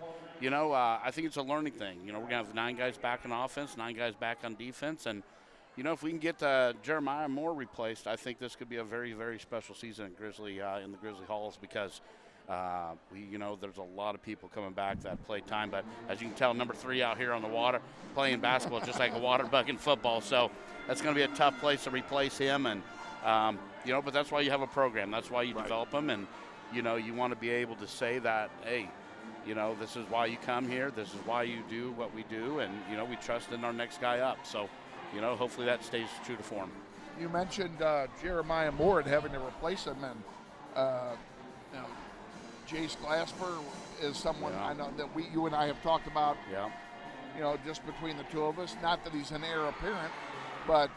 I think it's a learning thing. We're going to have 9 guys back on offense, 9 guys back on defense. And, if we can get Jeremiah Moore replaced, I think this could be a very, very special season at Grizzly in the Grizzly Halls because, there's a lot of people coming back that play time. But as you can tell, number 3 out here on the water playing basketball just like a water buck in football. So that's going to be a tough place to replace him. And, but that's why you have a program. That's why you develop them. And, you want to be able to say that, hey, this is why you come here. This is why you do what we do. And, we trust in our next guy up. So, hopefully that stays true to form. You mentioned Jeremiah Moore and having to replace him. And, Jace Glasper is someone I know that you and I have talked about. Yeah. Just between the two of us. Not that he's an heir apparent, but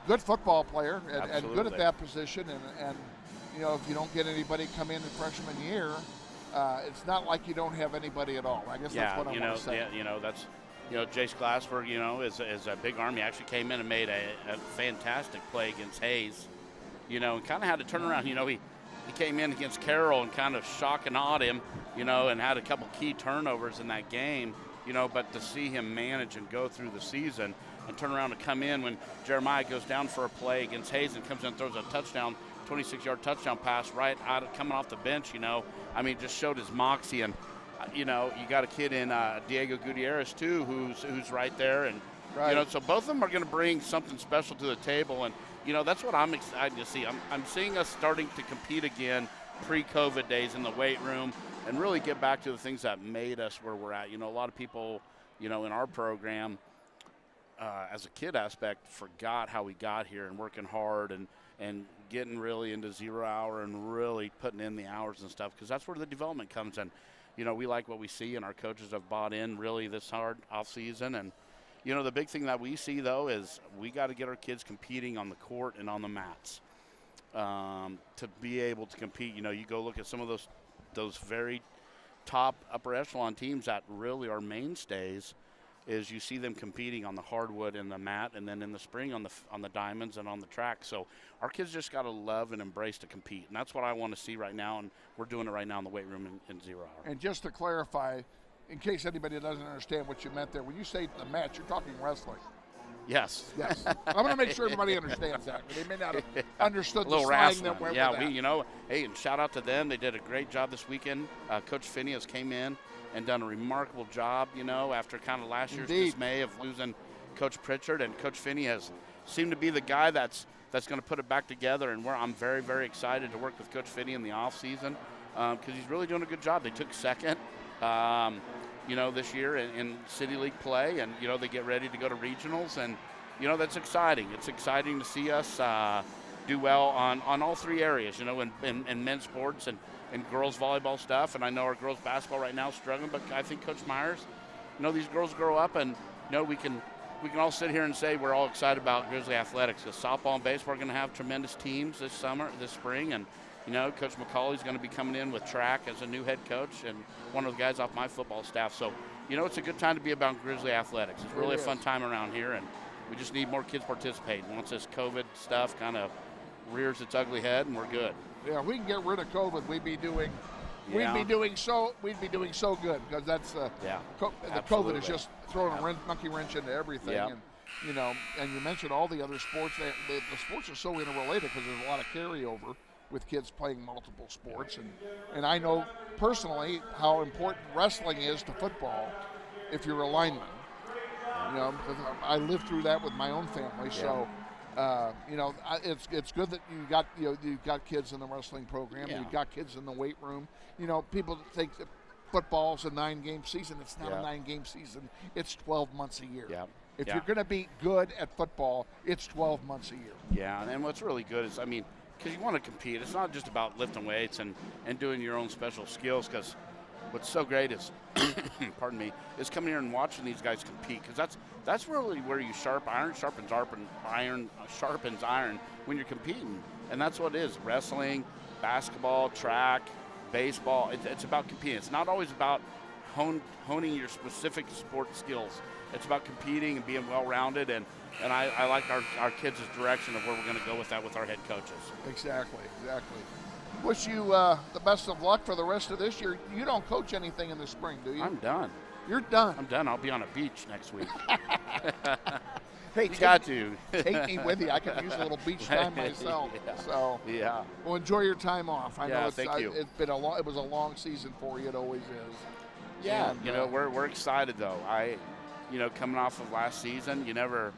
good football player and good at that position. And if you don't get anybody come in the freshman year, it's not like you don't have anybody at all. I guess that's what I want to say. Yeah, that's. Jace Glassberg, is a big arm. He actually came in and made a fantastic play against Hayes, and kind of had to turn around. He came in against Carroll and kind of shock and awed him, and had a couple key turnovers in that game, but to see him manage and go through the season and turn around and come in when Jeremiah goes down for a play against Hayes and comes in and throws a touchdown, 26-yard touchdown pass right out coming off the bench, just showed his moxie. And you got a kid in Diego Gutierrez too, who's right there, and so both of them are going to bring something special to the table, and that's what I'm excited to see. I'm seeing us starting to compete again, pre-COVID days in the weight room, and really get back to the things that made us where we're at. A lot of people, in our program, as a kid aspect, forgot how we got here and working hard and getting really into 0 hour and really putting in the hours and stuff, because that's where the development comes in. You know, we like what we see, and our coaches have bought in really this hard off season. And, you know, the big thing that we see, though, is we got to get our kids competing on the court and on the mats to be able to compete. You know, you go look at some of those very top upper echelon teams that really are mainstays, is you see them competing on the hardwood and the mat, and then in the spring on the diamonds and on the track. So our kids just got to love and embrace to compete, and that's what I want to see right now, and we're doing it right now in the weight room in 0 hour. And just to clarify, in case anybody doesn't understand what you meant there, when you say the match, you're talking wrestling. Yes. Yes. I'm going to make sure everybody understands that. They may not have understood the little slang wrestling. that went Yeah, with that. you know, hey, and shout out to them. They did a great job this weekend. Coach Phineas came in and done a remarkable job, you know, after kind of last year's dismay of losing Coach Pritchard. And Coach Phineas seemed to be the guy that's going to put it back together. And I'm very, very excited to work with Coach Phineas in the offseason because he's really doing a good job. They took second, you know, this year in City League play. And, you know, they get ready to go to regionals. And, you know, that's exciting. It's exciting to see us do well on all three areas, you know, in men's sports and girls volleyball stuff. And I know our girls basketball right now is struggling, but I think Coach Myers, you know, these girls grow up, and, you know, we can all sit here and say we're all excited about Grizzly athletics, because softball and baseball are going to have tremendous teams this spring. And, you know, Coach McCauley's going to be coming in with track as a new head coach and one of the guys off my football staff. So, you know, it's a good time to be about Grizzly athletics. It's really a fun time around here, and we just need more kids participating. Once this COVID stuff kind of rears its ugly head, and we're good. Yeah, if we can get rid of COVID, we'd be doing so good, because that's the COVID is just throwing a monkey wrench into everything. Yep. And, you know, and you mentioned all the other sports. The sports are so interrelated because there's a lot of carryover with kids playing multiple sports. And I know personally how important wrestling is to football if you're a lineman. You know, because I lived through that with my own family. So, you know, it's good that you've got kids in the wrestling program. Yeah. You've got kids in the weight room. You know, people think that football's a 9-game season. It's not a 9-game season. It's 12 months a year. Yeah. If you're going to be good at football, it's 12 months a year. Yeah, and what's really good is, I mean, because you want to compete. It's not just about lifting weights and doing your own special skills, because what's so great is, pardon me, is coming here and watching these guys compete, because that's really where you iron sharpens iron when you're competing. And that's what it is. Wrestling, basketball, track, baseball, it's about competing. It's not always about honing your specific sport skills. It's about competing and being well-rounded, and I like our kids' direction of where we're going to go with that with our head coaches. Exactly. Wish you the best of luck for the rest of this year. You don't coach anything in the spring, do you? I'm done. You're done. I'm done. I'll be on a beach next week. Hey, got to. Take me with you. I could use a little beach time myself. So, well, enjoy your time off. I know thank you. It was a long season for you. It always is. Yeah, And, you know, we're excited though. You know, coming off of last season, you never,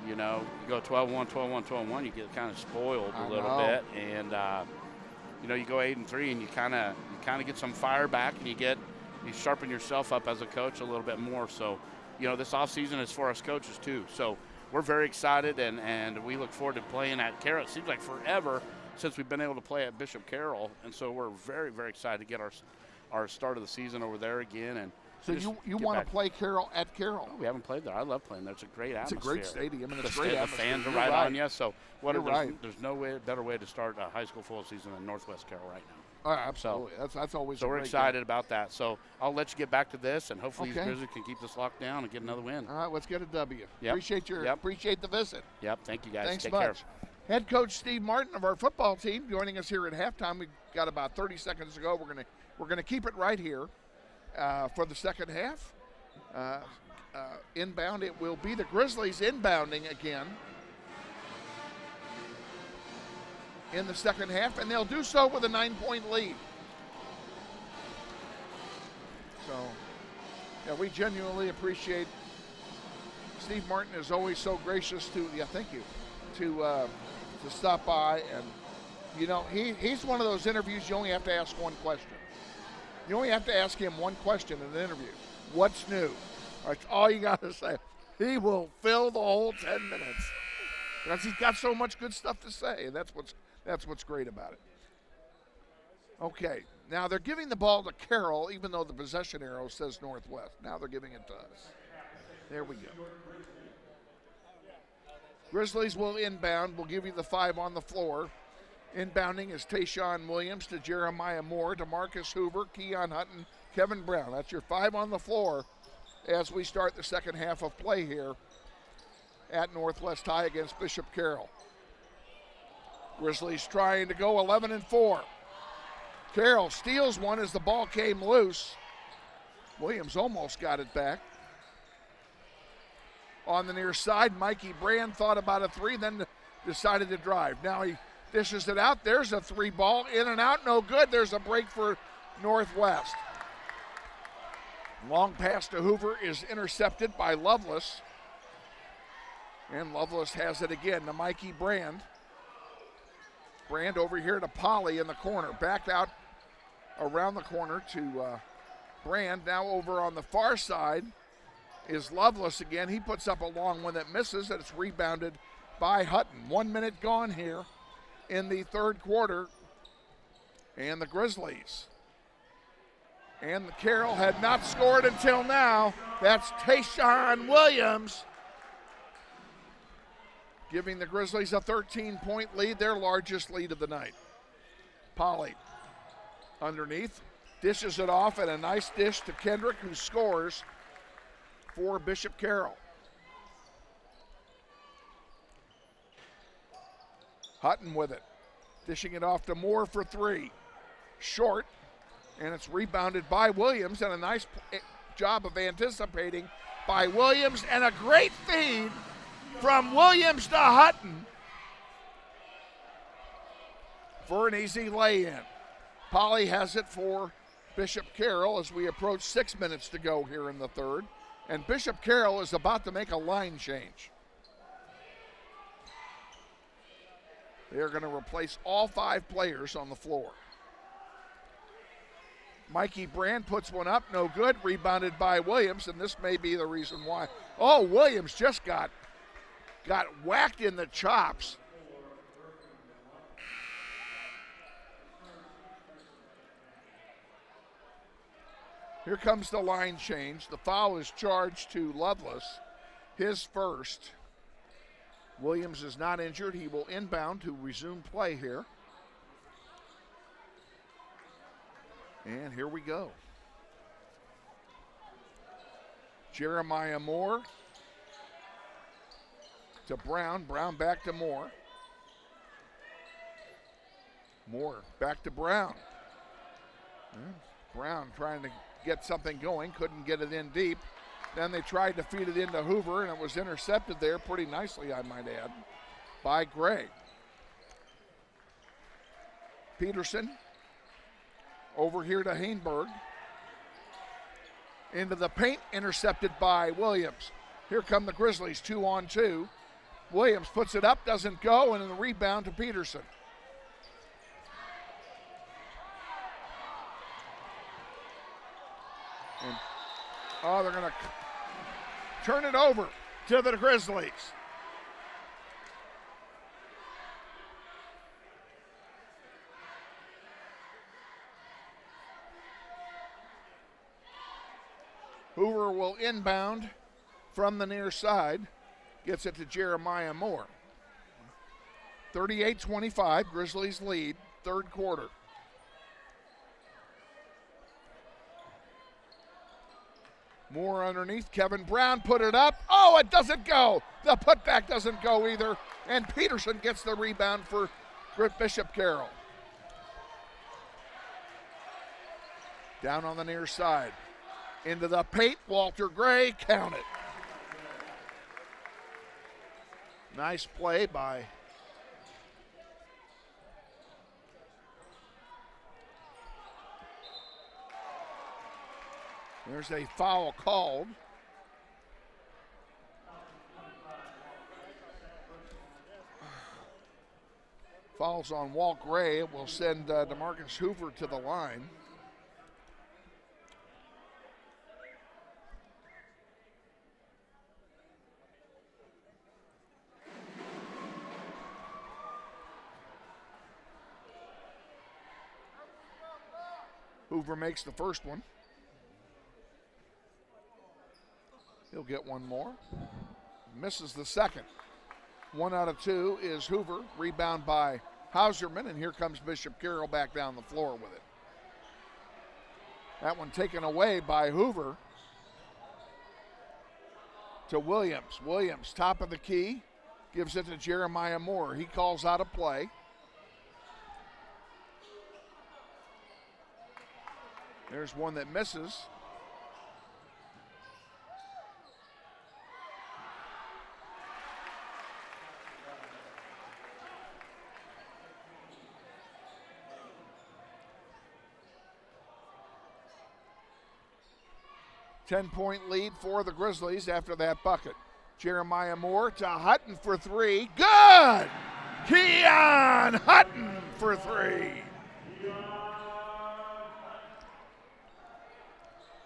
you know, you go 12-1, 12-1, 12-1, you get kind of spoiled a little bit, and you know, you go 8-3, and you kind of get some fire back, and you sharpen yourself up as a coach a little bit more. So, you know, this off season is for us coaches too. So we're very excited, and we look forward to playing at Carroll. It seems like forever since we've been able to play at Bishop Carroll, and so we're very, very excited to get our start of the season over there again. And so you want to play Carroll at Carroll? Oh, we haven't played there. I love playing there. It's a great atmosphere. It's a great stadium, and it's the great atmosphere. The fans are You're right right on you. So there's no better way to start a high school football season than Northwest Carroll right now. Oh, absolutely. That's always. So we're excited about that. So I'll let you get back to this, and hopefully these Grizzlies can keep this locked down and get another win. All right, let's get a W. Yep. Appreciate the visit. Yep. Thank you guys. Thanks Take much. care. Head coach Steve Martin of our football team joining us here at halftime. We've got about 30 seconds to go. We're gonna keep it right here for the second half. Inbound, it will be the Grizzlies inbounding again in the second half, and they'll do so with a 9-point lead. So, yeah, we genuinely appreciate Steve Martin is always so gracious to stop by, and you know he's one of those interviews you only have to ask one question. You only have to ask him one question in an interview. What's new? That's all you got to say. He will fill the whole 10 minutes. Because he's got so much good stuff to say. And that's That's what's great about it. Okay, now they're giving the ball to Carroll, even though the possession arrow says Northwest. Now they're giving it to us. There we go. Grizzlies will inbound. We'll give you the 5 on the floor. Inbounding is Tayshawn Williams to Jeremiah Moore to Marcus Hoover, Keon Hutton, Kevin Brown. That's your 5 on the floor as we start the second half of play here at Northwest High against Bishop Carroll. Grizzlies trying to go 11-4. Carroll steals one as the ball came loose. Williams almost got it back. On the near side, Mikey Brand thought about a 3, then decided to drive. Now he dishes it out. There's a 3 ball, in and out, no good. There's a break for Northwest. Long pass to Hoover is intercepted by Lovelace. And Lovelace has it again to Mikey Brand. Brand over here to Polly in the corner. Back out around the corner to Brand. Now over on the far side is Lovelace again. He puts up a long one that misses, and it's rebounded by Hutton. 1 minute gone here in the third quarter. And the Grizzlies. And the Carroll had not scored until now. That's Tayshawn Williams giving the Grizzlies a 13-point lead, their largest lead of the night. Polly underneath, dishes it off, and a nice dish to Kendrick, who scores for Bishop Carroll. Hutton with it, dishing it off to Moore for 3. Short, and it's rebounded by Williams, and a nice job of anticipating by Williams, and a great feed from Williams to Hutton for an easy lay-in. Polly has it for Bishop Carroll as we approach 6 minutes to go here in the third. And Bishop Carroll is about to make a line change. They're going to replace all 5 players on the floor. Mikey Brand puts one up, no good, rebounded by Williams, and this may be the reason why. Oh, Williams just got whacked in the chops. Here comes the line change. The foul is charged to Lovelace, his first. Williams is not injured. He will inbound to resume play here. And here we go. Jeremiah Moore to Brown. Brown back to Moore. Moore back to Brown. Brown trying to get something going, couldn't get it in deep. Then they tried to feed it into Hoover, and it was intercepted there pretty nicely, I might add, by Gray. Peterson over here to Hainberg. Into the paint, intercepted by Williams. Here come the Grizzlies, 2-on-2. Williams puts it up, doesn't go, and then the rebound to Peterson. And, they're going to turn it over to the Grizzlies. Hoover will inbound from the near side. Gets it to Jeremiah Moore. 38-25, Grizzlies lead, third quarter. Moore underneath, Kevin Brown put it up. Oh, it doesn't go. The putback doesn't go either. And Peterson gets the rebound for Bishop Carroll. Down on the near side. Into the paint, Walter Gray, count it. Nice play by there's a foul called. Fouls on Walt Gray. It will send DeMarcus Hoover to the line. Hoover makes the first one. He'll get one more. Misses the second. 1 out of 2 is Hoover. Rebound by Hauserman, and here comes Bishop Carroll back down the floor with it. That one taken away by Hoover to Williams. Williams, top of the key, gives it to Jeremiah Moore. He calls out a play. There's one that misses. Ten-point lead for the Grizzlies after that bucket. Jeremiah Moore to Hutton for 3. Good! Keon Hutton for 3.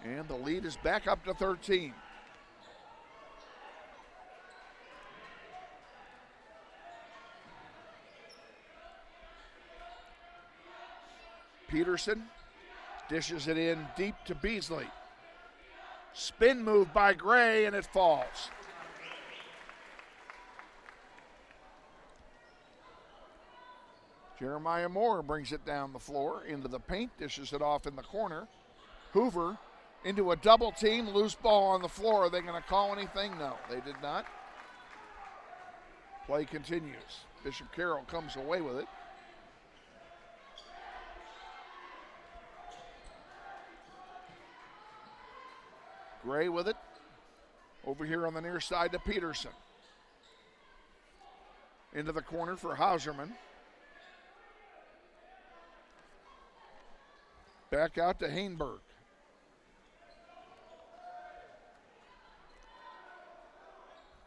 And the lead is back up to 13. Peterson dishes it in deep to Beasley. Spin move by Gray, and it falls. Jeremiah Moore brings it down the floor into the paint, dishes it off in the corner. Hoover into a double team, loose ball on the floor. Are they going to call anything? No, they did not. Play continues. Bishop Carroll comes away with it. Gray with it. Over here on the near side to Peterson. Into the corner for Hauserman. Back out to Hainberg.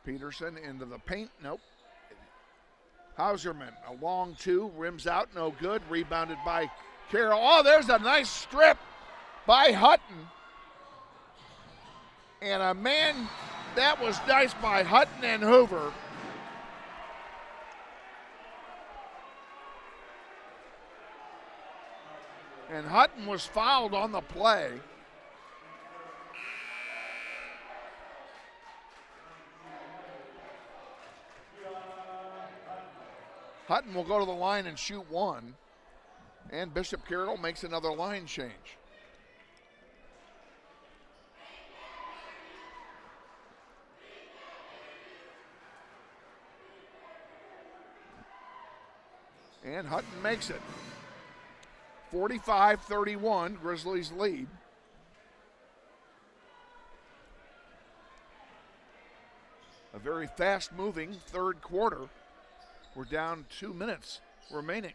Peterson into the paint. Nope. Hauserman, a long 2, rims out, no good. Rebounded by Carroll. Oh, there's a nice strip by Hutton. And a man, that was nice by Hutton and Hoover. And Hutton was fouled on the play. Hutton will go to the line and shoot 1. And Bishop Carroll makes another line change. And Hutton makes it. 45-31, Grizzlies lead. A very fast-moving third quarter. We're down 2 minutes remaining.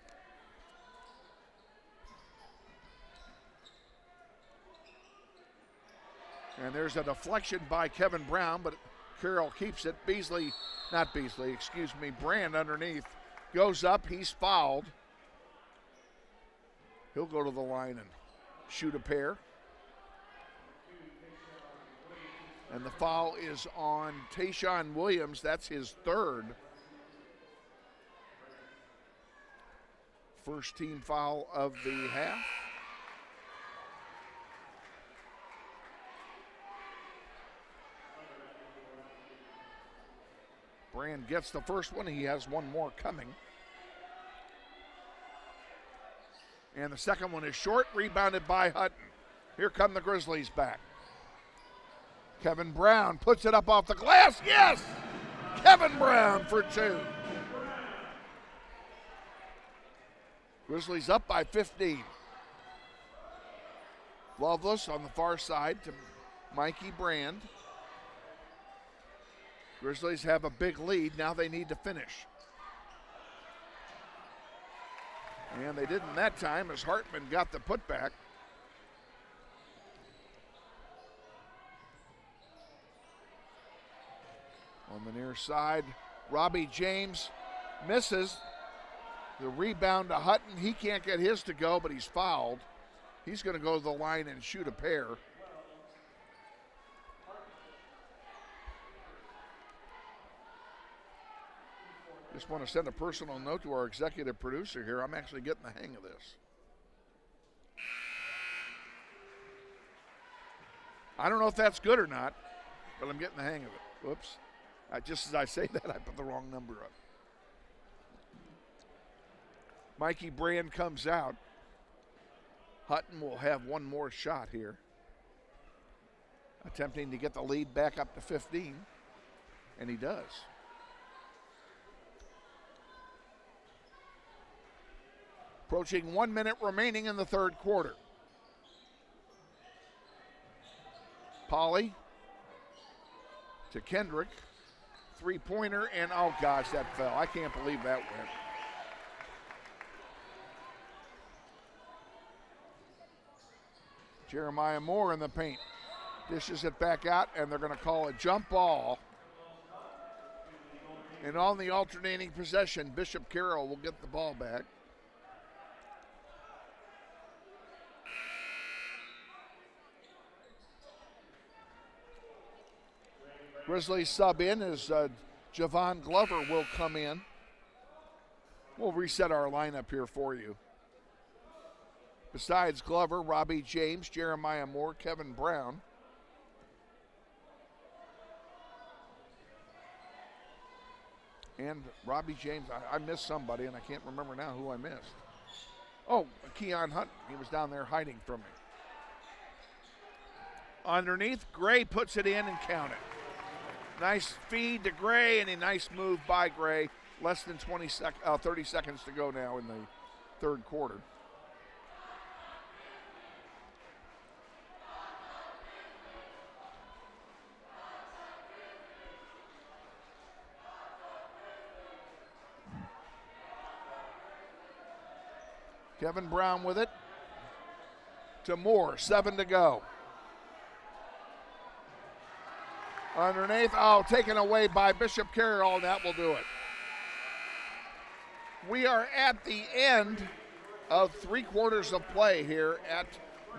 And there's a deflection by Kevin Brown, but Carroll keeps it. Brand underneath. Goes up, he's fouled. He'll go to the line and shoot a pair. And the foul is on Tayshawn Williams. That's his third. First team foul of the half. Brand gets the first one. He has one more coming. And the second one is short, rebounded by Hutton. Here come the Grizzlies back. Kevin Brown puts it up off the glass. Yes! Kevin Brown for 2. Grizzlies up by 15. Loveless on the far side to Mikey Brand. Grizzlies have a big lead. Now they need to finish. And they didn't that time as Hartman got the putback. On the near side, Robbie James misses. The rebound to Hutton. He can't get his to go, but he's fouled. He's going to go to the line and shoot a pair. Just want to send a personal note to our executive producer here. I'm actually getting the hang of this. I don't know if that's good or not, but I'm getting the hang of it. Whoops. Just as I say that, I put the wrong number up. Mikey Brand comes out. Hutton will have one more shot here. Attempting to get the lead back up to 15, and he does. Approaching 1 minute remaining in the third quarter. Polly to Kendrick. Three-pointer, and oh gosh, that fell. I can't believe that went. Jeremiah Moore in the paint. Dishes it back out, and they're going to call a jump ball. And on the alternating possession, Bishop Carroll will get the ball back. Grizzlies sub in as Javon Glover will come in. We'll reset our lineup here for you. Besides Glover, Robbie James, Jeremiah Moore, Kevin Brown. And Robbie James, I missed somebody, and I can't remember now who I missed. Oh, Keon Hunt, he was down there hiding from me. Underneath, Gray puts it in and count it. Nice feed to Gray, and a nice move by Gray. Less than 30 seconds to go now in the third quarter. Kevin Brown with it to Moore, 7 to go. Underneath, taken away by Bishop Carroll, and that will do it. We are at the end of 3 quarters of play here at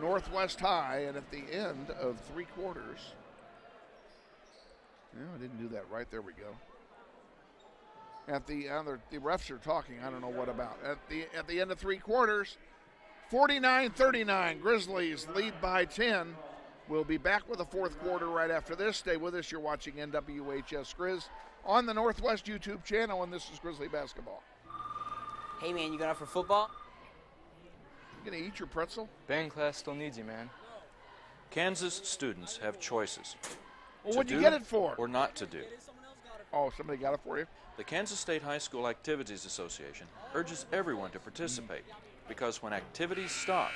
Northwest High, and at the end of 3 quarters. No, I didn't do that right. There we go. At the refs are talking. I don't know what about. At the end of 3 quarters, 49-39. Grizzlies lead by 10. We'll be back with the fourth quarter right after this. Stay with us. You're watching NWHS Grizz on the Northwest YouTube channel, and this is Grizzly basketball. Hey, man, you going out for football? You gonna eat your pretzel? Band class still needs you, man. Kansas students have choices. Well, what'd you get it for? Or not to do. Oh, somebody got it for you? The Kansas State High School Activities Association urges everyone to participate because when activities stop,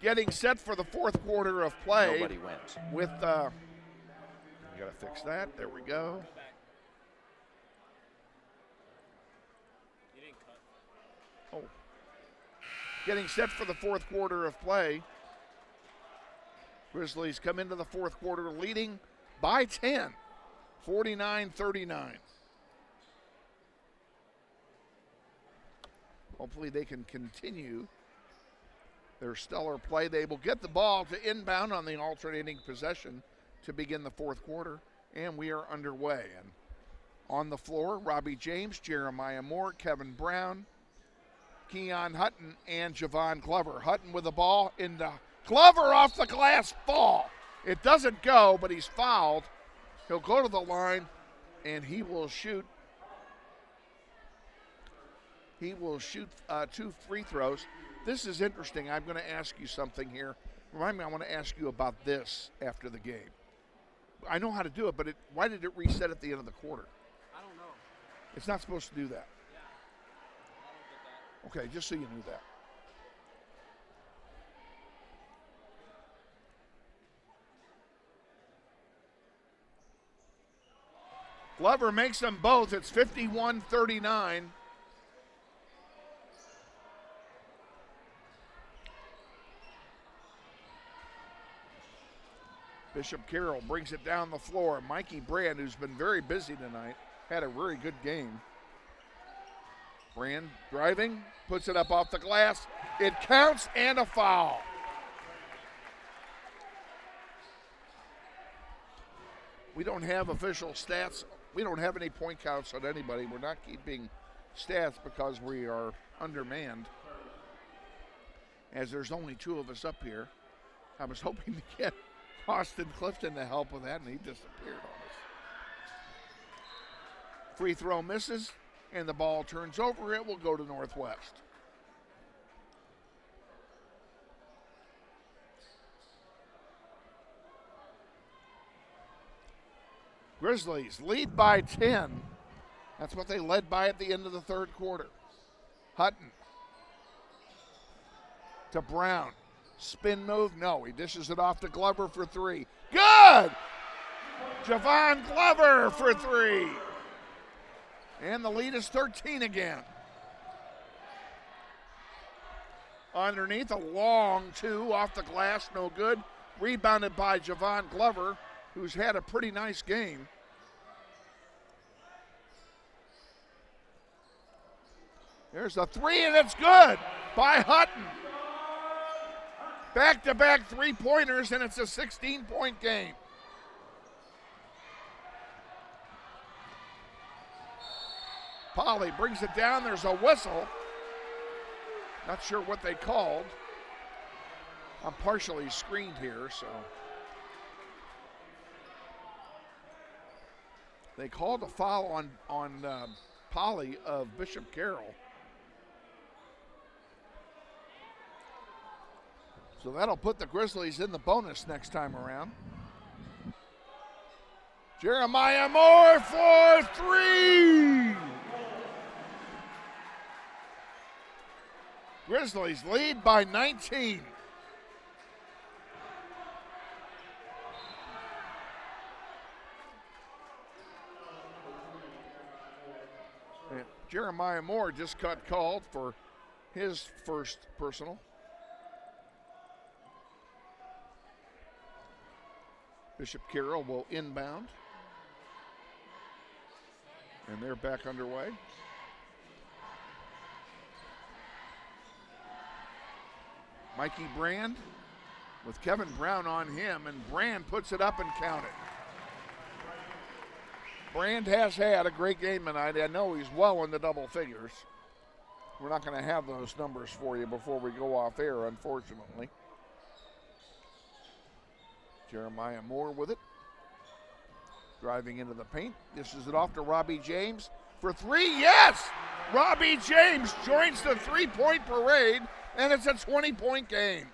getting set for the fourth quarter of play. Nobody wins. With, you got to fix that. There we go. Oh. Getting set for the fourth quarter of play. Grizzlies come into the fourth quarter leading by 10, 49-39. Hopefully they can continue their stellar play. They will get the ball to inbound on the alternating possession to begin the fourth quarter, and we are underway. And on the floor, Robbie James, Jeremiah Moore, Kevin Brown, Keon Hutton, and Javon Glover. Hutton with the ball into Glover off the glass fall. It doesn't go, but he's fouled. He'll go to the line, and he will shoot. He will shoot 2 free throws. This is interesting. I'm going to ask you something here. Remind me, I want to ask you about this after the game. I know how to do it, but why did it reset at the end of the quarter? I don't know. It's not supposed to do that. Yeah. I don't get that. Okay, just so you knew that. Glover makes them both. It's 51-39. Bishop Carroll brings it down the floor. Mikey Brand, who's been very busy tonight, had a very good game. Brand driving, puts it up off the glass. It counts, and a foul. We don't have official stats. We don't have any point counts on anybody. We're not keeping stats because we are undermanned, as there's only 2 of us up here. I was hoping to get Austin Clifton to help with that, and he disappeared on us. Free throw misses, and the ball turns over. It will go to Northwest. Grizzlies lead by 10. That's what they led by at the end of the third quarter. Hutton to Brown. Spin move, no. He dishes it off to Glover for three. Good! Javon Glover for three. And the lead is 13 again. Underneath, a long two off the glass, no good. Rebounded by Javon Glover, who's had a pretty nice game. There's a three, and it's good by Hutton. Back-to-back three-pointers, and it's a 16-point game. Polly brings it down. There's a whistle. Not sure what they called. I'm partially screened here, so. They called a foul on Polly of Bishop Carroll. So that'll put the Grizzlies in the bonus next time around. Jeremiah Moore for three. Grizzlies lead by 19. And Jeremiah Moore just got called for his first personal. Bishop Carroll will inbound. And they're back underway. Mikey Brand with Kevin Brown on him, and Brand puts it up and counted. Brand has had a great game tonight. I know he's well in the double figures. We're not going to have those numbers for you before we go off air, unfortunately. Jeremiah Moore with it. Driving into the paint. Dishes it off to Robbie James for three. Yes! Robbie James joins the three-point parade, and it's a 20-point game.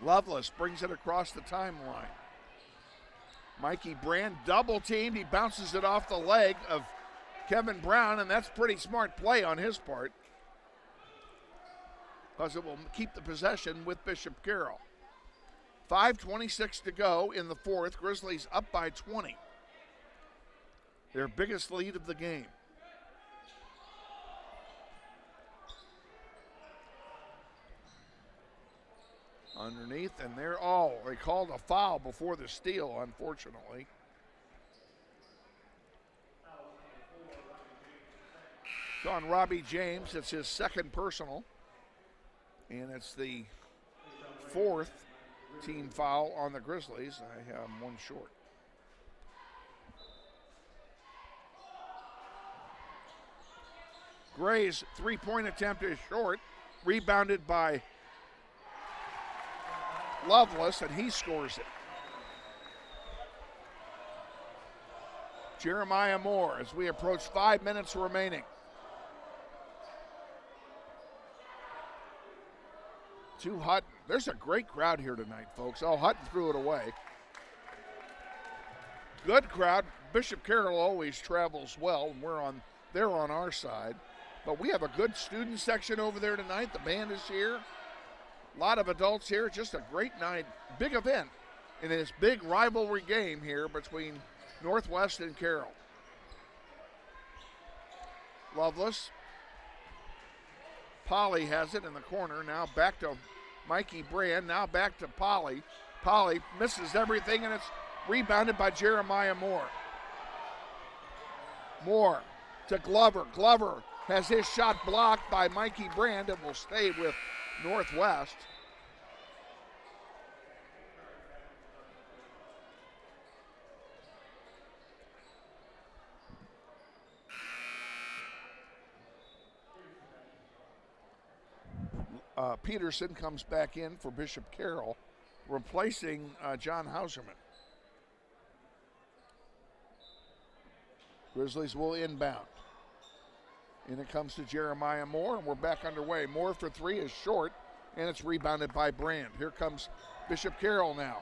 Lovelace brings it across the timeline. Mikey Brand double-teamed. He bounces it off the leg of Kevin Brown, and that's pretty smart play on his part, because it will keep the possession with Bishop Carroll. 5:26 to go in the fourth. Grizzlies up by 20. Their biggest lead of the game. Underneath, and they called a foul before the steal, unfortunately. It's on Robbie James. It's his second personal. And it's the fourth team foul on the Grizzlies. I have one short. Gray's three-point attempt is short. Rebounded by Lovelace, and he scores it. Jeremiah Moore as we approach 5 minutes remaining. To Hutton. There's a great crowd here tonight, folks. Oh, Hutton threw it away. Good crowd. Bishop Carroll always travels well, and they're on our side. But we have a good student section over there tonight. The band is here. A lot of adults here. Just a great night. Big event in this big rivalry game here between Northwest and Carroll. Lovelace. Polly has it in the corner. Now back to Mikey Brand. Now back to Polly. Polly misses everything, and it's rebounded by Jeremiah Moore. Moore to Glover. Glover has his shot blocked by Mikey Brand and will stay with Northwest. Peterson comes back in for Bishop Carroll, replacing John Hauserman. Grizzlies will inbound. And it comes to Jeremiah Moore, and we're back underway. Moore for three is short, and it's rebounded by Brand. Here comes Bishop Carroll now.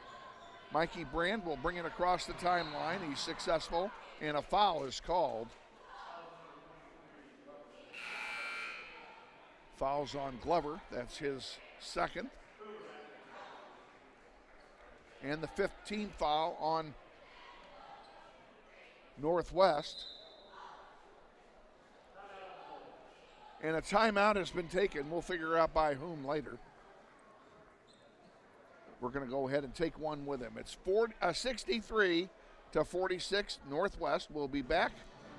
Mikey Brand will bring it across the timeline. He's successful, and a foul is called. Foul's on Glover. That's his second. And the 15th foul on Northwest. And a timeout has been taken. We'll figure out by whom later. We're going to go ahead and take one with him. It's 63-46 Northwest. We'll be back.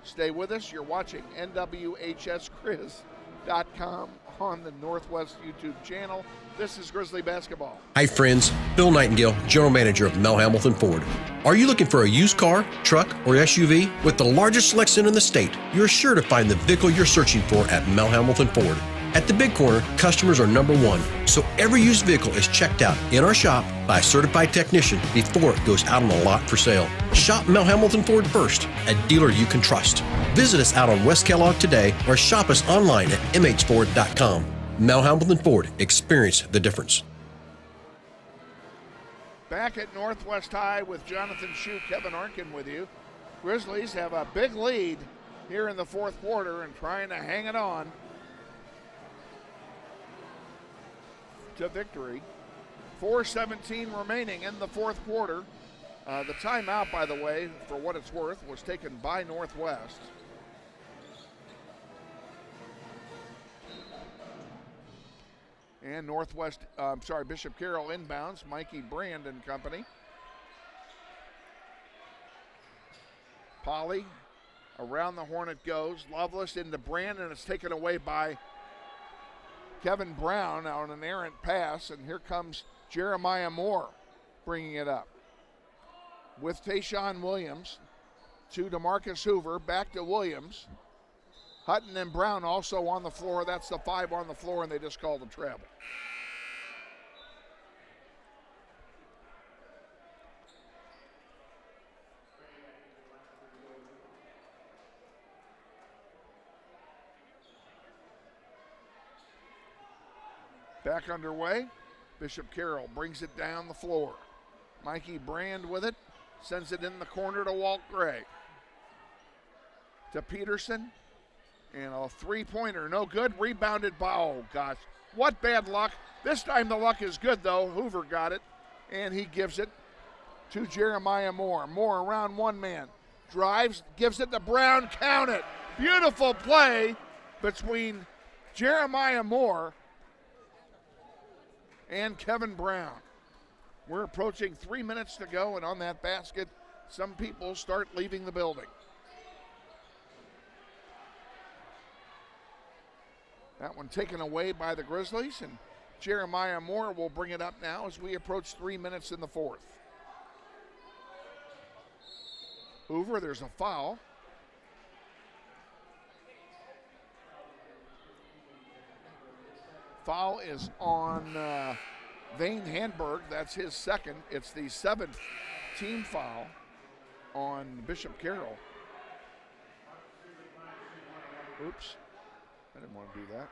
Stay with us. You're watching NWHSGrizz.com on the Northwest YouTube channel. This is Grizzly Basketball. Hi friends, Bill Nightingale, General Manager of Mel Hamilton Ford. Are you looking for a used car, truck, or SUV? With the largest selection in the state, you're sure to find the vehicle you're searching for at Mel Hamilton Ford. At the Big Corner, customers are number one, so every used vehicle is checked out in our shop by a certified technician before it goes out on the lot for sale. Shop Mel Hamilton Ford first, a dealer you can trust. Visit us out on West Kellogg today or shop us online at mhford.com. Mel Hamilton Ford, experience the difference. Back at Northwest High with Jonathan Schieu, Kevin Arkin with you. Grizzlies have a big lead here in the fourth quarter and trying to hang it on to victory. 4:17 remaining in the fourth quarter. The timeout, by the way, for what it's worth, was taken by Northwest. And Bishop Carroll inbounds, Mikey Brand and company. Polly, around the horn it goes. Loveless into Brand, and it's taken away by Kevin Brown on an errant pass, and here comes Jeremiah Moore bringing it up. With Tayshawn Williams to DeMarcus Hoover, back to Williams. Hutton and Brown also on the floor. That's the 5 on the floor, and they just called a travel. Back underway. Bishop Carroll brings it down the floor. Mikey Brand with it. Sends it in the corner to Walt Gray. To Peterson. And a three-pointer, no good. Rebounded by, oh gosh, what bad luck. This time the luck is good though. Hoover got it, and he gives it to Jeremiah Moore. Moore around one man. Drives, gives it to Brown, count it. Beautiful play between Jeremiah Moore and Kevin Brown. We're approaching 3 minutes to go, and on that basket, some people start leaving the building. That one taken away by the Grizzlies, and Jeremiah Moore will bring it up now as we approach 3 minutes in the fourth. Hoover, there's a foul. Foul is on Vane Handberg. That's his second. It's the 7th team foul on Bishop Carroll. Oops. I didn't want to do that.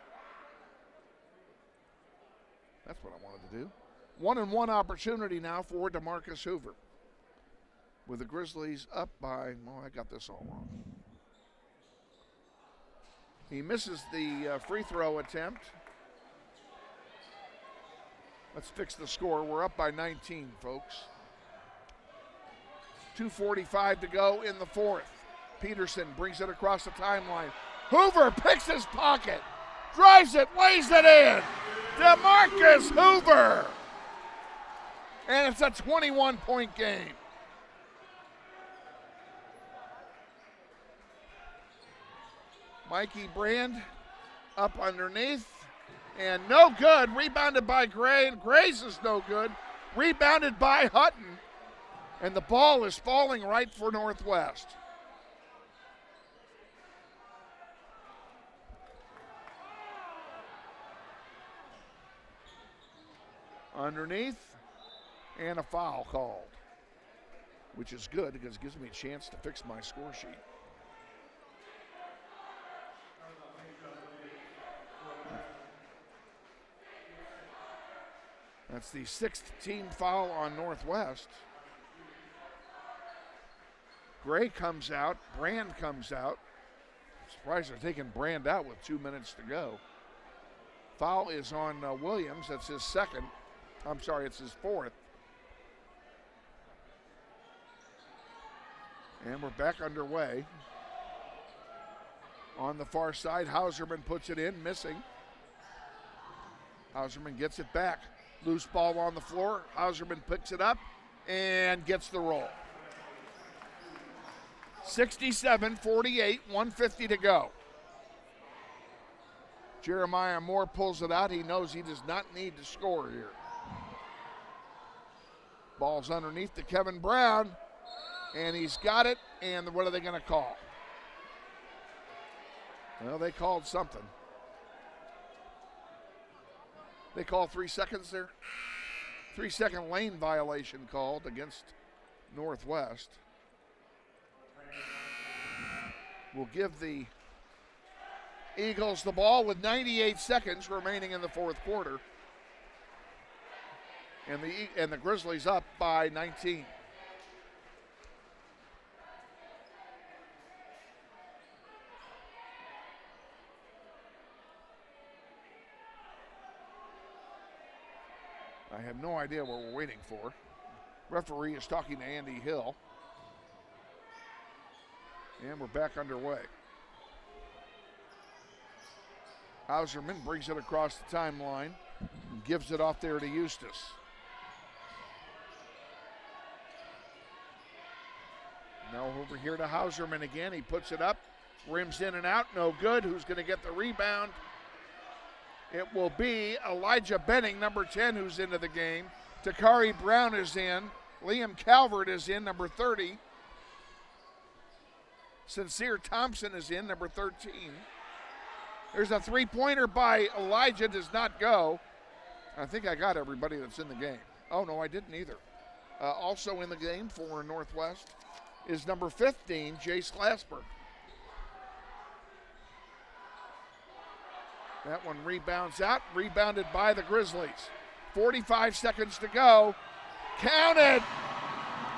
That's what I wanted to do. 1-and-1 opportunity now for DeMarcus Hoover. With the Grizzlies up by, well, I got this all wrong. He misses the free throw attempt. Let's fix the score. We're up by 19, folks. 2:45 to go in the fourth. Peterson brings it across the timeline. Hoover picks his pocket, drives it, lays it in. DeMarcus Hoover. And it's a 21-point game. Mikey Brand up underneath. And no good. Rebounded by Gray. And Gray's is no good. Rebounded by Hutton. And the ball is falling right for Northwest. underneath, and a foul called, which is good because it gives me a chance to fix my score sheet. That's the 6th team foul on Northwest. Gray comes out, Brand comes out. Surprised they're taking Brand out with 2 minutes to go. Foul is on Williams. That's his second. I'm sorry, it's his 4th. And we're back underway. On the far side, Hauserman puts it in, missing. Hauserman gets it back. Loose ball on the floor. Hauserman picks it up and gets the roll. 67-48, 1:50 to go. Jeremiah Moore pulls it out. He knows he does not need to score here. Ball's underneath to Kevin Brown, and he's got it, and what are they going to call? Well, they called something. They call 3 seconds there. 3-second lane violation called against Northwest. Will give the Eagles the ball with 98 seconds remaining in the 4th quarter. And the Grizzlies up by 19. I have no idea what we're waiting for. Referee is talking to Andy Hill. And we're back underway. Hauserman brings it across the timeline and gives it off there to Eustace. Now over here to Hauserman again. He puts it up, rims in and out, no good. Who's going to get the rebound? It will be Elijah Benning, number 10, who's into the game. Takari Brown is in. Liam Calvert is in, number 30. Sincere Thompson is in, number 13. There's a three-pointer by Elijah, does not go. I think I got everybody that's in the game. Oh, no, I didn't either. Also in the game for Northwest is number 15, Jace Glasper. That one rebounds out, rebounded by the Grizzlies. 45 seconds to go. Counted!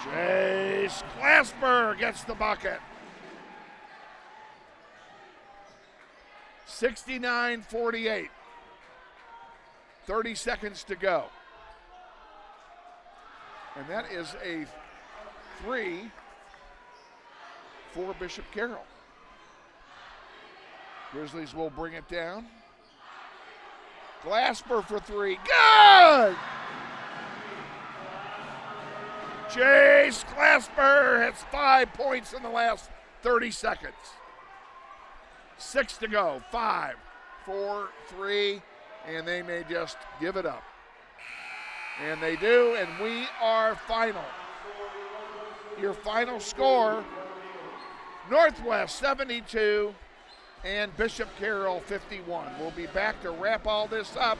Jace Glasper gets the bucket. 69-48. 30 seconds to go. And that is a 3 for Bishop Carroll. Grizzlies will bring it down. Glasper for 3. Good! Jace Glasper hits 5 points in the last 30 seconds. 6 to go. 5, 4, 3, and they may just give it up. And they do, and we are final. Your final score, Northwest 72 and Bishop Carroll 51. We'll be back to wrap all this up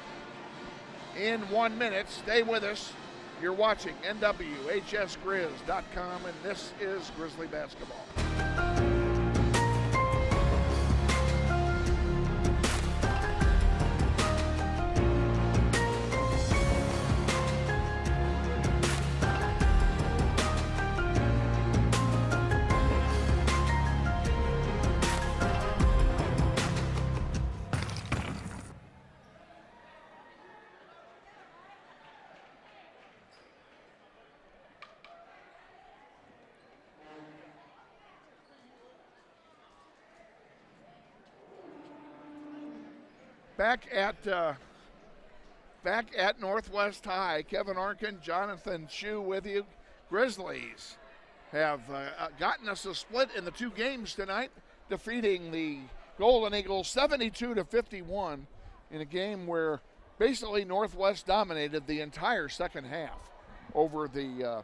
in 1 minute. Stay with us. You're watching NWHSGrizz.com, and this is Grizzly Basketball. Back at Northwest High, Kevin Arkin, Jonathan Schieu with you. Grizzlies have gotten us a split in the 2 games tonight, defeating the Golden Eagles 72-51 in a game where basically Northwest dominated the entire second half over the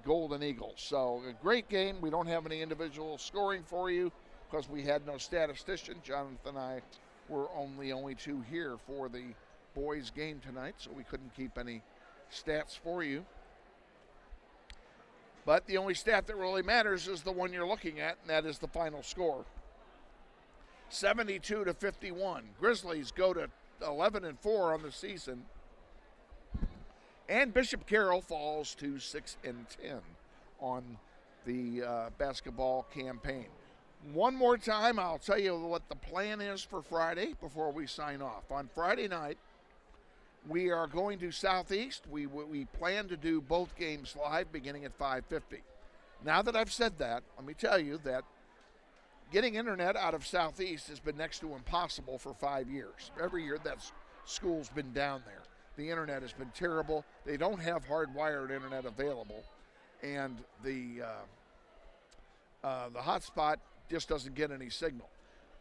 Golden Eagles. So a great game. We don't have any individual scoring for you because we had no statistician. Jonathan and I were only 2 here for the boys game tonight, so we couldn't keep any stats for you. But the only stat that really matters is the one you're looking at, and that is the final score. 72-51. Grizzlies go to 11-4 on the season. And Bishop Carroll falls to 6-10 on the basketball campaign. One more time, I'll tell you what the plan is for Friday before we sign off. On Friday night, we are going to Southeast. We plan to do both games live beginning at 5:50. Now that I've said that, let me tell you that getting internet out of Southeast has been next to impossible for 5 years. Every year that school's been down there. The internet has been terrible. They don't have hardwired internet available, and the hotspot just doesn't get any signal.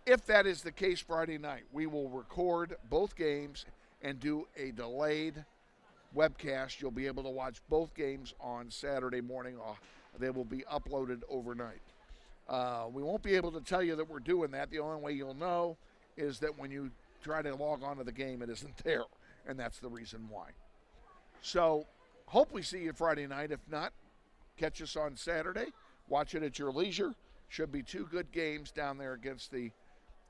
If that is the case Friday night, we will record both games and do a delayed webcast. You'll be able to watch both games on Saturday morning. They will be uploaded overnight. We won't be able to tell you that we're doing that. The only way you'll know is that when you try to log on to the game, it isn't there, and that's the reason why. So hope we see you Friday night. If not, catch us on Saturday. Watch it at your leisure. Should be 2 good games down there against the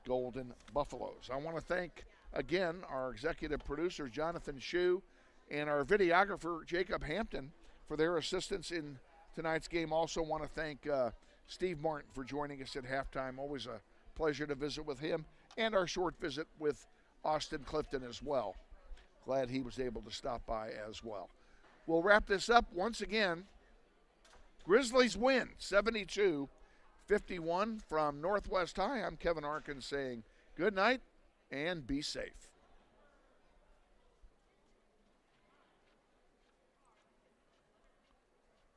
Golden Buffaloes. I want to thank, again, our executive producer, Jonathan Schieu, and our videographer, Jacob Hampton, for their assistance in tonight's game. Also want to thank Steve Martin for joining us at halftime. Always a pleasure to visit with him, and our short visit with Austin Clifton as well. Glad he was able to stop by as well. We'll wrap this up once again. Grizzlies win 72-51 from Northwest High. I'm Kevin Arkin saying good night and be safe.